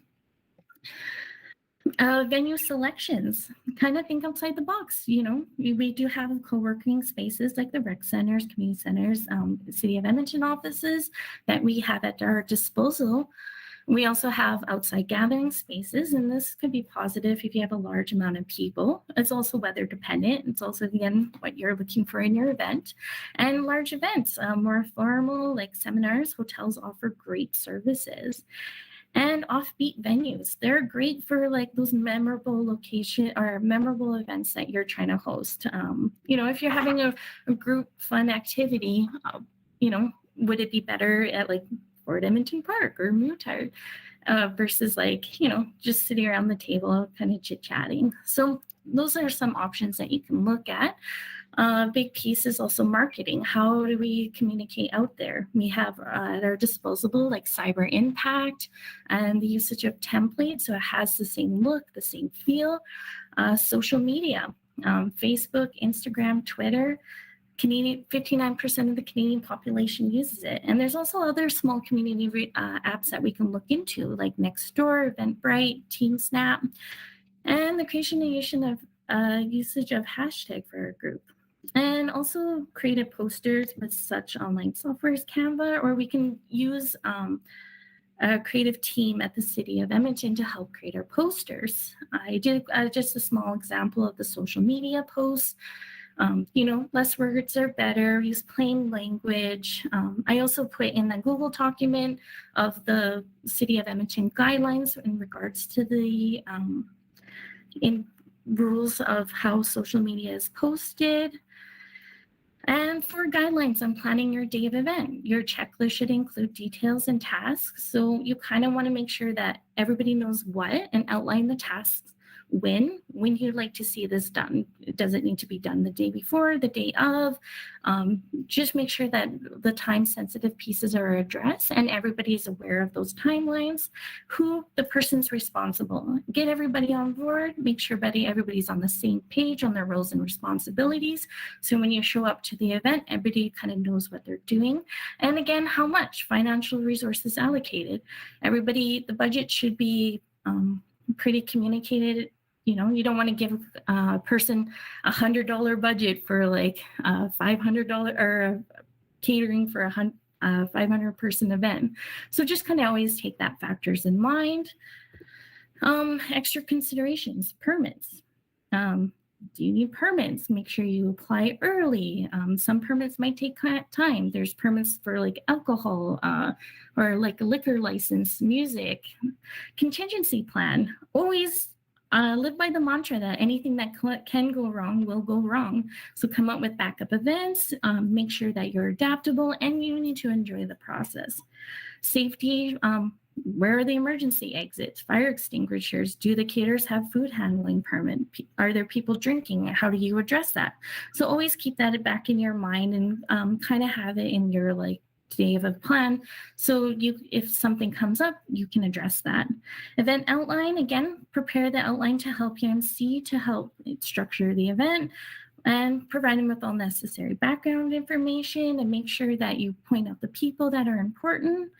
Venue selections, kind of think outside the box. You know, we do have co-working spaces like the rec centers, community centers, the City of Edmonton offices that we have at our disposal. We also have outside gathering spaces, and this could be positive if you have a large amount of people. It's also weather dependent. It's also, again, what you're looking for in your event. And large events, more formal, like seminars, hotels offer great services. And offbeat venues, they're great for like those memorable location or memorable events that you're trying to host. You know, if you're having a group fun activity, you know, would it be better at like Fort Edmonton Park or Mutard versus like, you know, just sitting around the table kind of chit-chatting. So those are some options that you can look at. A big piece is also marketing. How do we communicate out there? We have at our disposal like cyber impact and the usage of templates, so it has the same look, the same feel. Social media, Facebook, Instagram, Twitter. 59% of the Canadian population uses it. And there's also other small community apps that we can look into, like Nextdoor, Eventbrite, TeamSnap, and the creation of usage of hashtag for our group. And also creative posters with such online software as Canva, or we can use a creative team at the City of Edmonton to help create our posters. I did just a small example of the social media posts. Less words are better, use plain language. I also put in the Google document of the City of Edmonton guidelines in regards to the rules of how social media is posted. And for guidelines on planning your day of event, your checklist should include details and tasks. So you kind of want to make sure that everybody knows what and outline the tasks when you'd like to see this done. Does it need to be done the day before, the day of? Just make sure that the time-sensitive pieces are addressed and everybody's aware of those timelines, who the person's responsible. Get everybody on board, make sure everybody's on the same page on their roles and responsibilities. So when you show up to the event, everybody kind of knows what they're doing. And again, how much financial resources allocated. Everybody, the budget should be pretty communicated. You don't want to give a person $100 budget for like $500 or catering for a 500-person event. So just kind of always take that factors in mind. Extra considerations, permits. Do you need permits? Make sure you apply early. Some permits might take time. There's permits for like alcohol or like a liquor license, music. Contingency plan. Always live by the mantra that anything that can go wrong will go wrong. So come up with backup events, make sure that you're adaptable, and you need to enjoy the process. Safety, where are the emergency exits, fire extinguishers? Do the caterers have food handling permit? Are there people drinking? How do you address that? So always keep that back in your mind and kind of have it in your day of a plan. So if something comes up, you can address that. Event outline, again, prepare the outline to help your MC to help structure the event and provide them with all necessary background information and make sure that you point out the people that are important.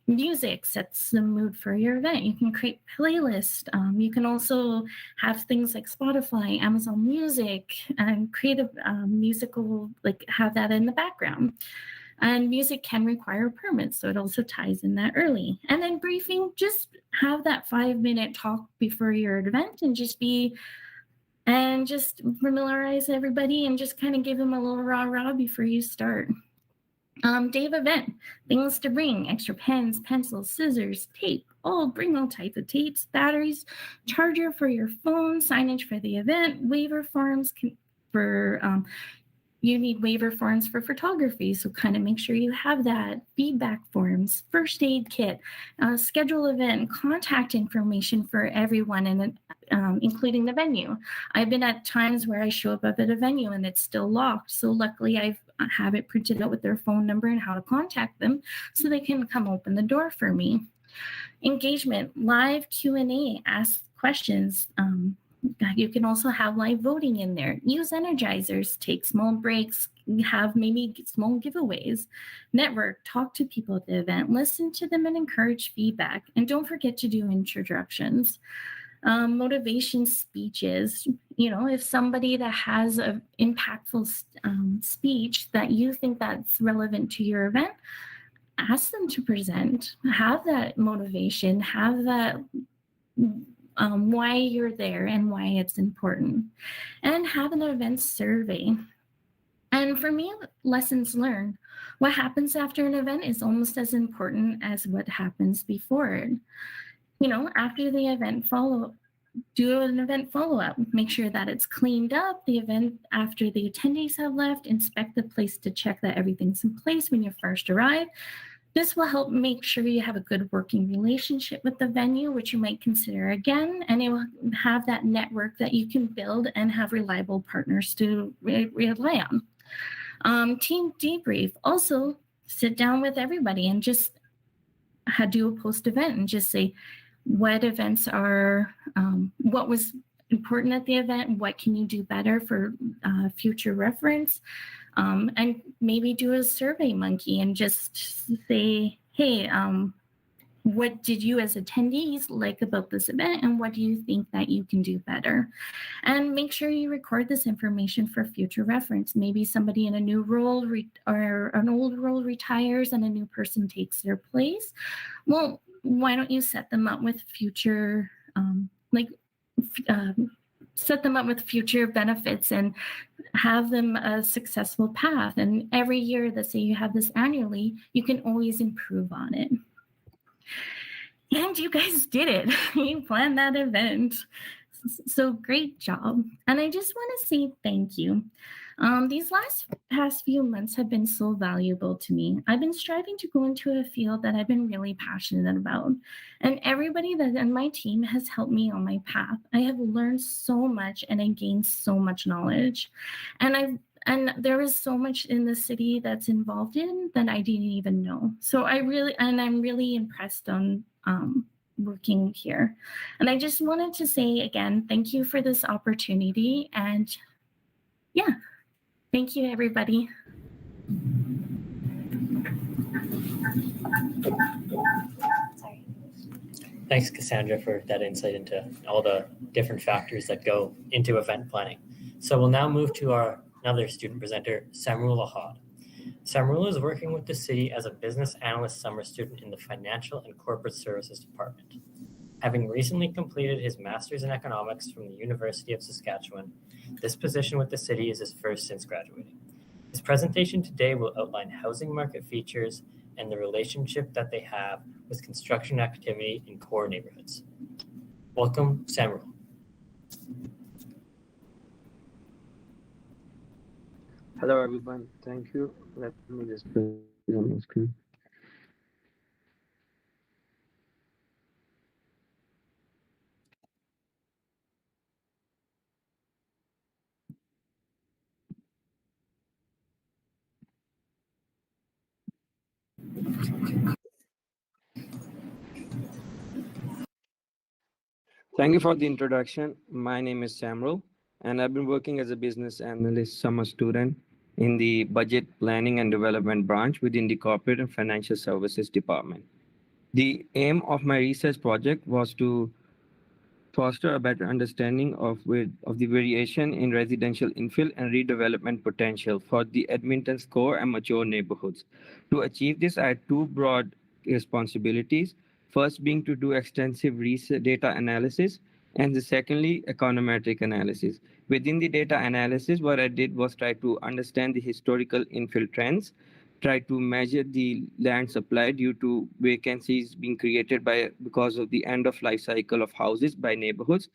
Music sets the mood for your event. You can create playlists. You can also have things like Spotify, Amazon Music, and create a musical, have that in the background. And music can require permits, so it also ties in that early. And then briefing, just have that 5-minute talk before your event and just familiarize everybody and just kind of give them a little rah-rah before you start. Day of event, things to bring, extra pens, pencils, scissors, tape. Bring all types of tapes, batteries, charger for your phone, signage for the event, waiver forms you need waiver forms for photography, so kind of make sure you have that. Feedback forms, first aid kit, schedule event, contact information for everyone, and including the venue. I've been at times where I show up at a venue and it's still locked, so luckily I have it printed out with their phone number and how to contact them so they can come open the door for me. Engagement, live Q&A, ask questions. You can also have live voting in there. Use energizers, take small breaks, have maybe small giveaways. Network, talk to people at the event, listen to them and encourage feedback. And don't forget to do introductions. Motivation speeches. If somebody that has an impactful speech that you think that's relevant to your event, ask them to present. Have that motivation, have that why you're there and why it's important, and have an event survey. And for me, lessons learned. What happens after an event is almost as important as what happens before it. After the event do an event follow-up. Make sure that it's cleaned up. The event after the attendees have left, inspect the place to check that everything's in place when you first arrive. This will help make sure you have a good working relationship with the venue, which you might consider again, and it will have that network that you can build and have reliable partners to rely on. Team debrief, also sit down with everybody and just do a post-event and just say what events are, what was important at the event, what can you do better for future reference, and maybe do a survey monkey and just say, hey, what did you as attendees like about this event, and what do you think that you can do better? And make sure you record this information for future reference. Maybe somebody in a new role or an old role retires and a new person takes their place. Well, why don't you set them up with future, set them up with future benefits and have them a successful path. And every year, let's say you have this annually, you can always improve on it. And you guys did it. You planned that event. So great job. And I just want to say thank you. These past few months have been so valuable to me. I've been striving to go into a field that I've been really passionate about. And everybody that's in my team has helped me on my path. I have learned so much and I gained so much knowledge. And there is so much in the city that's involved in that I didn't even know. So I'm really impressed on working here. And I just wanted to say again, thank you for this opportunity. And yeah, thank you, everybody. Thanks, Cassandra, for that insight into all the different factors that go into event planning. So we'll now move to another student presenter, Samrul Aahad. Samrul is working with the city as a business analyst summer student in the Financial and Corporate Services Department. Having recently completed his master's in economics from the University of Saskatchewan, this position with the city is his first since graduating. His presentation today will outline housing market features and the relationship that they have with construction activity in core neighborhoods. Welcome, Samrul. Hello, everyone. Thank you. Let me just put it on the screen. Thank you for the introduction. My name is Samrul, and I've been working as a business analyst summer student in the budget planning and development branch within the corporate and financial services department. The aim of my research project was to foster a better understanding of the variation in residential infill and redevelopment potential for the Edmonton's core and mature neighborhoods. To achieve this, I had two broad responsibilities. First being to do extensive research data analysis, and the secondly, econometric analysis. Within the data analysis, what I did was try to understand the historical infill trends, try to measure the land supply due to vacancies being created because of the end of life cycle of houses by neighborhoods,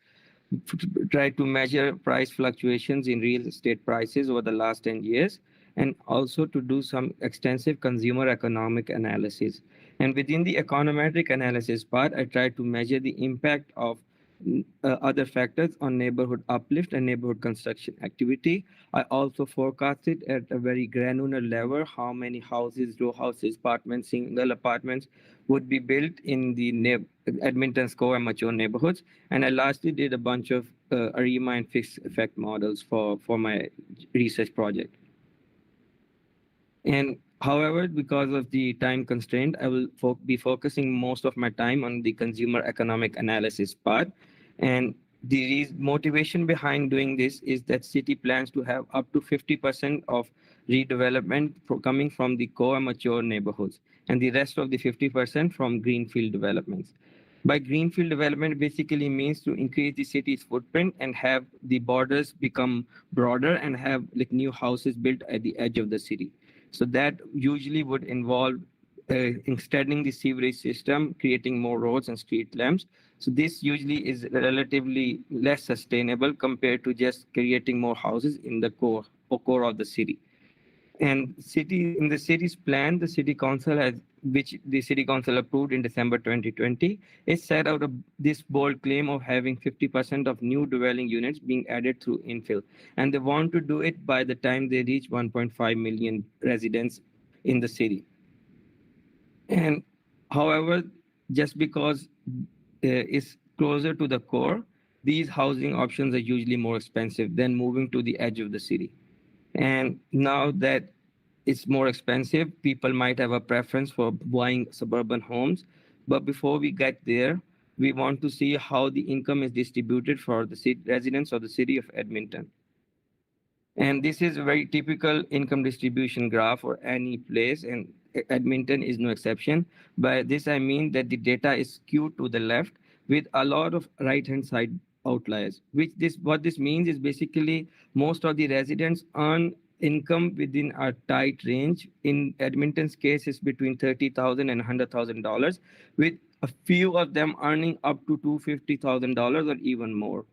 try to measure price fluctuations in real estate prices over the last 10 years, and also to do some extensive consumer economic analysis. And within the econometric analysis part, I tried to measure the impact of other factors on neighborhood uplift and neighborhood construction activity. I also forecasted at a very granular level how many houses, row houses, apartments, single apartments would be built in the Edmonton's core and mature neighborhoods. And I lastly did a bunch of ARIMA and fixed effect models for my research project. And however, because of the time constraint, I will be focusing most of my time on the consumer economic analysis part. And the motivation behind doing this is that city plans to have up to 50% of redevelopment coming from the core and mature neighborhoods, and the rest of the 50% from greenfield developments. By greenfield development basically means to increase the city's footprint and have the borders become broader and have like new houses built at the edge of the city. So that usually would involve extending the sewerage system, creating more roads and street lamps. So this usually is relatively less sustainable compared to just creating more houses in the core of the city. And in the city's plan, the city council has which the City Council approved in December 2020, it set out this bold claim of having 50% of new dwelling units being added through infill. And they want to do it by the time they reach 1.5 million residents in the city. And however, just because it's closer to the core, these housing options are usually more expensive than moving to the edge of the city. And now that it's more expensive, people might have a preference for buying suburban homes. But before we get there, we want to see how the income is distributed for the residents of the city of Edmonton. And this is a very typical income distribution graph for any place, and Edmonton is no exception. By this, I mean that the data is skewed to the left with a lot of right-hand side outliers. What this means is basically most of the residents earn income within a tight range. In Edmonton's case, it's between $30,000 and $100,000, with a few of them earning up to $250,000 or even more.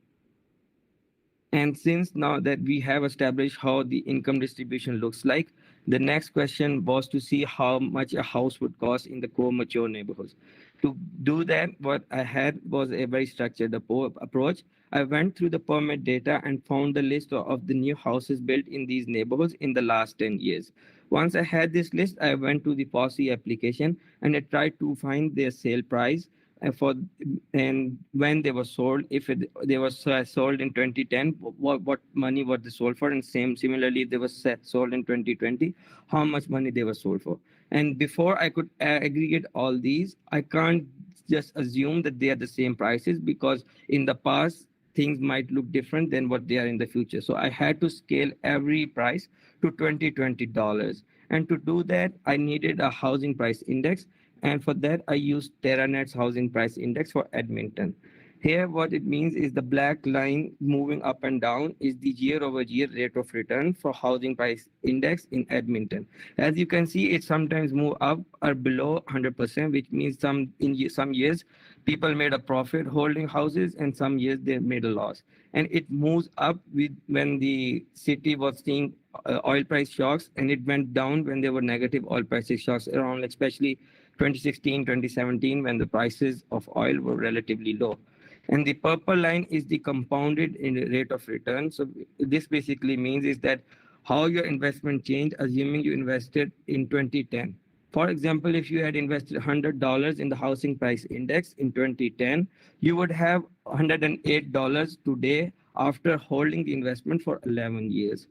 And since now that we have established how the income distribution looks like, the next question was to see how much a house would cost in the core mature neighborhoods. To do that, what I had was a very structured approach. I went through the permit data and found the list of the new houses built in these neighborhoods in the last 10 years. Once I had this list, I went to the POSI application and I tried to find their sale price and when they were sold. If they were sold in 2010, what money were they sold for, and similarly if they were sold in 2020, how much money they were sold for. And before I could aggregate all these, I can't just assume that they are the same prices, because in the past things might look different than what they are in the future. So I had to scale every price to $20. And to do that, I needed a housing price index. And for that, I used TerraNet's housing price index for Edmonton. Here, what it means is the black line moving up and down is the year-over-year rate of return for housing price index in Edmonton. As you can see, it sometimes move up or below 100%, which means some years people made a profit holding houses, and some years they made a loss. And it moves up when the city was seeing oil price shocks, and it went down when there were negative oil price shocks around, especially 2016, 2017, when the prices of oil were relatively low. And the purple line is the compounded rate of return. So this basically means is that how your investment changed, assuming you invested in 2010. For example, if you had invested $100 in the housing price index in 2010, you would have $108 today after holding the investment for 11 years,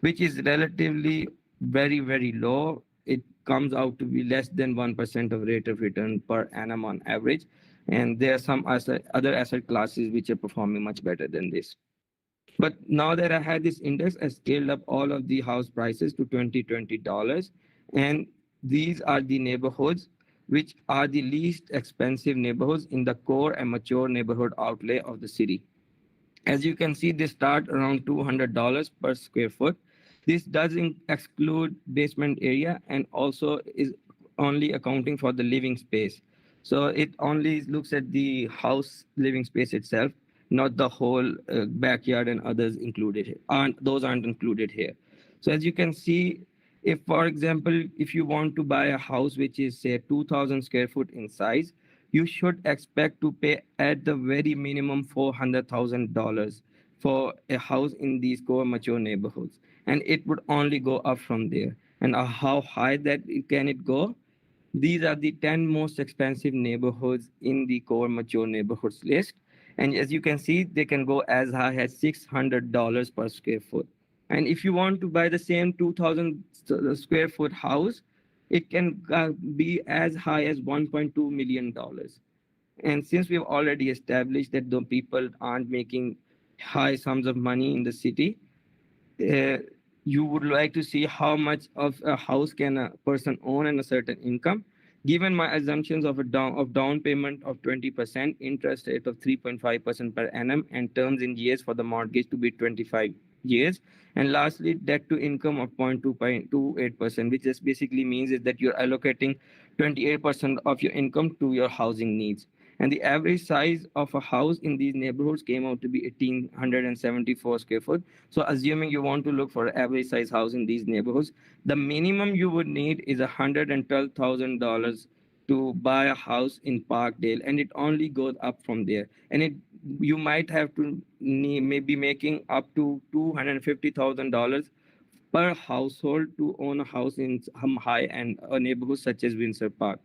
which is relatively very, very low. It comes out to be less than 1% of rate of return per annum on average. And there are some other asset classes which are performing much better than this. But now that I had this index, I scaled up all of the house prices to $20. And these are the neighborhoods which are the least expensive neighborhoods in the core and mature neighborhood outlay of the city. As you can see, they start around $200 per square foot. This doesn't exclude basement area and also is only accounting for the living space. So it only looks at the house living space itself, not the whole backyard and others included here. Those aren't included here. So as you can see, if, for example, if you want to buy a house which is say 2,000 square foot in size, you should expect to pay at the very minimum $400,000 for a house in these core mature neighborhoods. And it would only go up from there. And how high can it go? These are the 10 most expensive neighborhoods in the core mature neighborhoods list. And as you can see, they can go as high as $600 per square foot. And if you want to buy the same 2,000 square foot house, it can be as high as $1.2 million. And since we've already established that the people aren't making high sums of money in the city, you would like to see how much of a house can a person own and a certain income. Given my assumptions of down payment of 20%, interest rate of 3.5% per annum, and terms in years for the mortgage to be 25 years, and lastly, debt to income of 0.28%, which just basically means is that you're allocating 28% of your income to your housing needs. And the average size of a house in these neighborhoods came out to be 1,874 square foot. So assuming you want to look for an average size house in these neighborhoods, the minimum you would need is $112,000 to buy a house in Parkdale, and it only goes up from there. And you might have to maybe making up to $250,000 per household to own a house in some high-end neighborhood such as Windsor Park.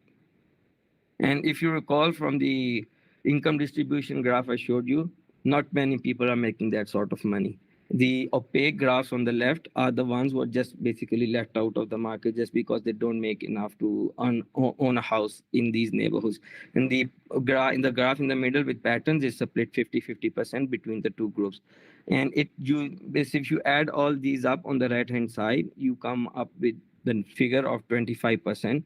And if you recall from the income distribution graph I showed you, not many people are making that sort of money. The opaque graphs on the left are the ones who are just basically left out of the market just because they don't make enough to own a house in these neighborhoods. And in the graph in the middle with patterns is split 50-50% between the two groups. And if you add all these up on the right-hand side, you come up with the figure of 25%.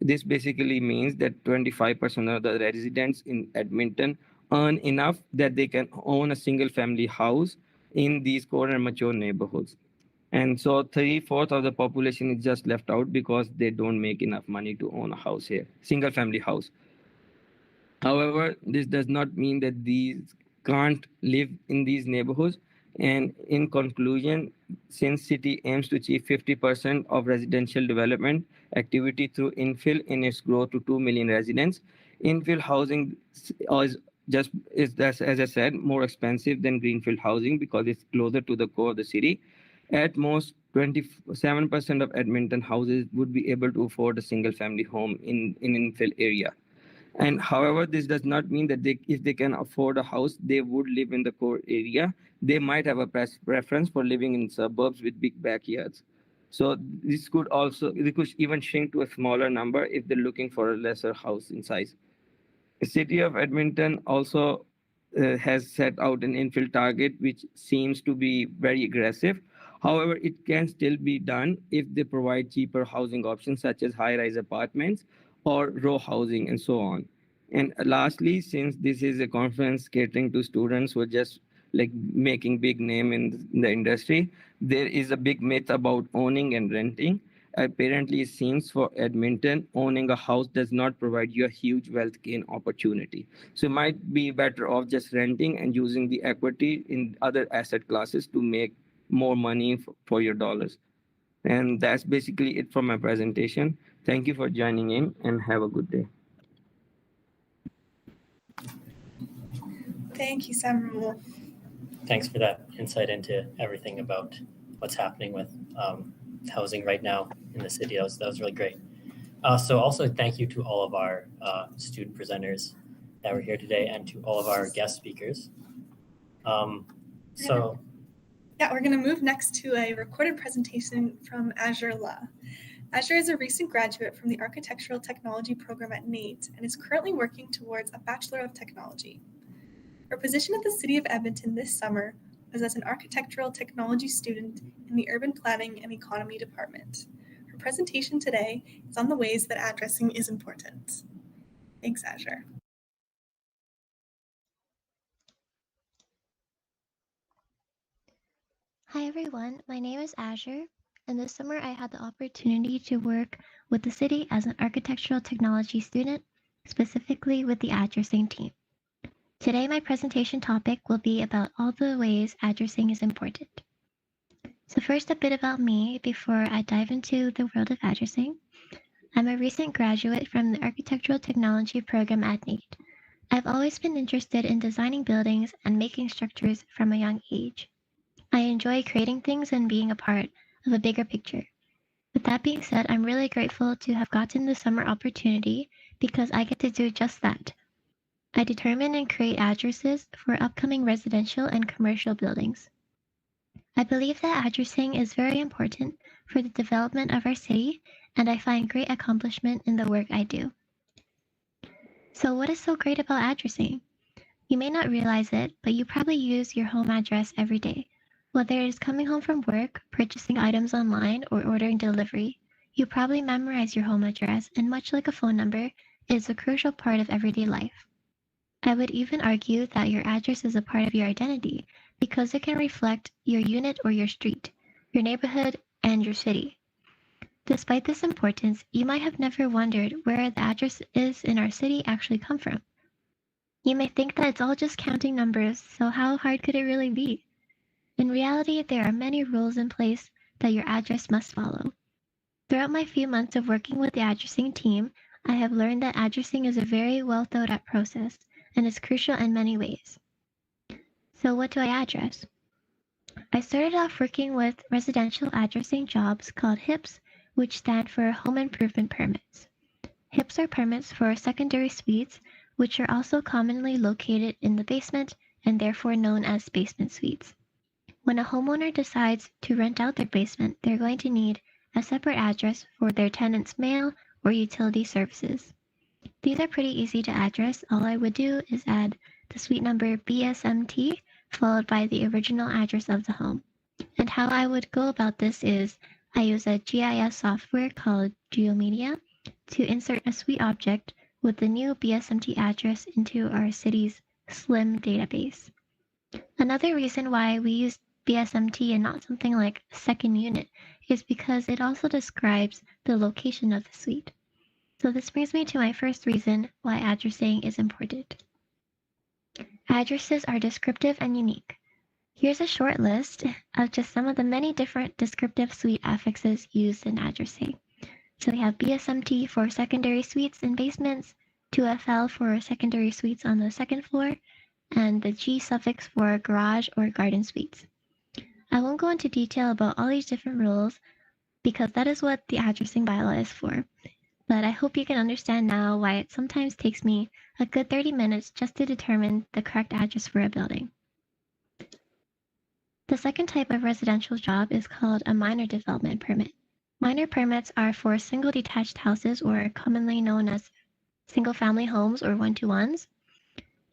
This basically means that 25% of the residents in Edmonton earn enough that they can own a single-family house in these core and mature neighborhoods. And so 3/4 of the population is just left out because they don't make enough money to own a house here, single-family house. However, this does not mean that these can't live in these neighborhoods. And in conclusion, since city aims to achieve 50% of residential development activity through infill in its growth to 2 million residents, infill housing is as I said, more expensive than greenfield housing because it's closer to the core of the city. At most, 27% of Edmonton houses would be able to afford a single-family home in infill area. And however, this does not mean that if they can afford a house, they would live in the core area. They might have a preference for living in suburbs with big backyards. So this could even shrink to a smaller number if they're looking for a lesser house in size. The City of Edmonton also has set out an infill target, which seems to be very aggressive. However, it can still be done if they provide cheaper housing options such as high-rise apartments or row housing and so on. And lastly, since this is a conference catering to students who are just like making big name in the industry, there is a big myth about owning and renting. Apparently, it seems for Edmonton, owning a house does not provide you a huge wealth gain opportunity. So you might be better off just renting and using the equity in other asset classes to make more money for your dollars. And that's basically it for my presentation. Thank you for joining in and have a good day. Thank you, Samrul. Thanks for that insight into everything about what's happening with housing right now in the city. That was really great. So also thank you to all of our student presenters that were here today and to all of our guest speakers. Yeah, we're going to move next to a recorded presentation from Azure Liaw. Azure is a recent graduate from the Architectural Technology program at NAIT and is currently working towards a Bachelor of Technology. Her position at the City of Edmonton this summer was as an Architectural Technology student in the Urban Planning and Economy Department. Her presentation today is on the ways that addressing is important. Thanks, Azure. Hi everyone, my name is Azure, and this summer I had the opportunity to work with the city as an architectural technology student, specifically with the addressing team. Today my presentation topic will be about all the ways addressing is important. So first, a bit about me before I dive into the world of addressing. I'm a recent graduate from the Architectural Technology program at NAIT. I've always been interested in designing buildings and making structures from a young age. I enjoy creating things and being a part of a bigger picture. With that being said, I'm really grateful to have gotten the summer opportunity because I get to do just that. I determine and create addresses for upcoming residential and commercial buildings. I believe that addressing is very important for the development of our city, and I find great accomplishment in the work I do. So what is so great about addressing? You may not realize it, but you probably use your home address every day. Whether it is coming home from work, purchasing items online, or ordering delivery, you probably memorize your home address, and much like a phone number, it is a crucial part of everyday life. I would even argue that your address is a part of your identity because it can reflect your unit or your street, your neighborhood, and your city. Despite this importance, you might have never wondered where the address is in our city actually come from. You may think that it's all just counting numbers, so how hard could it really be? In reality, there are many rules in place that your address must follow. Throughout my few months of working with the addressing team, I have learned that addressing is a very well thought out process and is crucial in many ways. So what do I address? I started off working with residential addressing jobs called HIPs, which stand for Home Improvement Permits. HIPs are permits for secondary suites, which are also commonly located in the basement and therefore known as basement suites. When a homeowner decides to rent out their basement, they're going to need a separate address for their tenant's mail or utility services. These are pretty easy to address. All I would do is add the suite number BSMT followed by the original address of the home. And how I would go about this is I use a GIS software called GeoMedia to insert a suite object with the new BSMT address into our city's SLIM database. Another reason why we use BSMT and not something like second unit is because it also describes the location of the suite. So this brings me to my first reason why addressing is important. Addresses are descriptive and unique. Here's a short list of just some of the many different descriptive suite affixes used in addressing. So we have BSMT for secondary suites and basements, 2FL for secondary suites on the second floor, and the G suffix for garage or garden suites. I won't go into detail about all these different rules because that is what the addressing bylaw is for. But I hope you can understand now why it sometimes takes me a good 30 minutes just to determine the correct address for a building. The second type of residential job is called a minor development permit. Minor permits are for single detached houses, or commonly known as single family homes or one-to-ones.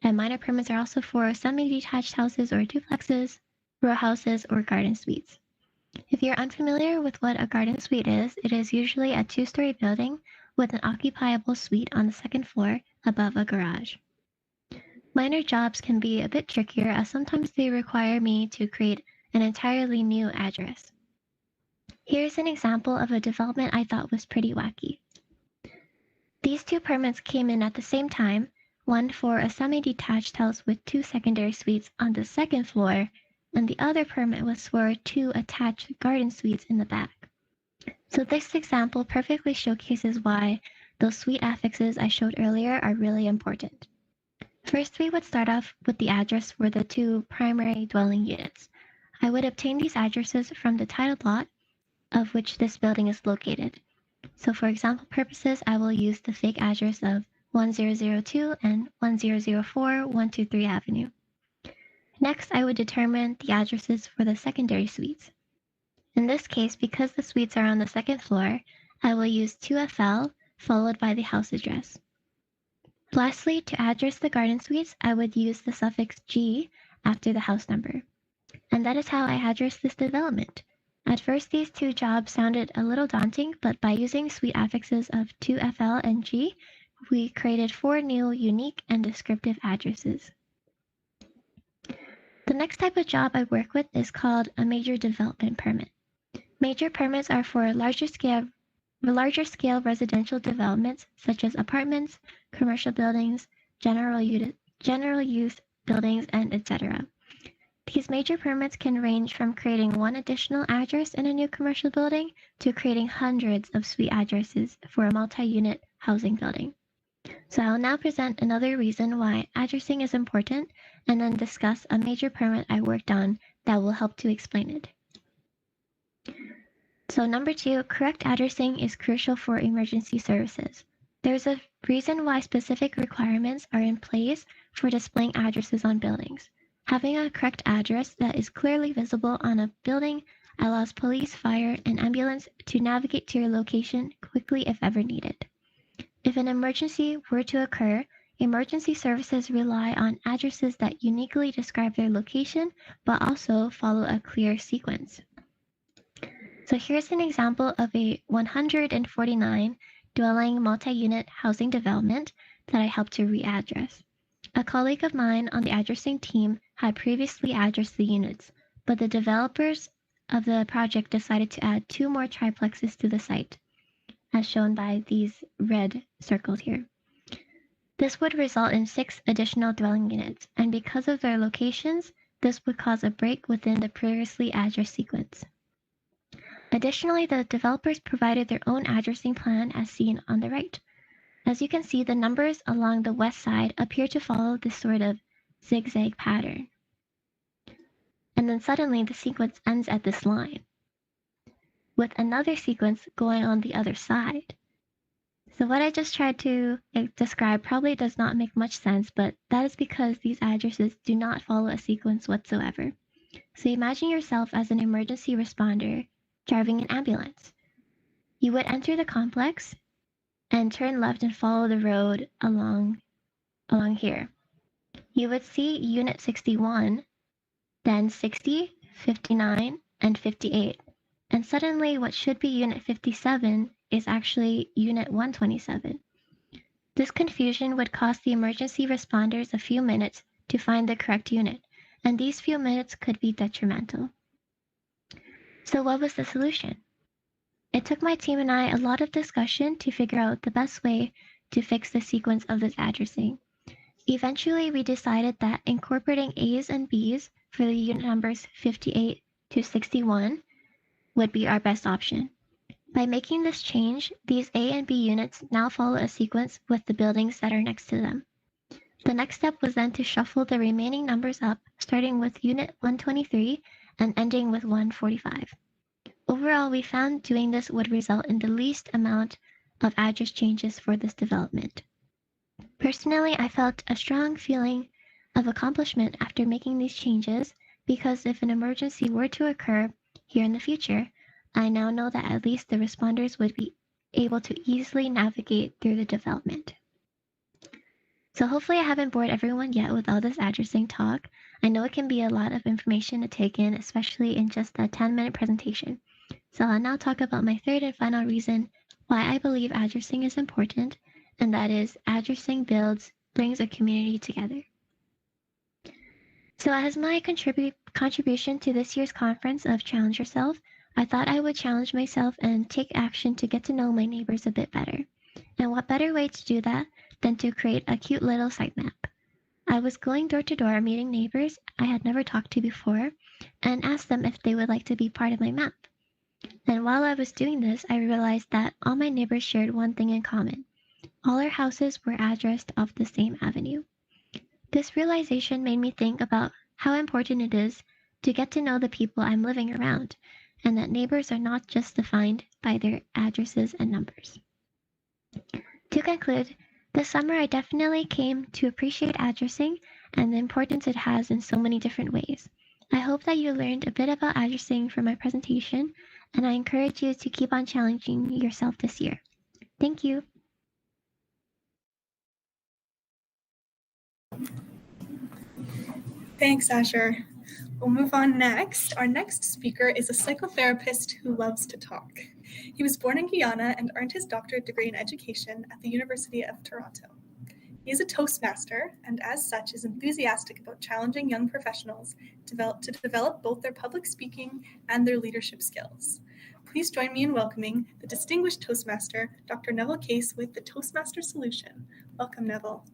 And minor permits are also for semi-detached houses or duplexes, row houses, or garden suites. If you're unfamiliar with what a garden suite is, it is usually a two-story building with an occupiable suite on the second floor above a garage. Minor jobs can be a bit trickier as sometimes they require me to create an entirely new address. Here's an example of a development I thought was pretty wacky. These two permits came in at the same time, one for a semi-detached house with 2 secondary suites on the second floor, and the other permit was for 2 attached garden suites in the back. So this example perfectly showcases why those suite affixes I showed earlier are really important. First, we would start off with the address for the 2 primary dwelling units. I would obtain these addresses from the titled lot of which this building is located. So for example purposes, I will use the fake address of 1002 and 1004 123 Avenue. Next, I would determine the addresses for the secondary suites. In this case, because the suites are on the second floor, I will use 2FL followed by the house address. Lastly, to address the garden suites, I would use the suffix G after the house number. And that is how I address this development. At first, these 2 jobs sounded a little daunting, but by using suite affixes of 2FL and G, we created 4 new unique and descriptive addresses. The next type of job I work with is called a major development permit. Major permits are for larger scale residential developments such as apartments, commercial buildings, general use buildings, and etc. These major permits can range from creating 1 additional address in a new commercial building to creating hundreds of suite addresses for a multi-unit housing building. So I'll now present another reason why addressing is important and then discuss a major permit I worked on that will help to explain it. So number 2, correct addressing is crucial for emergency services. There's a reason why specific requirements are in place for displaying addresses on buildings. Having a correct address that is clearly visible on a building allows police, fire, and ambulance to navigate to your location quickly if ever needed. If an emergency were to occur, emergency services rely on addresses that uniquely describe their location, but also follow a clear sequence. So here's an example of a 149 dwelling multi-unit housing development that I helped to readdress. A colleague of mine on the addressing team had previously addressed the units, but the developers of the project decided to add 2 more triplexes to the site, as shown by these red circles here. This would result in 6 additional dwelling units, and because of their locations, this would cause a break within the previously addressed sequence. Additionally, the developers provided their own addressing plan as seen on the right. As you can see, the numbers along the west side appear to follow this sort of zigzag pattern. And then suddenly the sequence ends at this line, with another sequence going on the other side. So what I just tried to describe probably does not make much sense, but that is because these addresses do not follow a sequence whatsoever. So imagine yourself as an emergency responder driving an ambulance. You would enter the complex and turn left and follow the road along here. You would see Unit 61, then 60, 59, and 58. And suddenly what should be Unit 57 is actually Unit 127. This confusion would cost the emergency responders a few minutes to find the correct unit, and these few minutes could be detrimental. So what was the solution? It took my team and I a lot of discussion to figure out the best way to fix the sequence of this addressing. Eventually, we decided that incorporating A's and B's for the unit numbers 58 to 61 would be our best option. By making this change, these A and B units now follow a sequence with the buildings that are next to them. The next step was then to shuffle the remaining numbers up, starting with Unit 123 and ending with 145. Overall, we found doing this would result in the least amount of address changes for this development. Personally, I felt a strong feeling of accomplishment after making these changes because if an emergency were to occur here in the future, I now know that at least the responders would be able to easily navigate through the development. So hopefully I haven't bored everyone yet with all this addressing talk. I know it can be a lot of information to take in, especially in just a 10-minute presentation. So I'll now talk about my third and final reason why I believe addressing is important, and that is addressing brings a community together. So as my contribution to this year's conference of Challenge Yourself, I thought I would challenge myself and take action to get to know my neighbors a bit better. And what better way to do that than to create a cute little sitemap? I was going door to door meeting neighbors I had never talked to before and asked them if they would like to be part of my map. And while I was doing this, I realized that all my neighbors shared one thing in common. All our houses were addressed off the same avenue. This realization made me think about how important it is to get to know the people I'm living around, and that neighbors are not just defined by their addresses and numbers. To conclude, this summer I definitely came to appreciate addressing and the importance it has in so many different ways. I hope that you learned a bit about addressing from my presentation, and I encourage you to keep on challenging yourself this year. Thank you. Thanks, Azure. We'll move on next. Our next speaker is a psychotherapist who loves to talk. He was born in Guyana and earned his doctorate degree in education at the University of Toronto. He is a Toastmaster and as such is enthusiastic about challenging young professionals to develop both their public speaking and their leadership skills. Please join me in welcoming the distinguished Toastmaster, Dr. Neville Case with the Toastmaster Solution. Welcome, Neville.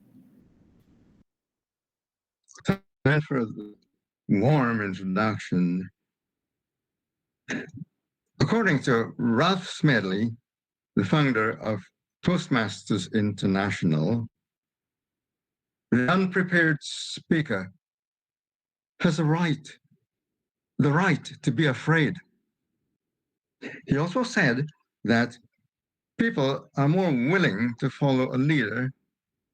Thanks for the warm introduction. According to Ralph Smedley, the founder of Toastmasters International, the unprepared speaker has the right to be afraid. He also said that people are more willing to follow a leader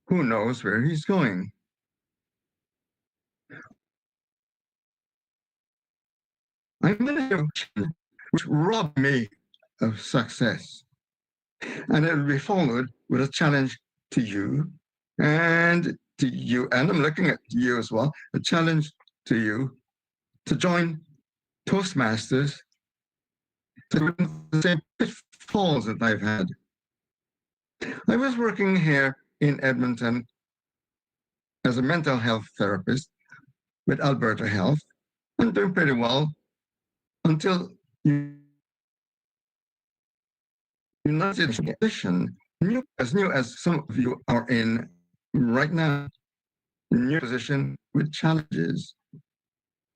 who knows where he's going. I'm in a situation which robbed me of success. And it will be followed with a challenge to you and to you, and I'm looking at you as well, a challenge to you to join Toastmasters to the same pitfalls that I've had. I was working here in Edmonton as a mental health therapist with Alberta Health and doing pretty well until United Nation, as new as some of you are in right now, new position with challenges.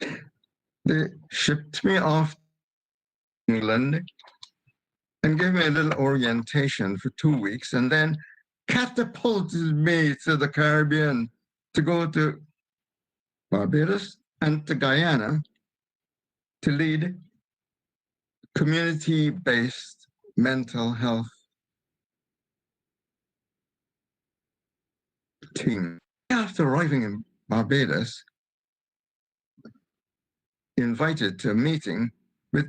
They shipped me off to England and gave me a little orientation for 2 weeks and then catapulted me to the Caribbean to go to Barbados and to Guyana to lead community-based mental health team. After arriving in Barbados, invited to a meeting with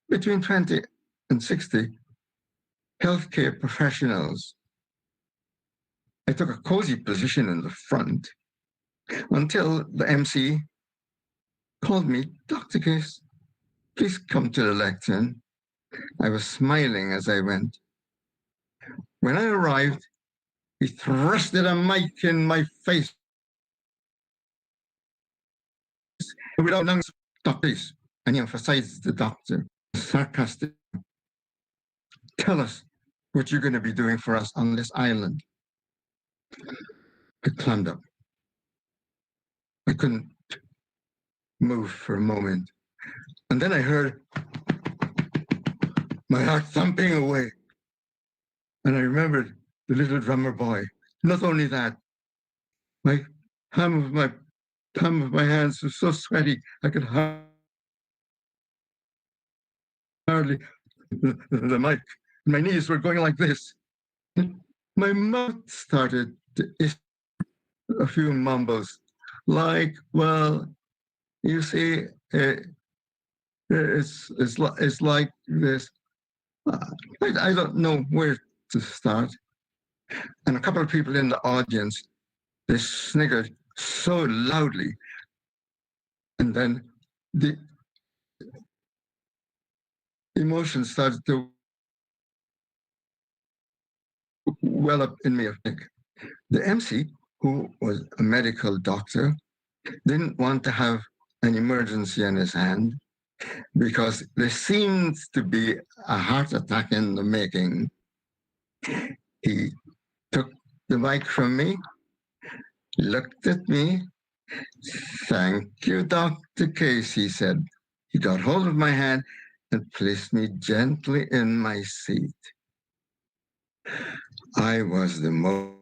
between 20 and 60 healthcare professionals. I took a cozy position in the front until the MC called me, Dr. Case, please come to the lectern. I was smiling as I went. When I arrived, he thrusted a mic in my face. Without knowing, Dr. Case, and he emphasized the doctor, sarcastic. Tell us what you're going to be doing for us on this island. I climbed up. I couldn't move for a moment. And then I heard my heart thumping away. And I remembered the little drummer boy. Not only that, my thumb of my hands was so sweaty I could hardly the mic. My knees were going like this. My mouth started to issue a few mumbles, like, well, you see, it's like this. I don't know where to start. And a couple of people in the audience, they sniggered so loudly. And then the emotion started to well up in me. The MC, who was a medical doctor, didn't want to have an emergency on his hand because there seems to be a heart attack in the making. He took the mic from me, looked at me. Thank you, Dr. Case, he said. He got hold of my hand and placed me gently in my seat. I was the most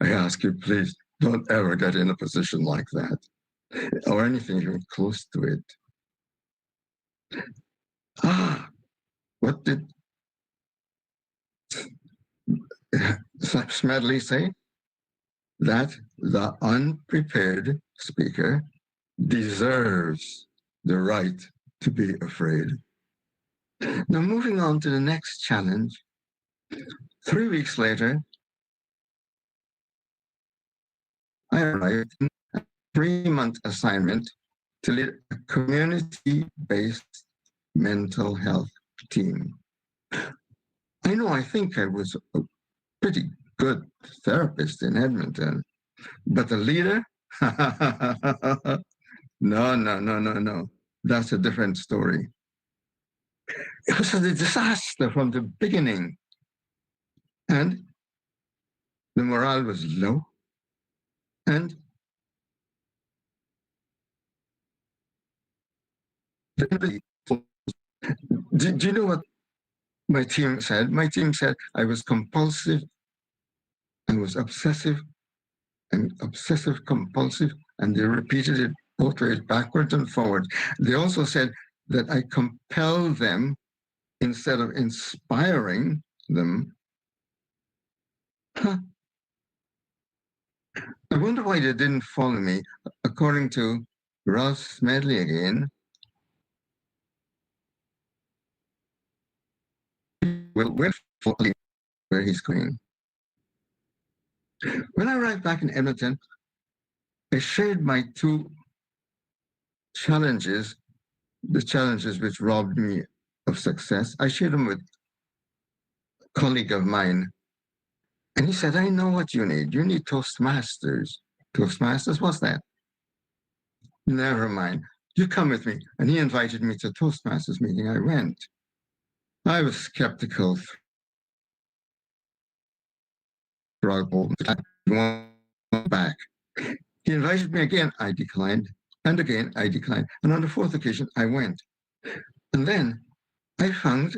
I ask you, please don't ever get in a position like that or anything even close to it. What did Smedley say? That the unprepared speaker deserves the right to be afraid. Now, moving on to the next challenge. 3 weeks later, I arrived in a 3-month assignment to lead a community-based mental health team. I think I was a pretty good therapist in Edmonton, but the leader? No. That's a different story. It was a disaster from the beginning. And the morale was low. And do you know what my team said? My team said I was compulsive, I was obsessive, and obsessive compulsive, and they repeated it both ways, backwards and forward. They also said that I compel them instead of inspiring them. I wonder why they didn't follow me. According to Ralph Smedley again, we'll follow where he's going. When I arrived back in Edmonton, I shared my 2 challenges, the challenges which robbed me of success. I shared them with a colleague of mine. And he said, I know what you need. You need Toastmasters. Toastmasters, what's that? Never mind. You come with me. And he invited me to a Toastmasters meeting. I went. I was skeptical throughout all the time. He went back. He invited me again. I declined. And again, I declined. And on the fourth occasion, I went. And then I found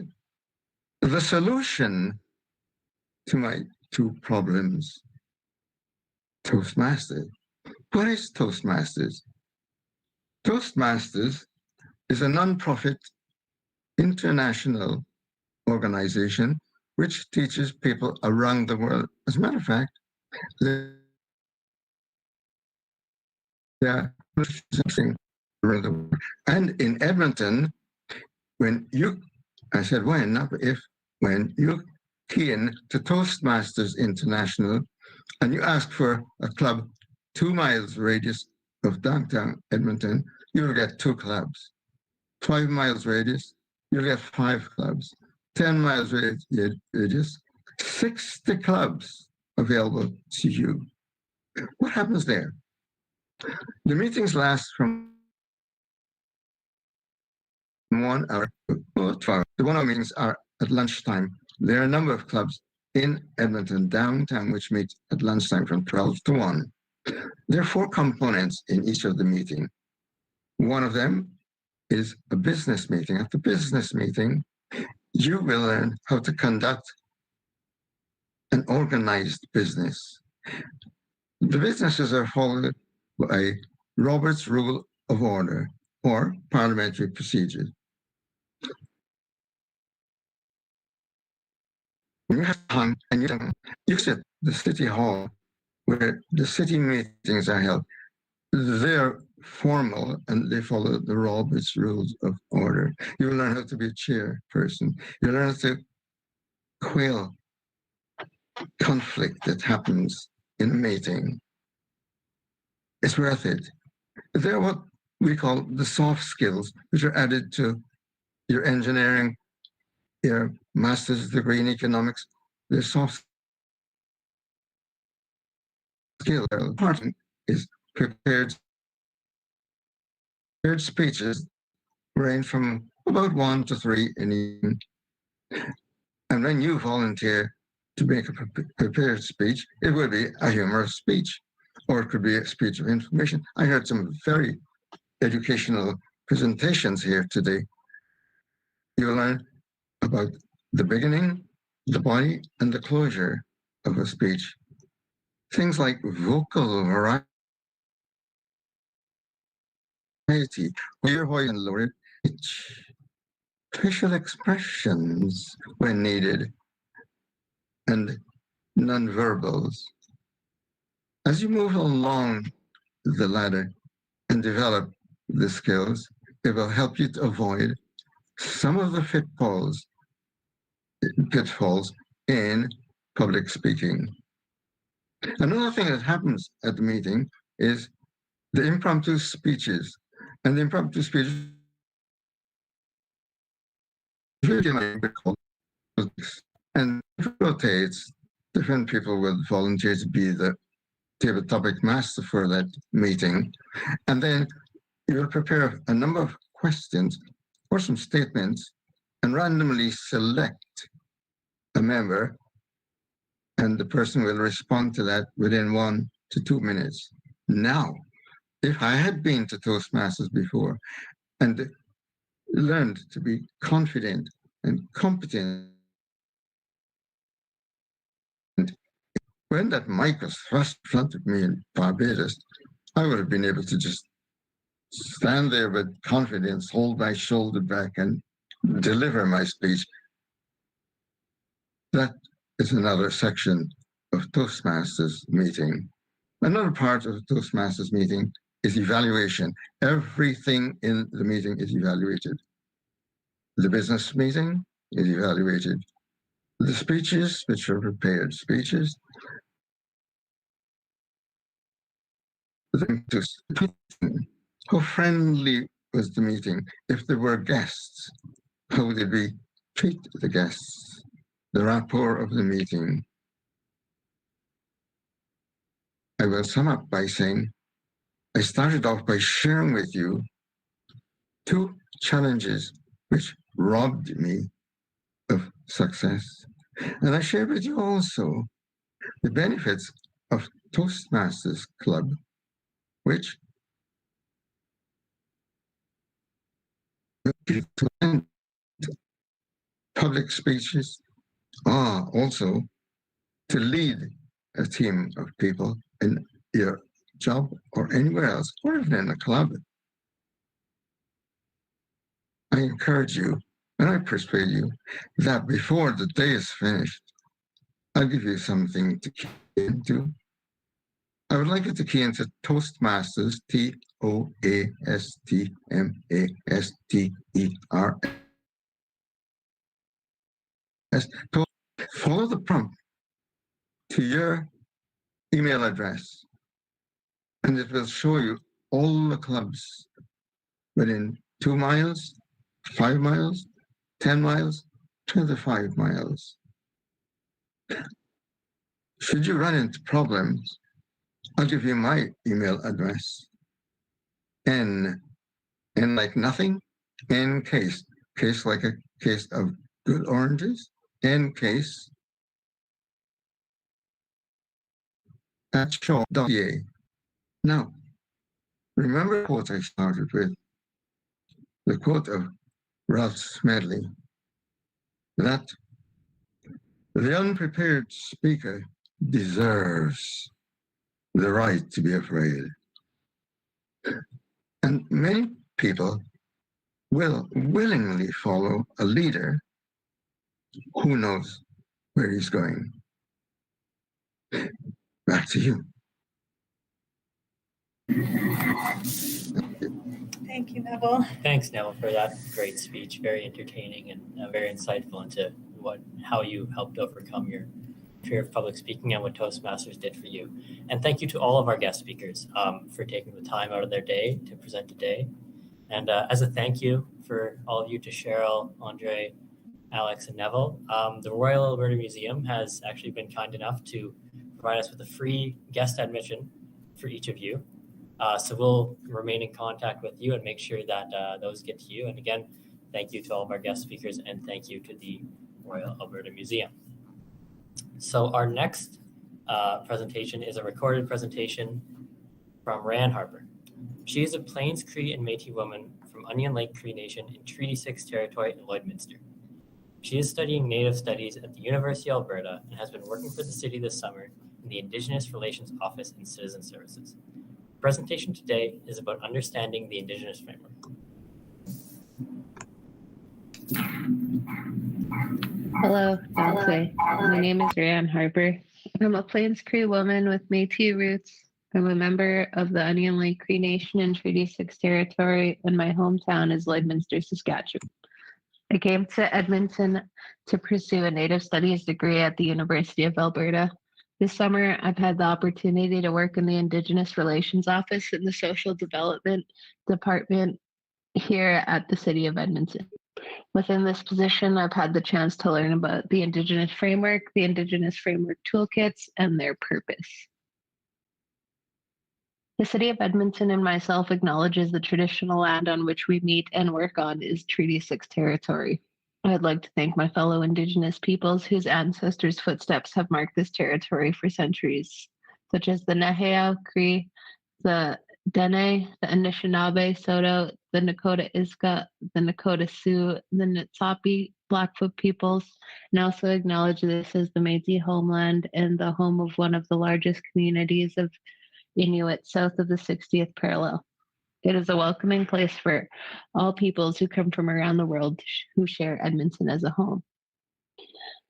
the solution to my two problems. Toastmasters. What is Toastmasters? Toastmasters is a non-profit international organization which teaches people around the world. As a matter of fact, yeah, around the world. And in Edmonton, I said when, not if, when you key in to Toastmasters International and you ask for a club 2 miles radius of downtown Edmonton, you'll get 2 clubs. 5 miles radius, you'll get 5 clubs. 10 miles radius, 60 clubs available to you. What happens there? The meetings last from 1 hour to 2 hours. The 1 hour meetings are at lunchtime. There are a number of clubs in Edmonton downtown which meet at lunchtime from 12 to 1. There are 4 components in each of the meeting. One of them is a business meeting. At the business meeting, you will learn how to conduct an organized business. The businesses are followed by Robert's Rule of Order or parliamentary procedure. When you have time and you sit the city hall where the city meetings are held, they're formal and they follow the Robert's Rules of Order. You learn how to be a chairperson. You learn how to quell conflict that happens in a meeting. It's worth it. They're what we call the soft skills, which are added to your engineering, your master's degree in economics. They're soft skills. Important is prepared speeches range from about 1 to 3 in evening. And when you volunteer to make a prepared speech, it would be a humorous speech, or it could be a speech of information. I heard some very educational presentations here today. You'll learn about the beginning, the body, and the closure of a speech. Things like vocal variety, clear voice and lower pitch, facial expressions when needed, and nonverbals. As you move along the ladder and develop the skills, it will help you to avoid some of the pitfalls in public speaking. Another thing that happens at the meeting is the impromptu speeches. And the impromptu speeches and it rotates. Different people will volunteer to be the table topic master for that meeting. And then you'll prepare a number of questions or some statements and randomly select a member, and the person will respond to that within 1 to 2 minutes. Now, if I had been to Toastmasters before and learned to be confident and competent, when that mic was thrust in front of me in Barbados, I would have been able to just stand there with confidence, hold my shoulder back, and deliver my speech. That is another section of Toastmasters meeting. Another part of the Toastmasters meeting is evaluation. Everything in the meeting is evaluated. The business meeting is evaluated. The speeches, which are prepared speeches, how friendly was the meeting? If there were guests, how did we treat the guests? The rapport of the meeting. I will sum up by saying, I started off by sharing with you 2 challenges which robbed me of success. And I shared with you also The benefits of Toastmasters Club, which public speeches, are also to lead a team of people in your job or anywhere else, or even in a club. I encourage you and I persuade you that before the day is finished, I'll give you something to key into. I would like you to key into Toastmasters, Toastmasters. Follow the prompt to your email address, and it will show you all the clubs within 2 miles, 5 miles, 10 miles, 25 miles. Should you run into problems, I'll give you my email address. N like nothing, N case like a case of good oranges, N case at shaw.ca. Now, remember the quote I started with, the quote of Ralph Smedley, that the unprepared speaker deserves the right to be afraid. And many people will willingly follow a leader who knows where he's going. Back to you. Thank you, Neville. Thanks, Neville, for that great speech. Very entertaining and very insightful into how you helped overcome your fear of public speaking and what Toastmasters did for you. And thank you to all of our guest speakers for taking the time out of their day to present today. And as a thank you for all of you, to Cheryl, Andre, Alex, and Neville, the Royal Alberta Museum has actually been kind enough to provide us with a free guest admission for each of you. So we'll remain in contact with you and make sure that those get to you. And again, thank you to all of our guest speakers, and thank you to the Royal Alberta Museum. So our next presentation is a recorded presentation from RaeAnn Harper. She is a Plains Cree and Métis woman from Onion Lake Cree Nation in Treaty 6 territory in Lloydminster. She is studying Native Studies at the University of Alberta and has been working for the city this summer in the Indigenous Relations Office and Citizen Services. The presentation today is about understanding the Indigenous framework. Hello, Janke. My name is RaeAnn Harper. I'm a Plains Cree woman with Métis roots. I'm a member of the Onion Lake Cree Nation in Treaty 6 territory, and my hometown is Lloydminster, Saskatchewan. I came to Edmonton to pursue a Native Studies degree at the University of Alberta. This summer, I've had the opportunity to work in the Indigenous Relations Office in the Social Development Department here at the City of Edmonton. Within this position, I've had the chance to learn about the Indigenous Framework, the Indigenous Framework toolkits, and their purpose. The City of Edmonton and myself acknowledges the traditional land on which we meet and work on is Treaty 6 territory. I'd like to thank my fellow Indigenous peoples whose ancestors' footsteps have marked this territory for centuries, such as the Neheyaw Cree, the Dene, the Anishinaabe Saulteaux, the Nakota Iska, the Nakota Sioux, the Nitsapi Blackfoot peoples, and also acknowledge this as the Métis homeland and the home of one of the largest communities of Inuit south of the 60th parallel. It is a welcoming place for all peoples who come from around the world who share Edmonton as a home.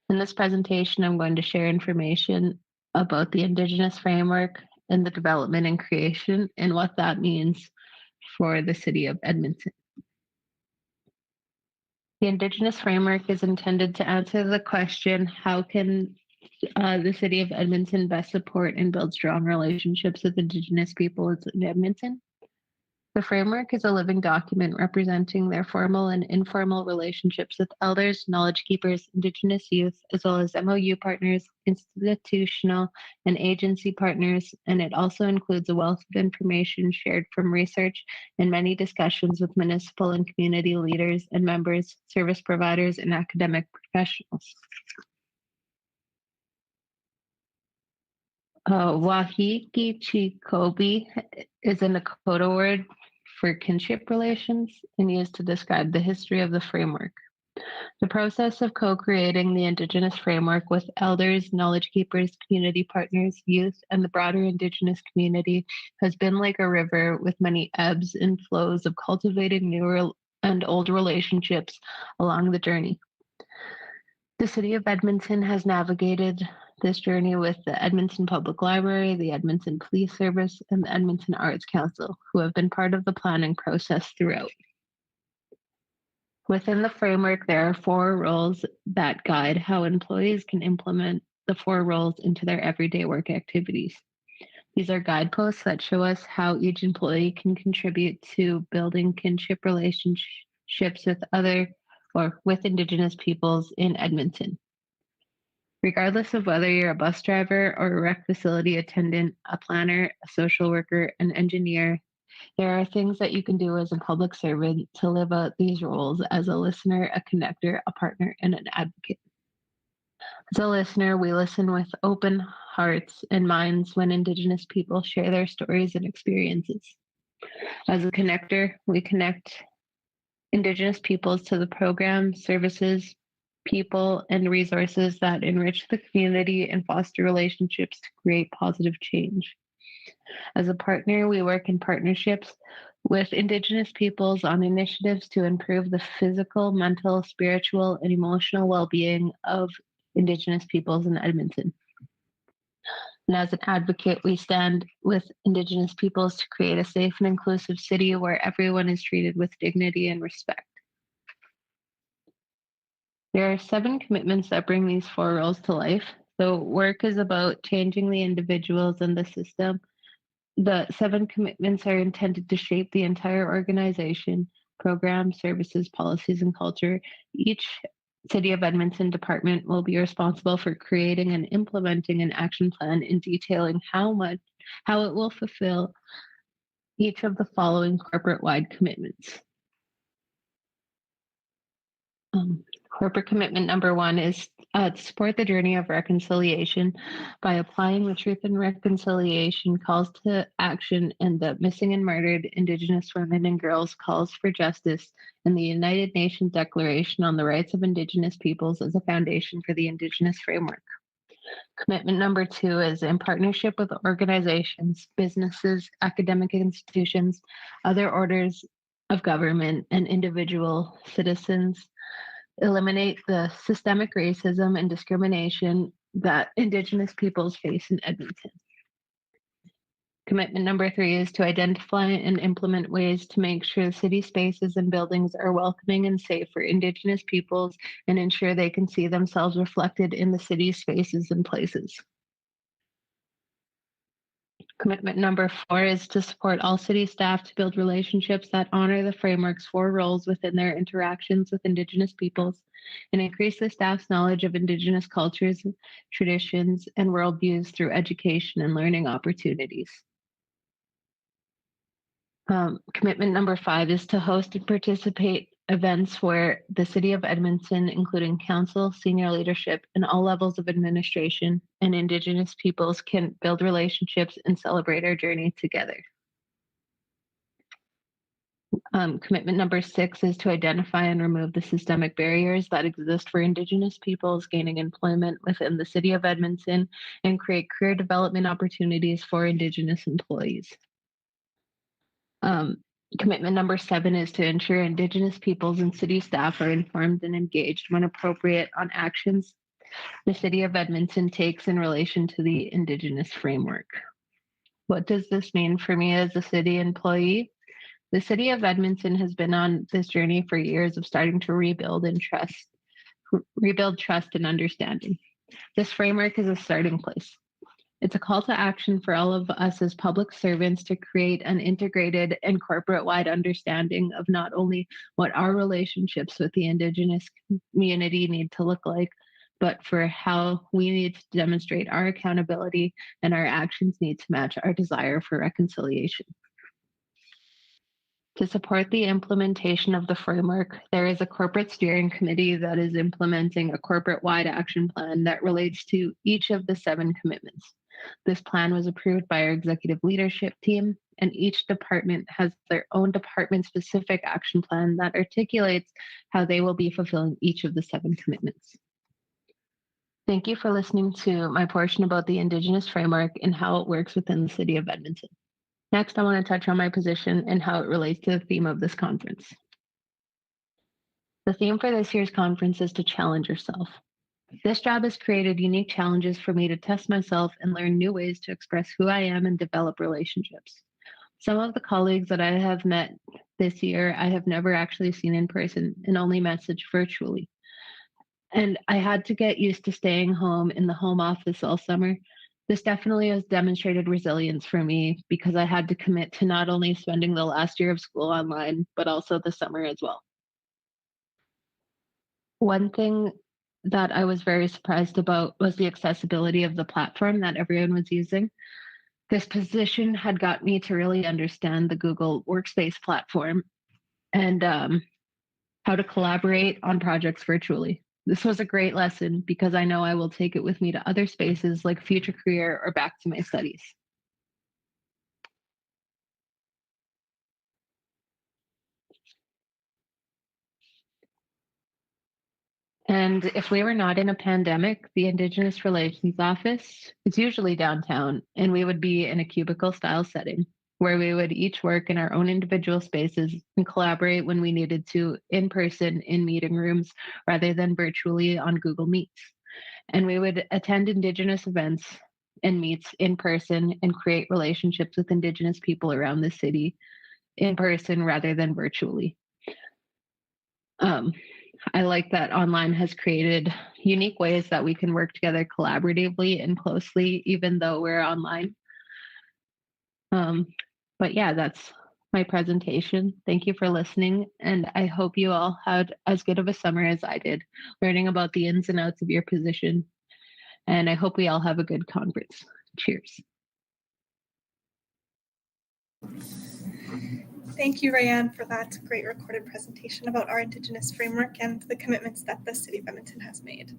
In this presentation, I'm going to share information about the Indigenous framework and the development and creation and what that means for the City of Edmonton. The Indigenous framework is intended to answer the question, how can the City of Edmonton best support and build strong relationships with Indigenous peoples in Edmonton? The framework is a living document representing their formal and informal relationships with elders, knowledge keepers, Indigenous youth, as well as MOU partners, institutional and agency partners, and it also includes a wealth of information shared from research and many discussions with municipal and community leaders and members, service providers, and academic professionals. Wahiki Chikobi is a Nakota word for kinship relations and used to describe the history of the framework. The process of co-creating the Indigenous framework with elders, knowledge keepers, community partners, youth, and the broader Indigenous community has been like a river with many ebbs and flows of cultivating new and old relationships along the journey. The City of Edmonton has navigated this journey with the Edmonton Public Library, the Edmonton Police Service, and the Edmonton Arts Council, who have been part of the planning process throughout. Within the framework, there are 4 roles that guide how employees can implement the 4 roles into their everyday work activities. These are guideposts that show us how each employee can contribute to building kinship relationships with Indigenous peoples in Edmonton. Regardless of whether you're a bus driver or a rec facility attendant, a planner, a social worker, an engineer, there are things that you can do as a public servant to live out these roles as a listener, a connector, a partner, and an advocate. As a listener, we listen with open hearts and minds when Indigenous people share their stories and experiences. As a connector, we connect Indigenous peoples to the programs, services, people, and resources that enrich the community and foster relationships to create positive change. As a partner, we work in partnerships with Indigenous peoples on initiatives to improve the physical, mental, spiritual, and emotional well-being of Indigenous peoples in Edmonton. And as an advocate, we stand with Indigenous peoples to create a safe and inclusive city where everyone is treated with dignity and respect. There are 7 commitments that bring these 4 roles to life. So work is about changing the individuals and the system. The 7 commitments are intended to shape the entire organization, programs, services, policies, and culture. Each City of Edmonton department will be responsible for creating and implementing an action plan and detailing how it will fulfill each of the following corporate-wide commitments. Corporate commitment number 1 is to support the journey of reconciliation by applying the Truth and Reconciliation calls to action and the Missing and Murdered Indigenous Women and Girls calls for justice and the United Nations Declaration on the Rights of Indigenous Peoples as a foundation for the Indigenous framework. Commitment number 2 is in partnership with organizations, businesses, academic institutions, other orders of government, and individual citizens, eliminate the systemic racism and discrimination that Indigenous peoples face in Edmonton. Commitment number 3 is to identify and implement ways to make sure city spaces and buildings are welcoming and safe for Indigenous peoples and ensure they can see themselves reflected in the city's spaces and places. Commitment number 4 is to support all city staff to build relationships that honor the framework's 4 roles within their interactions with Indigenous peoples and increase the staff's knowledge of Indigenous cultures, traditions, and worldviews through education and learning opportunities. Commitment number 5 is to host and participate events where the City of Edmonton, including council, senior leadership, and all levels of administration and Indigenous peoples can build relationships and celebrate our journey together. Commitment number 6 is to identify and remove the systemic barriers that exist for Indigenous peoples gaining employment within the City of Edmonton and create career development opportunities for Indigenous employees. Commitment number 7 is to ensure Indigenous peoples and city staff are informed and engaged when appropriate on actions the City of Edmonton takes in relation to the Indigenous framework. What does this mean for me as a city employee? The City of Edmonton has been on this journey for years of starting to rebuild trust and understanding. This framework is a starting place. It's a call to action for all of us as public servants to create an integrated and corporate-wide understanding of not only what our relationships with the Indigenous community need to look like, but for how we need to demonstrate our accountability and our actions need to match our desire for reconciliation. To support the implementation of the framework, there is a corporate steering committee that is implementing a corporate-wide action plan that relates to each of the 7 commitments. This plan was approved by our executive leadership team, and each department has their own department-specific action plan that articulates how they will be fulfilling each of the 7 commitments. Thank you for listening to my portion about the Indigenous framework and how it works within the City of Edmonton. Next, I want to touch on my position and how it relates to the theme of this conference. The theme for this year's conference is to challenge yourself. This job has created unique challenges for me to test myself and learn new ways to express who I am and develop relationships. Some of the colleagues that I have met this year, I have never actually seen in person and only messaged virtually. And I had to get used to staying home in the home office all summer. This definitely has demonstrated resilience for me because I had to commit to not only spending the last year of school online, but also the summer as well. One thing that I was very surprised about was the accessibility of the platform that everyone was using. This position had got me to really understand the Google Workspace platform and how to collaborate on projects virtually. This was a great lesson because I know I will take it with me to other spaces like future career or back to my studies. And if we were not in a pandemic, the Indigenous Relations Office is usually downtown, and we would be in a cubicle style setting where we would each work in our own individual spaces and collaborate when we needed to in person in meeting rooms rather than virtually on Google Meets. And we would attend Indigenous events and meets in person and create relationships with Indigenous people around the city in person rather than virtually. I like that online has created unique ways that we can work together collaboratively and closely, even though we're online. But yeah, that's my presentation. Thank you for listening. And I hope you all had as good of a summer as I did, learning about the ins and outs of your position. And I hope we all have a good conference. Cheers. Thank you, RaeAnn, for that great recorded presentation about our Indigenous framework and the commitments that the City of Edmonton has made.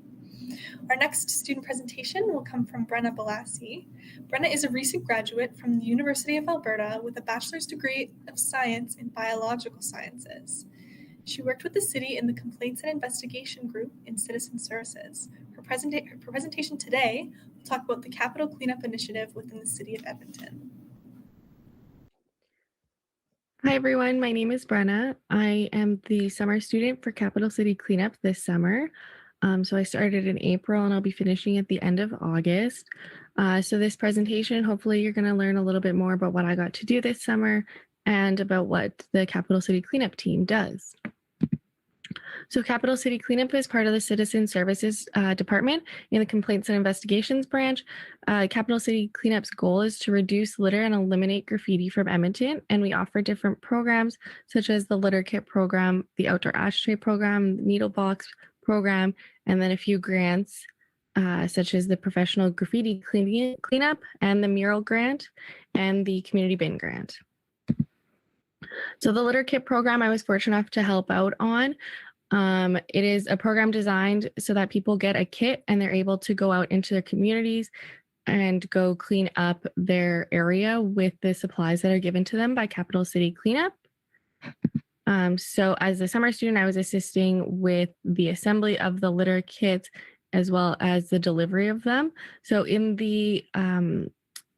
Our next student presentation will come from Brenna Bilassy. Brenna is a recent graduate from the University of Alberta with a bachelor's degree of science in biological sciences. She worked with the city in the Complaints and Investigation Group in Citizen Services. Her presentation today will talk about the Capital Cleanup Initiative within the City of Edmonton. Hi everyone, my name is Brenna. I am the summer student for Capital City Cleanup this summer. So I started in April and I'll be finishing at the end of August. So this presentation, hopefully you're going to learn a little bit more about what I got to do this summer and about what the Capital City Cleanup team does. So Capital City Cleanup is part of the Citizen Services Department in the Complaints and Investigations branch. Capital City Cleanup's goal is to reduce litter and eliminate graffiti from Edmonton, and we offer different programs such as the Litter Kit program, the Outdoor Ashtray program, the Needle Box program, and then a few grants such as the Professional Graffiti Cleanup and the Mural Grant and the Community Bin Grant. So the Litter Kit program I was fortunate enough to help out on. It is a program designed so that people get a kit and they're able to go out into their communities and go clean up their area with the supplies that are given to them by Capital City Cleanup. So as a summer student, I was assisting with the assembly of the litter kits as well as the delivery of them. So in the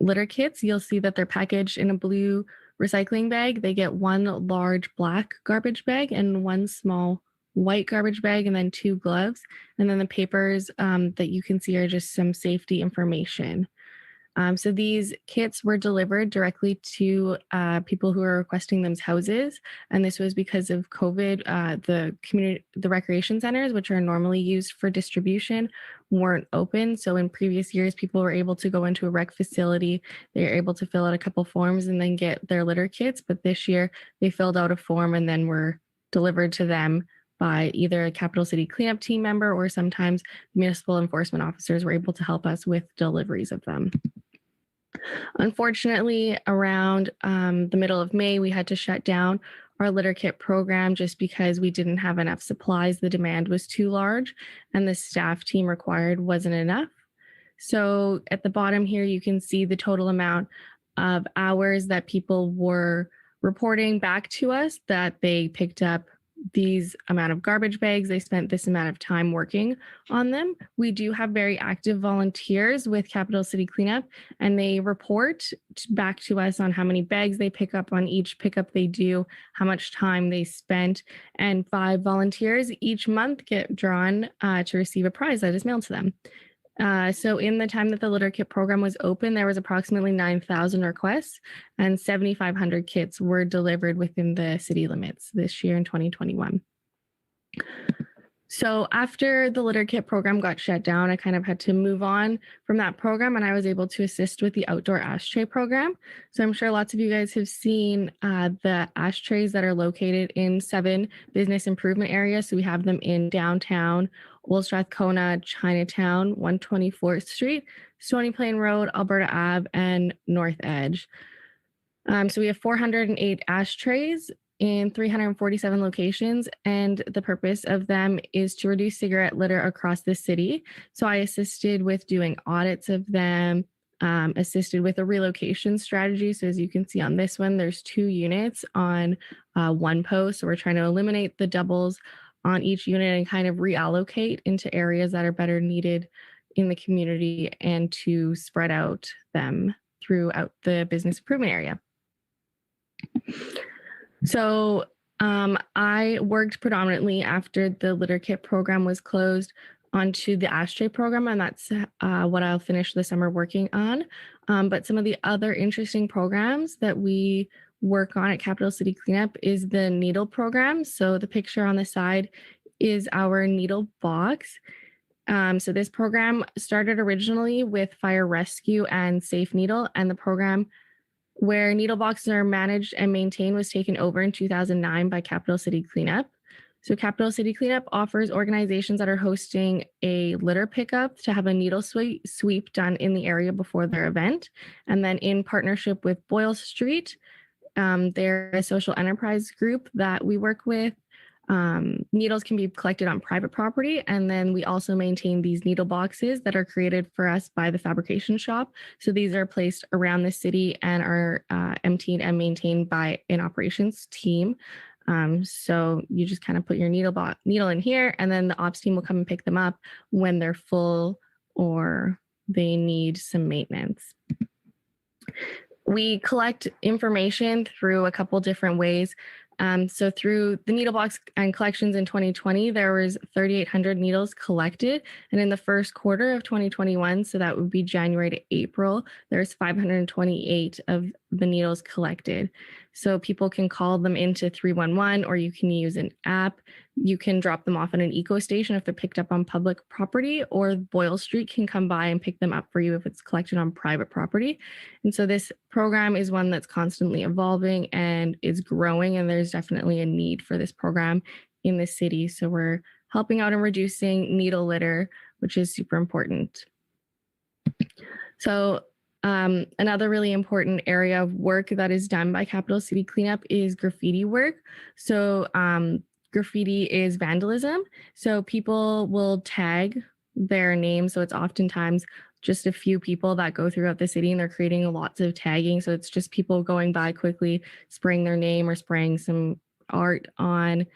litter kits, you'll see that they're packaged in a blue recycling bag. They get one large black garbage bag and one small white garbage bag and then 2 gloves. And then the papers that you can see are just some safety information. So these kits were delivered directly to people who are requesting them's houses. And this was because of COVID. The recreation centers, which are normally used for distribution, weren't open. So in previous years, people were able to go into a rec facility. They were able to fill out a couple forms and then get their litter kits. But this year they filled out a form and then were delivered to them by either a Capital City Cleanup team member or sometimes municipal enforcement officers were able to help us with deliveries of them. Unfortunately, around the middle of May, we had to shut down our litter kit program just because we didn't have enough supplies. The demand was too large and the staff team required wasn't enough. So at the bottom here, you can see the total amount of hours that people were reporting back to us that they picked up these amount of garbage bags. They spent this amount of time working on them. We do have very active volunteers with Capital City Cleanup, and they report back to us on how many bags they pick up on each pickup they do, how much time they spent, and 5 volunteers each month get drawn to receive a prize that is mailed to them. So in the time that the litter kit program was open, there was approximately 9,000 requests and 7,500 kits were delivered within the city limits this year in 2021. So after the litter kit program got shut down, I kind of had to move on from that program, and I was able to assist with the outdoor ashtray program. So I'm sure lots of you guys have seen the ashtrays that are located in 7 business improvement areas. So we have them in downtown, Old Strathcona, Chinatown, 124th Street, Stony Plain Road, Alberta Ave, and North Edge. So we have 408 ashtrays in 347 locations, and the purpose of them is to reduce cigarette litter across the city. So I assisted with doing audits of them, assisted with a relocation strategy. So as you can see on this one, there's 2 units on one post. So we're trying to eliminate the doubles on each unit and kind of reallocate into areas that are better needed in the community and to spread out them throughout the business improvement area. So I worked predominantly after the litter kit program was closed onto the ashtray program, and that's what I'll finish the summer working on. But some of the other interesting programs that we work on at Capital City Cleanup is the needle program. So the picture on the side is our needle box. So this program started originally with fire rescue and Safe Needle, and the program where needle boxes are managed and maintained was taken over in 2009 by Capital City Cleanup. So Capital City Cleanup offers organizations that are hosting a litter pickup to have a needle sweep done in the area before their event. And then in partnership with Boyle Street, they're a social enterprise group that we work with. Needles can be collected on private property, and then we also maintain these needle boxes that are created for us by the fabrication shop. So these are placed around the city and are emptied and maintained by an operations team. So you just kind of put your needle in here, and then the ops team will come and pick them up when they're full or they need some maintenance. We collect information through a couple different ways. So through the needle box and collections in 2020, there was 3,800 needles collected. And in the first quarter of 2021, so that would be January to April, there's 528 of the needles collected. So people can call them into 311, or you can use an app. You can drop them off at an eco station if they're picked up on public property, or Boyle Street can come by and pick them up for you if it's collected on private property. And so this program is one that's constantly evolving and is growing, and there's definitely a need for this program in the city. So we're helping out in reducing needle litter, which is super important. So another really important area of work that is done by Capital City Cleanup is graffiti work. So graffiti is vandalism. So people will tag their name. So it's oftentimes just a few people that go throughout the city, and they're creating lots of tagging. So it's just people going by quickly, spraying their name or spraying some art on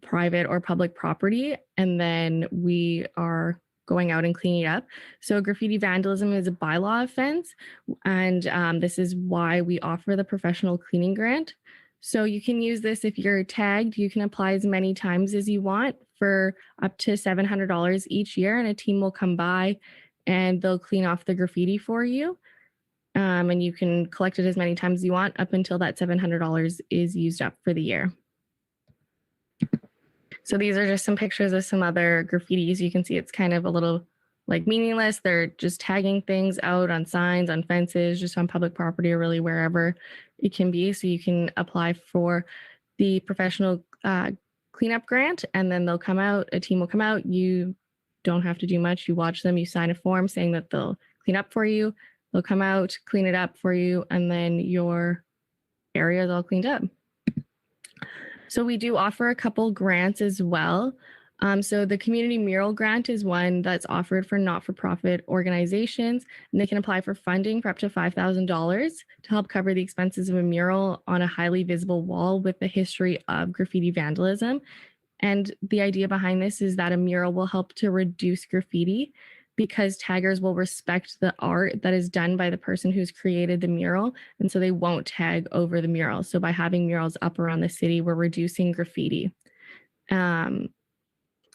private or public property. And then we are going out and cleaning it up. So graffiti vandalism is a bylaw offense. And this is why we offer the professional cleaning grant. So you can use this if you're tagged. You can apply as many times as you want for up to $700 each year, and a team will come by and they'll clean off the graffiti for you. And you can collect it as many times as you want up until that $700 is used up for the year. So these are just some pictures of some other graffitis. You can see it's kind of a little like meaningless. They're just tagging things out on signs, on fences, just on public property, or really wherever it can be. So you can apply for the professional cleanup grant, and then they'll come out, a team will come out. You don't have to do much. You watch them, you sign a form saying that they'll clean up for you. They'll come out, clean it up for you, and then your area is all cleaned up. So we do offer a couple grants as well. So the community mural grant is one that's offered for not-for-profit organizations, and they can apply for funding for up to $5,000 to help cover the expenses of a mural on a highly visible wall with a history of graffiti vandalism. And the idea behind this is that a mural will help to reduce graffiti because taggers will respect the art that is done by the person who's created the mural, and so they won't tag over the mural. So by having murals up around the city, we're reducing graffiti.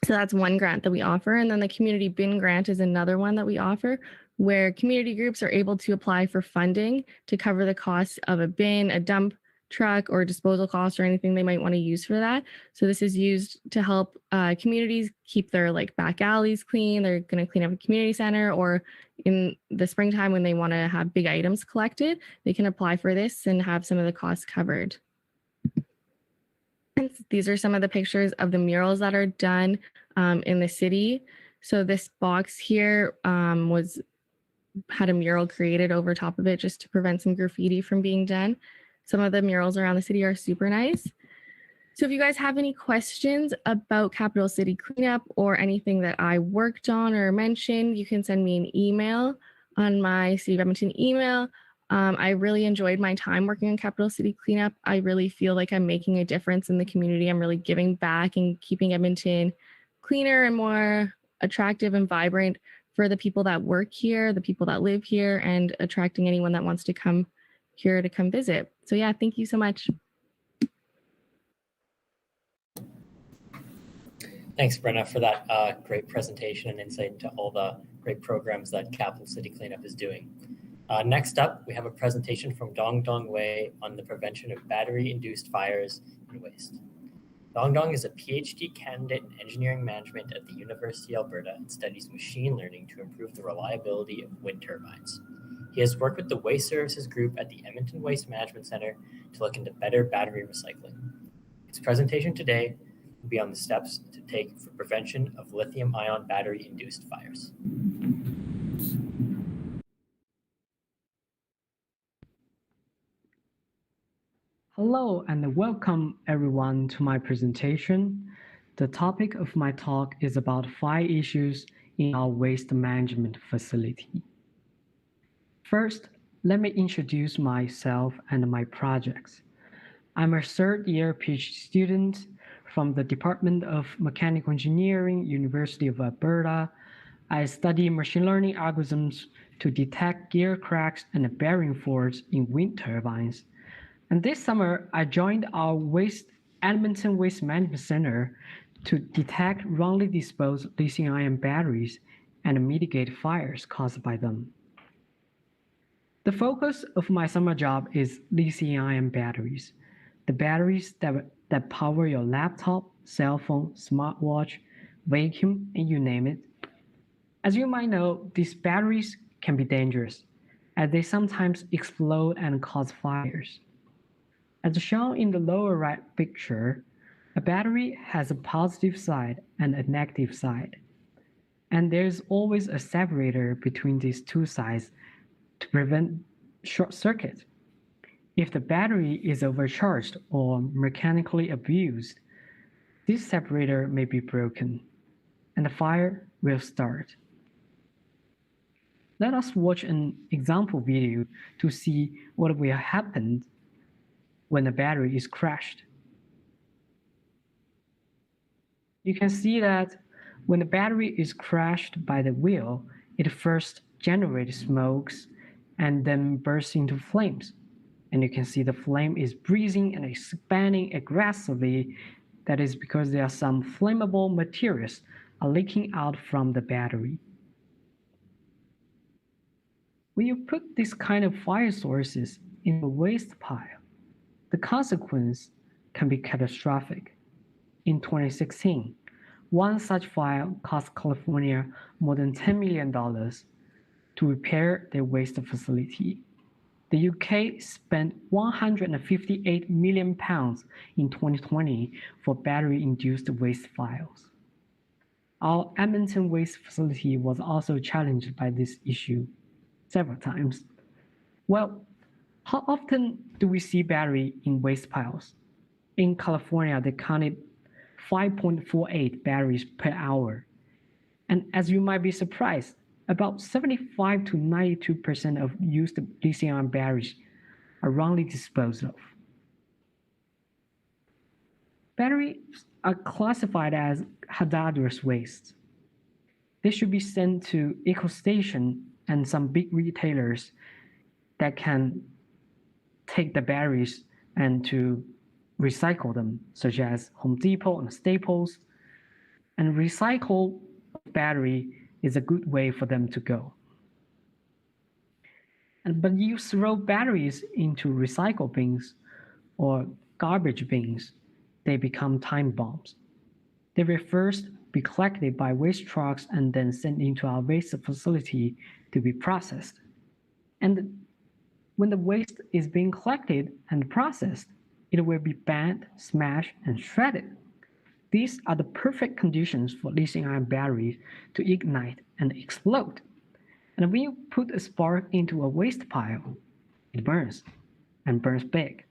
So that's one grant that we offer. And then the community bin grant is another one that we offer, where community groups are able to apply for funding to cover the costs of a bin, a dump truck, or disposal costs, or anything they might want to use for that. So this is used to help communities keep their back alleys clean. They're going to clean up a community center, or in the springtime when they want to have big items collected, they can apply for this and have some of the costs covered. These are some of the pictures of the murals that are done in the city. So this box here had a mural created over top of it just to prevent some graffiti from being done. Some of the murals around the city are super nice. So if you guys have any questions about Capital City Cleanup or anything that I worked on or mentioned, you can send me an email on my City of Edmonton email. I really enjoyed my time working on Capital City Cleanup. I really feel like I'm making a difference in the community. I'm really giving back and keeping Edmonton cleaner and more attractive and vibrant for the people that work here, the people that live here, and attracting anyone that wants to come here to come visit. So yeah, thank you so much. Thanks, Brenna, for that great presentation and insight into all the great programs that Capital City Cleanup is doing. Next up, we have a presentation from Dongdong Wei on the prevention of battery-induced fires and waste. Dongdong is a PhD candidate in engineering management at the University of Alberta and studies machine learning to improve the reliability of wind turbines. He has worked with the Waste Services Group at the Edmonton Waste Management Center to look into better battery recycling. His presentation today will be on the steps to take for prevention of lithium-ion battery-induced fires. Hello and welcome everyone to my presentation. The topic of my talk is about 5 issues in our waste management facility. First, let me introduce myself and my projects. I'm a 3rd-year PhD student from the Department of Mechanical Engineering, University of Alberta. I study machine learning algorithms to detect gear cracks and bearing faults in wind turbines. And this summer, I joined our Edmonton Waste Management Center to detect wrongly disposed lithium-ion batteries and mitigate fires caused by them. The focus of my summer job is lithium-ion batteries, the batteries that power your laptop, cell phone, smartwatch, vacuum, and you name it. As you might know, these batteries can be dangerous, as they sometimes explode and cause fires. As shown in the lower right picture, a battery has a positive side and a negative side, and there's always a separator between these two sides to prevent short circuit. If the battery is overcharged or mechanically abused, this separator may be broken, and the fire will start. Let us watch an example video to see what will happen when the battery is crashed. You can see that when the battery is crashed by the wheel, it first generates smokes and then bursts into flames. And you can see the flame is breathing and expanding aggressively. That is because there are some flammable materials are leaking out from the battery. When you put this kind of fire sources in a waste pile, the consequence can be catastrophic. In 2016, one such fire cost California more than $10 million to repair their waste facility. The UK spent £158 million in 2020 for battery-induced waste fires. Our Edmonton waste facility was also challenged by this issue several times. Well, how often do we see battery in waste piles? In California, they counted 5.48 batteries per hour. And as you might be surprised, about 75 to 92% of used lithium-ion batteries are wrongly disposed of. Batteries are classified as hazardous waste. They should be sent to EcoStation and some big retailers that can take the batteries and to recycle them, such as Home Depot and Staples. And recycle battery is a good way for them to go. But you throw batteries into recycle bins or garbage bins, they become time bombs. They will first be collected by waste trucks and then sent into our waste facility to be processed. And when the waste is being collected and processed, it will be burned, smashed, and shredded. These are the perfect conditions for lithium-ion batteries to ignite and explode. And when you put a spark into a waste pile, it burns, and burns big.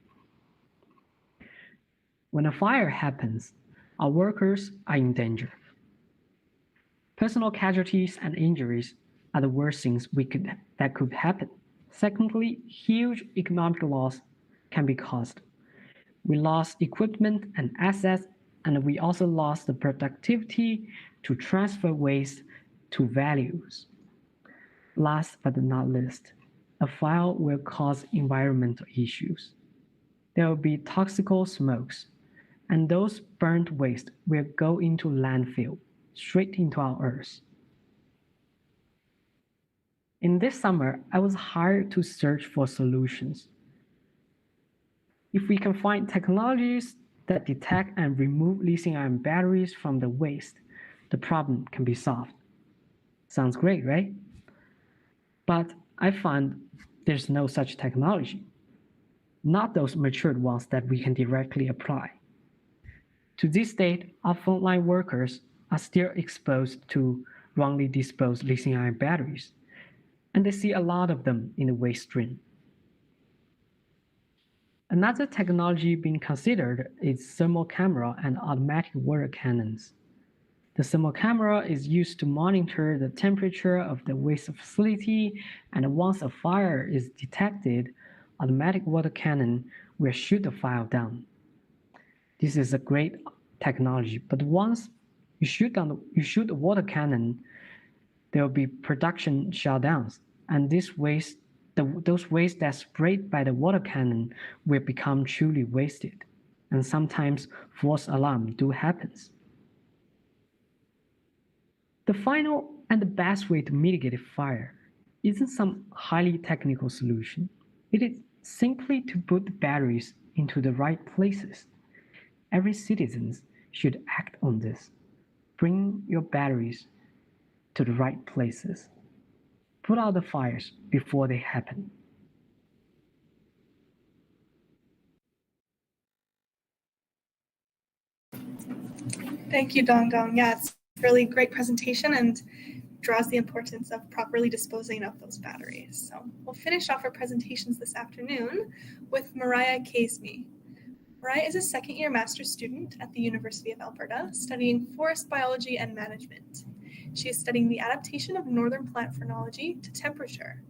When a fire happens, our workers are in danger. Personal casualties and injuries are the worst things that could happen. Secondly, huge economic loss can be caused. We lost equipment and assets, and we also lost the productivity to transfer waste to values. Last but not least, a fire will cause environmental issues. There will be toxic smokes, and those burnt waste will go into landfill, straight into our earth. In this summer, I was hired to search for solutions. If we can find technologies that detect and remove lithium-ion batteries from the waste, the problem can be solved. Sounds great, right? But I found there's no such technology, not those matured ones that we can directly apply. To this date, our frontline workers are still exposed to wrongly disposed lithium-ion batteries, and they see a lot of them in the waste stream. Another technology being considered is thermal camera and automatic water cannons. The thermal camera is used to monitor the temperature of the waste facility, and once a fire is detected, automatic water cannon will shoot the fire down. This is a great technology, but once you shoot a water cannon, there will be production shutdowns, and those waste that's sprayed by the water cannon will become truly wasted, and sometimes false alarm do happens. The final and the best way to mitigate a fire isn't some highly technical solution. It is simply to put the batteries into the right places. Every citizen should act on this. Bring your batteries to the right places. Put out the fires before they happen. Thank you, Dongdong. Yeah, it's a really great presentation and draws the importance of properly disposing of those batteries. So we'll finish off our presentations this afternoon with Mariah Casmey. Mariah is a second-year master's student at the University of Alberta, studying forest biology and management. She is studying the adaptation of northern plant phenology to temperature,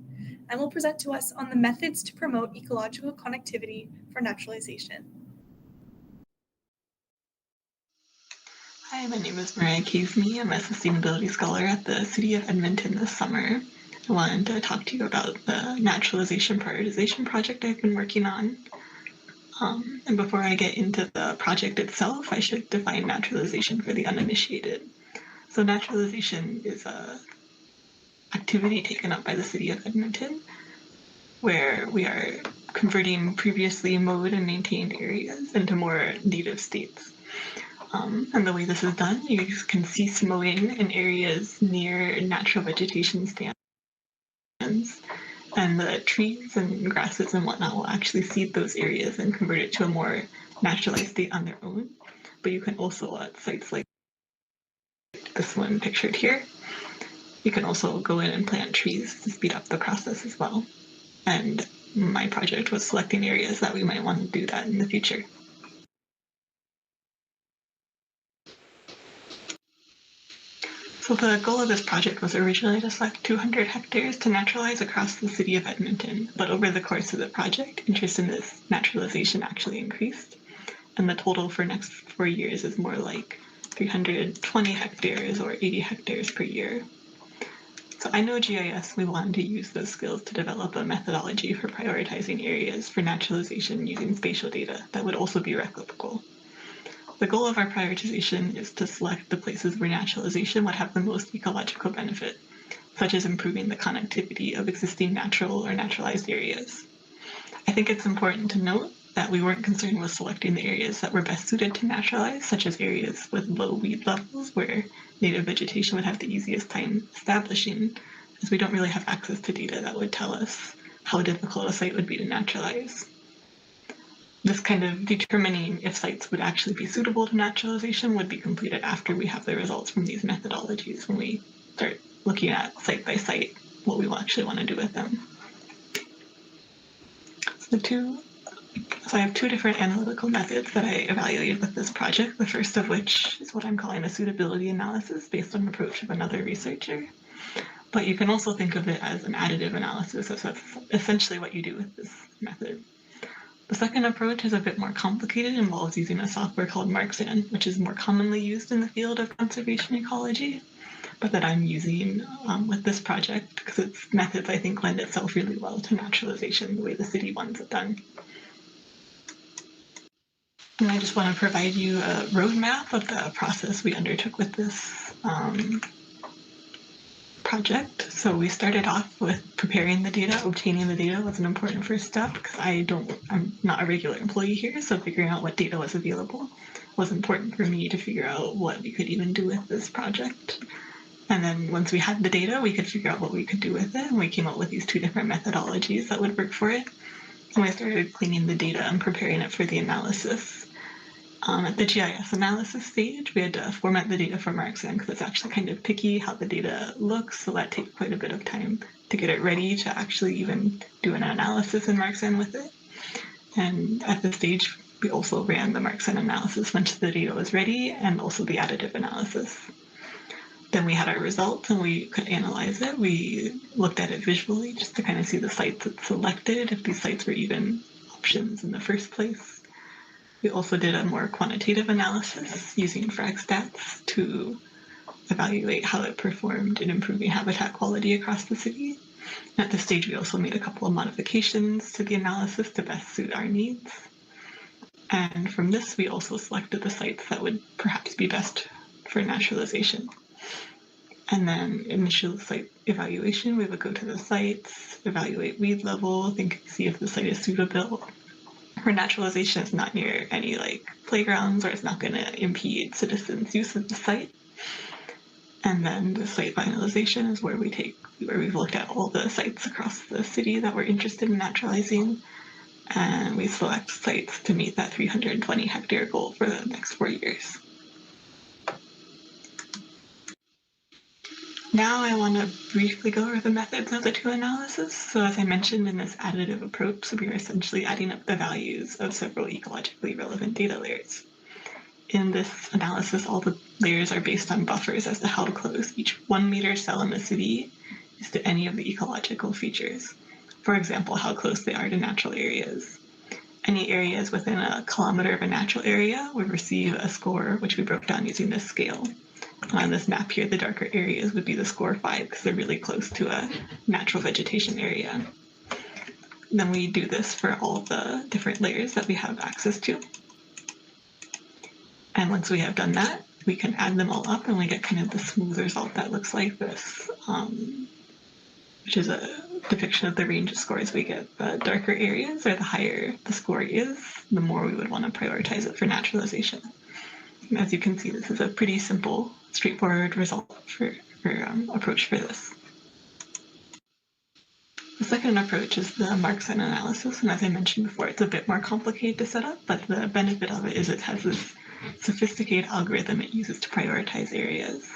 and will present to us on the methods to promote ecological connectivity for naturalization. Hi, my name is Mariah Casmey. I'm a sustainability scholar at the City of Edmonton this summer. I wanted to talk to you about the naturalization prioritization project I've been working on. And before I get into the project itself, I should define naturalization for the uninitiated. So naturalization is an activity taken up by the City of Edmonton, where we are converting previously mowed and maintained areas into more native states. And the way this is done, you can cease mowing in areas near natural vegetation stands, and the trees and grasses and whatnot will actually seed those areas and convert it to a more naturalized state on their own. But you can also, at sites like this one pictured here, you can also go in and plant trees to speed up the process as well. And my project was selecting areas that we might want to do that in the future. So the goal of this project was originally to select 200 hectares to naturalize across the city of Edmonton, but over the course of the project, interest in this naturalization actually increased, and the total for next 4 years is more like 320 hectares or 80 hectares per year. So I know GIS, we wanted to use those skills to develop a methodology for prioritizing areas for naturalization using spatial data that would also be replicable. The goal of our prioritization is to select the places where naturalization would have the most ecological benefit, such as improving the connectivity of existing natural or naturalized areas. I think it's important to note that we weren't concerned with selecting the areas that were best suited to naturalize, such as areas with low weed levels where native vegetation would have the easiest time establishing, as we don't really have access to data that would tell us how difficult a site would be to naturalize. This kind of determining if sites would actually be suitable to naturalization would be completed after we have the results from these methodologies, when we start looking at site by site what we will actually want to do with them. So I have two different analytical methods that I evaluated with this project, the first of which is what I'm calling a suitability analysis based on the approach of another researcher. But you can also think of it as an additive analysis, as that's essentially what you do with this method. The second approach is a bit more complicated, involves using a software called MarxAnn, which is more commonly used in the field of conservation ecology, but that I'm using with this project because its methods, I think, lend itself really well to naturalization the way the city ones have done. And I just want to provide you a roadmap of the process we undertook with this project. So we started off with preparing the data. Obtaining the data was an important first step because I'm not a regular employee here, so figuring out what data was available was important for me to figure out what we could even do with this project. And then once we had the data, we could figure out what we could do with it, and we came up with these two different methodologies that would work for it. And we started cleaning the data and preparing it for the analysis. At the GIS analysis stage, we had to format the data for MarxAnn because it's actually kind of picky how the data looks, so that takes quite a bit of time to get it ready to actually even do an analysis in MarxAnn with it. And at this stage, we also ran the MarxAnn analysis once the data was ready, and also the additive analysis. Then we had our results and we could analyze it. We looked at it visually just to kind of see the sites it selected, if these sites were even options in the first place. We also did a more quantitative analysis using FragStats to evaluate how it performed in improving habitat quality across the city. At this stage, we also made a couple of modifications to the analysis to best suit our needs. And from this, we also selected the sites that would perhaps be best for naturalization. And then initial site evaluation, we would go to the sites, evaluate weed level, see if the site is suitable for naturalization. It's not near any playgrounds, or it's not going to impede citizens' use of the site. And then the site finalization is where we've looked at all the sites across the city that we're interested in naturalizing, and we select sites to meet that 320 hectare goal for the next 4 years. Now I want to briefly go over the methods of the two analyses. So as I mentioned, in this additive approach, we are essentially adding up the values of several ecologically relevant data layers. In this analysis, all the layers are based on buffers as to how close each 1 meter cell in the city is to any of the ecological features. For example, how close they are to natural areas. Any areas within a kilometer of a natural area would receive a score, which we broke down using this scale. On this map here, the darker areas would be the score 5 because they're really close to a natural vegetation area. Then we do this for all the different layers that we have access to. And once we have done that, we can add them all up and we get kind of the smooth result that looks like this, which is a depiction of the range of scores we get. The darker areas, or the higher the score is, the more we would want to prioritize it for naturalization. And as you can see, this is a pretty simple, straightforward result approach for this. The second approach is the MarxAnn analysis, and as I mentioned before, it's a bit more complicated to set up, but the benefit of it is it has this sophisticated algorithm it uses to prioritize areas.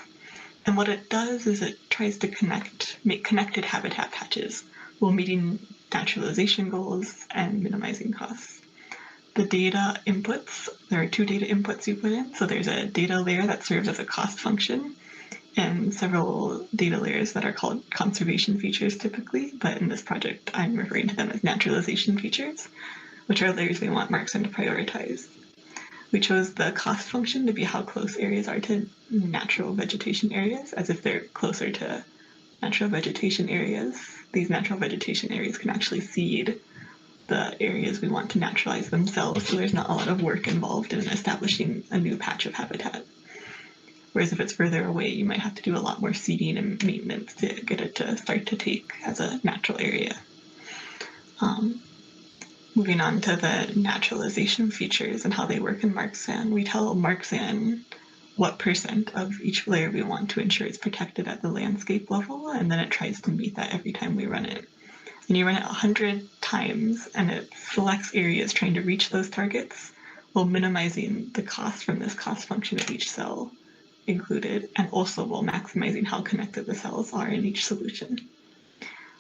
And what it does is it tries to make connected habitat patches while meeting naturalization goals and minimizing costs. The data inputs, there are 2 data inputs you put in. So there's a data layer that serves as a cost function, and several data layers that are called conservation features typically, but in this project I'm referring to them as naturalization features, which are layers we want Marksen to prioritize. We chose the cost function to be how close areas are to natural vegetation areas, as if they're closer to natural vegetation areas. These natural vegetation areas can actually seed the areas we want to naturalize themselves, so there's not a lot of work involved in establishing a new patch of habitat. Whereas if it's further away, you might have to do a lot more seeding and maintenance to get it to start to take as a natural area. Moving on to the naturalization features and how they work in Marksen, we tell Marksen what % of each layer we want to ensure is protected at the landscape level, and then it tries to meet that every time we run it. And you run it 100 times, and it selects areas trying to reach those targets while minimizing the cost from this cost function of each cell included, and also while maximizing how connected the cells are in each solution.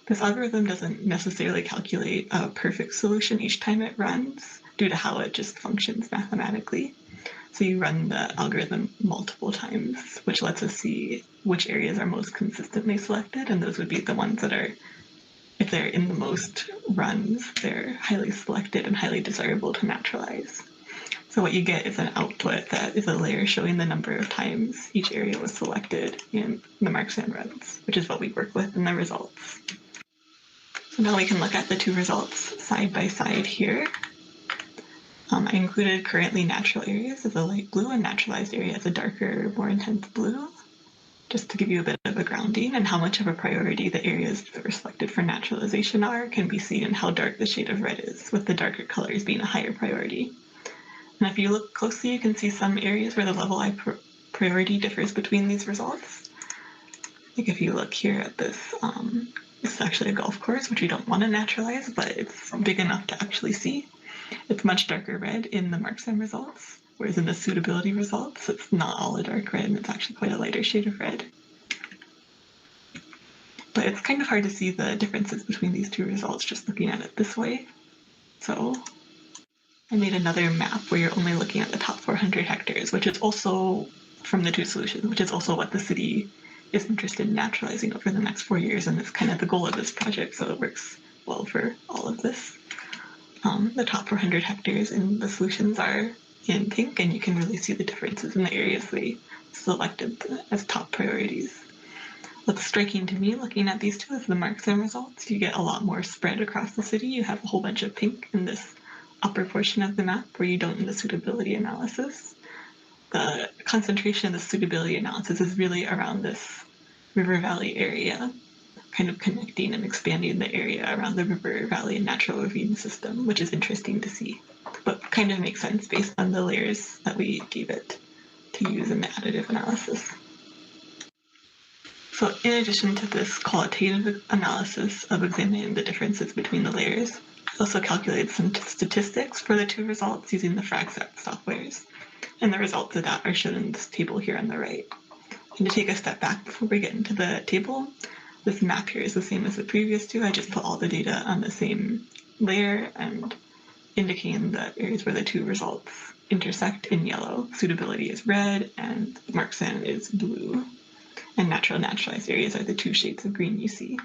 This algorithm doesn't necessarily calculate a perfect solution each time it runs due to how it just functions mathematically. So you run the algorithm multiple times, which lets us see which areas are most consistently selected, and those would be the ones that are, if they're in the most runs, they're highly selected and highly desirable to naturalize. So what you get is an output that is a layer showing the number of times each area was selected in the Marksen runs, which is what we work with in the results. So now we can look at the two results side by side here. I included currently natural areas as a light blue and naturalized area as a darker, more intense blue, just to give you a bit of a grounding, and how much of a priority the areas that were selected for naturalization are can be seen in how dark the shade of red is, with the darker colors being a higher priority. And if you look closely, you can see some areas where the level I priority differs between these results. Like if you look here at this, this is actually a golf course, which we don't want to naturalize, but it's big enough to actually see. It's much darker red in the Marksen results, whereas in the suitability results, it's not all a dark red, and it's actually quite a lighter shade of red. But it's kind of hard to see the differences between these two results just looking at it this way. So I made another map where you're only looking at the top 400 hectares, which is also from the two solutions, which is also what the city is interested in naturalizing over the next 4 years, and it's kind of the goal of this project, so it works well for all of this. The top 400 hectares in the solutions are in pink, and you can really see the differences in the areas we selected as top priorities. What's striking to me looking at these two is the Marksen results. You get a lot more spread across the city. You have a whole bunch of pink in this upper portion of the map where you don't in the suitability analysis. The concentration of the suitability analysis is really around this river valley area, kind of connecting and expanding the area around the river valley and natural ravine system, which is interesting to see, but kind of makes sense based on the layers that we gave it to use in the additive analysis. So in addition to this qualitative analysis of examining the differences between the layers, I also calculated some statistics for the two results using the FragSet softwares, and the results of that are shown in this table here on the right. And to take a step back before we get into the table, this map here is the same as the previous two. I just put all the data on the same layer and indicating the areas where the two results intersect in yellow. Suitability is red and Marksen is blue. And naturalized areas are the two shades of green you see.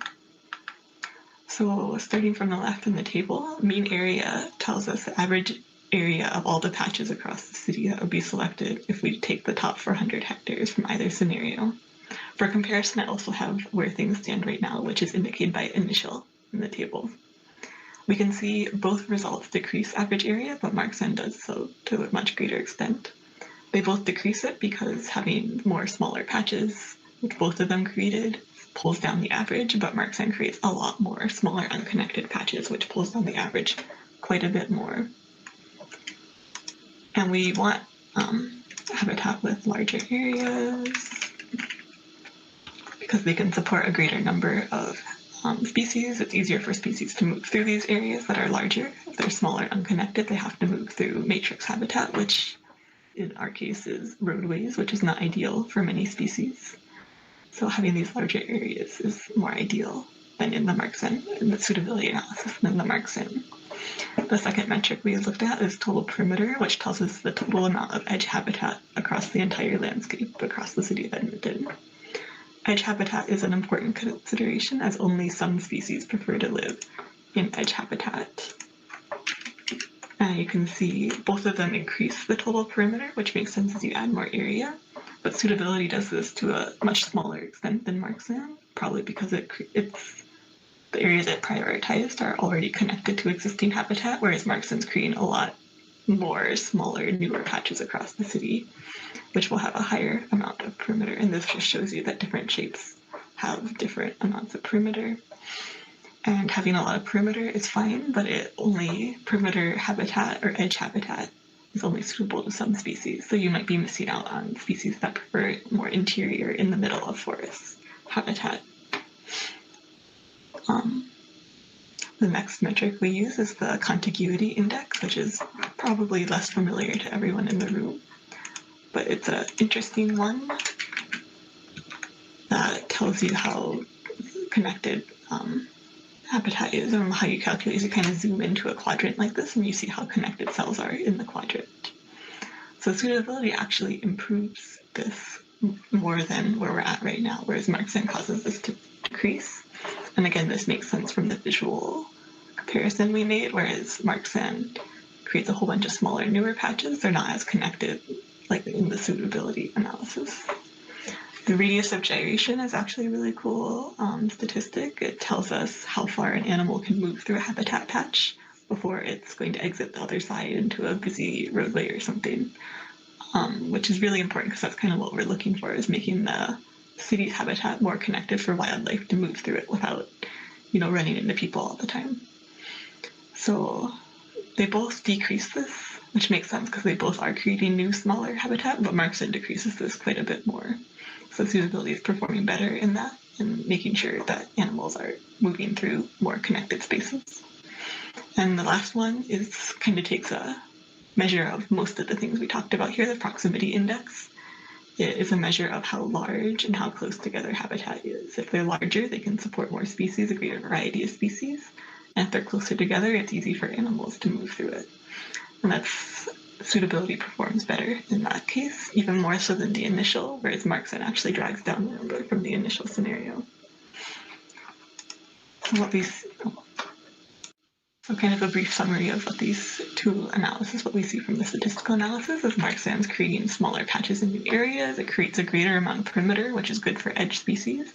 So starting from the left in the table, mean area tells us the average area of all the patches across the city that would be selected if we take the top 400 hectares from either scenario. For comparison, I also have where things stand right now, which is indicated by initial in the table. We can see both results decrease average area, but Marksen does so to a much greater extent. They both decrease it because having more smaller patches, which both of them created, pulls down the average, but Marksen creates a lot more smaller unconnected patches, which pulls down the average quite a bit more. And we want habitat with larger areas because they can support a greater number of species. It's easier for species to move through these areas that are larger. If they're smaller and unconnected, they have to move through matrix habitat, which in our case is roadways, which is not ideal for many species. So having these larger areas is more ideal than in the Marksen, in the suitability analysis than the Marksen. The second metric we looked at is total perimeter, which tells us the total amount of edge habitat across the entire landscape across the city of Edmonton. edge habitat is an important consideration as only some species prefer to live in edge habitat. And you can see both of them increase the total perimeter, which makes sense as you add more area. But suitability does this to a much smaller extent than marksland, probably because it's the areas it prioritized are already connected to existing habitat, whereas marksland's creating a lot more smaller, newer patches across the city, which will have a higher amount of perimeter. And this just shows you that different shapes have different amounts of perimeter. And having a lot of perimeter is fine, but perimeter habitat or edge habitat is only suitable to some species. So you might be missing out on species that prefer more interior in the middle of forest habitat. The next metric we use is the contiguity index, which is probably less familiar to everyone in the room, but it's an interesting one that tells you how connected habitat is, and how you calculate is you kind of zoom into a quadrant like this and you see how connected cells are in the quadrant. So suitability actually improves this more than where we're at right now, whereas marksland causes this to decrease. And again, this makes sense from the visual comparison we made, whereas marksland creates a whole bunch of smaller, newer patches. They're not as connected like in the suitability analysis. The radius of gyration is actually a really cool statistic. It tells us how far an animal can move through a habitat patch before it's going to exit the other side into a busy roadway or something, which is really important because that's kind of what we're looking for, is making the city's habitat more connected for wildlife to move through it without, running into people all the time. So they both decrease this, which makes sense because they both are creating new, smaller habitat, but marksland decreases this quite a bit more. So suitability is performing better in that and making sure that animals are moving through more connected spaces. And the last one is kind of takes a measure of most of the things we talked about here, the proximity index. It is a measure of how large and how close together habitat is. If they're larger, they can support more species, a greater variety of species. And if they're closer together, it's easy for animals to move through it. And that's suitability performs better in that case, even more so than the initial, whereas marksland actually drags down the number from the initial scenario. So kind of a brief summary of what these two analyses, what we see from the statistical analysis is marksland's creating smaller patches in new areas. It creates a greater amount of perimeter, which is good for edge species,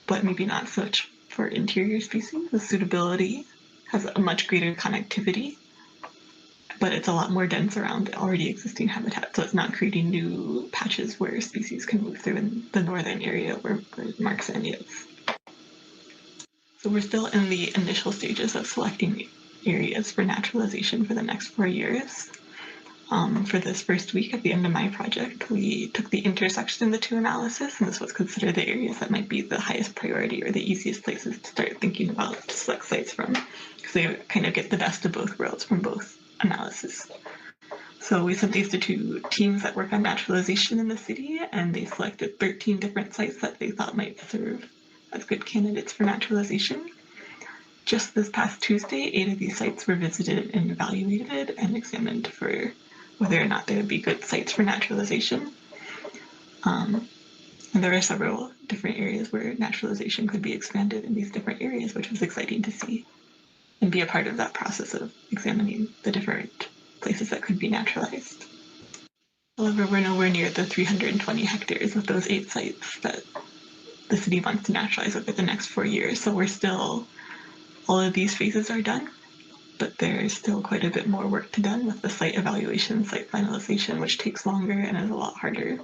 but maybe not so much for interior species. The suitability has a much greater connectivity, but it's a lot more dense around already existing habitat, so it's not creating new patches where species can move through in the northern area where marksland is. So we're still in the initial stages of selecting areas for naturalization for the next 4 years. For this first week at the end of my project, we took the intersection of the two analysis, and this was considered the areas that might be the highest priority or the easiest places to start thinking about to select sites from, because they kind of get the best of both worlds from both analysis. So we sent these to two teams that work on naturalization in the city, and they selected 13 different sites that they thought might serve as good candidates for naturalization. Just this past Tuesday, 8 of these sites were visited and evaluated and examined for whether or not they would be good sites for naturalization. And there are several different areas where naturalization could be expanded in these different areas, which was exciting to see and be a part of that process of examining the different places that could be naturalized. However, we're nowhere near the 320 hectares of those 8 sites that the city wants to naturalize over the next 4 years. So we're still, all of these phases are done, but there is still quite a bit more work to done with the site evaluation, site finalization, which takes longer and is a lot harder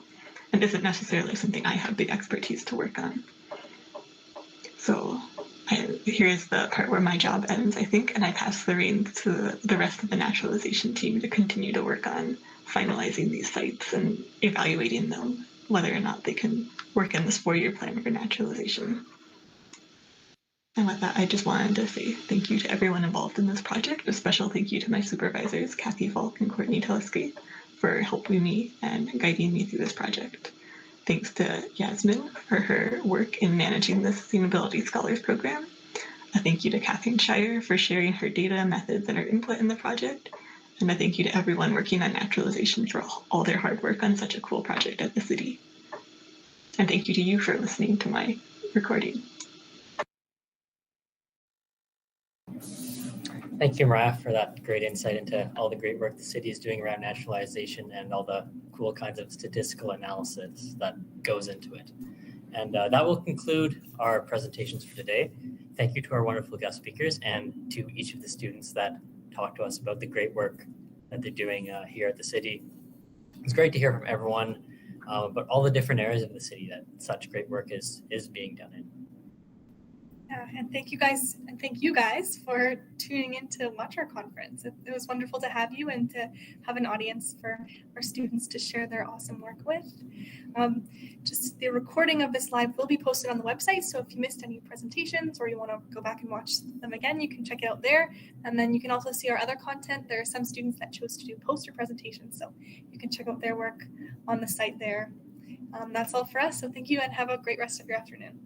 and isn't necessarily something I have the expertise to work on. So here's the part where my job ends, I think, and I pass the reins to the rest of the naturalization team to continue to work on finalizing these sites and evaluating them, whether or not they can work in this 4-year plan for naturalization. And with that, I just wanted to say thank you to everyone involved in this project. A special thank you to my supervisors, Kathy Falk and Courtney Telescape, for helping me and guiding me through this project. Thanks to Yasmin for her work in managing the Sustainability Scholars Program. A thank you to Catherine Shire for sharing her data, methods, and her input in the project. And a thank you to everyone working on naturalization for all their hard work on such a cool project at the city. And thank you to you for listening to my recording. Thank you, Mariah, for that great insight into all the great work the city is doing around naturalization and all the cool kinds of statistical analysis that goes into it. And that will conclude our presentations for today. Thank you to our wonderful guest speakers and to each of the students that talked to us about the great work that they're doing here at the city. It's great to hear from everyone about all the different areas of the city that such great work is being done in. And thank you guys for tuning in to watch our conference. It was wonderful to have you and to have an audience for our students to share their awesome work with. Just the recording of this live will be posted on the website, so if you missed any presentations or you want to go back and watch them again, you can check it out there. And then you can also see our other content. There are some students that chose to do poster presentations, so you can check out their work on the site there. That's all for us, so thank you and have a great rest of your afternoon.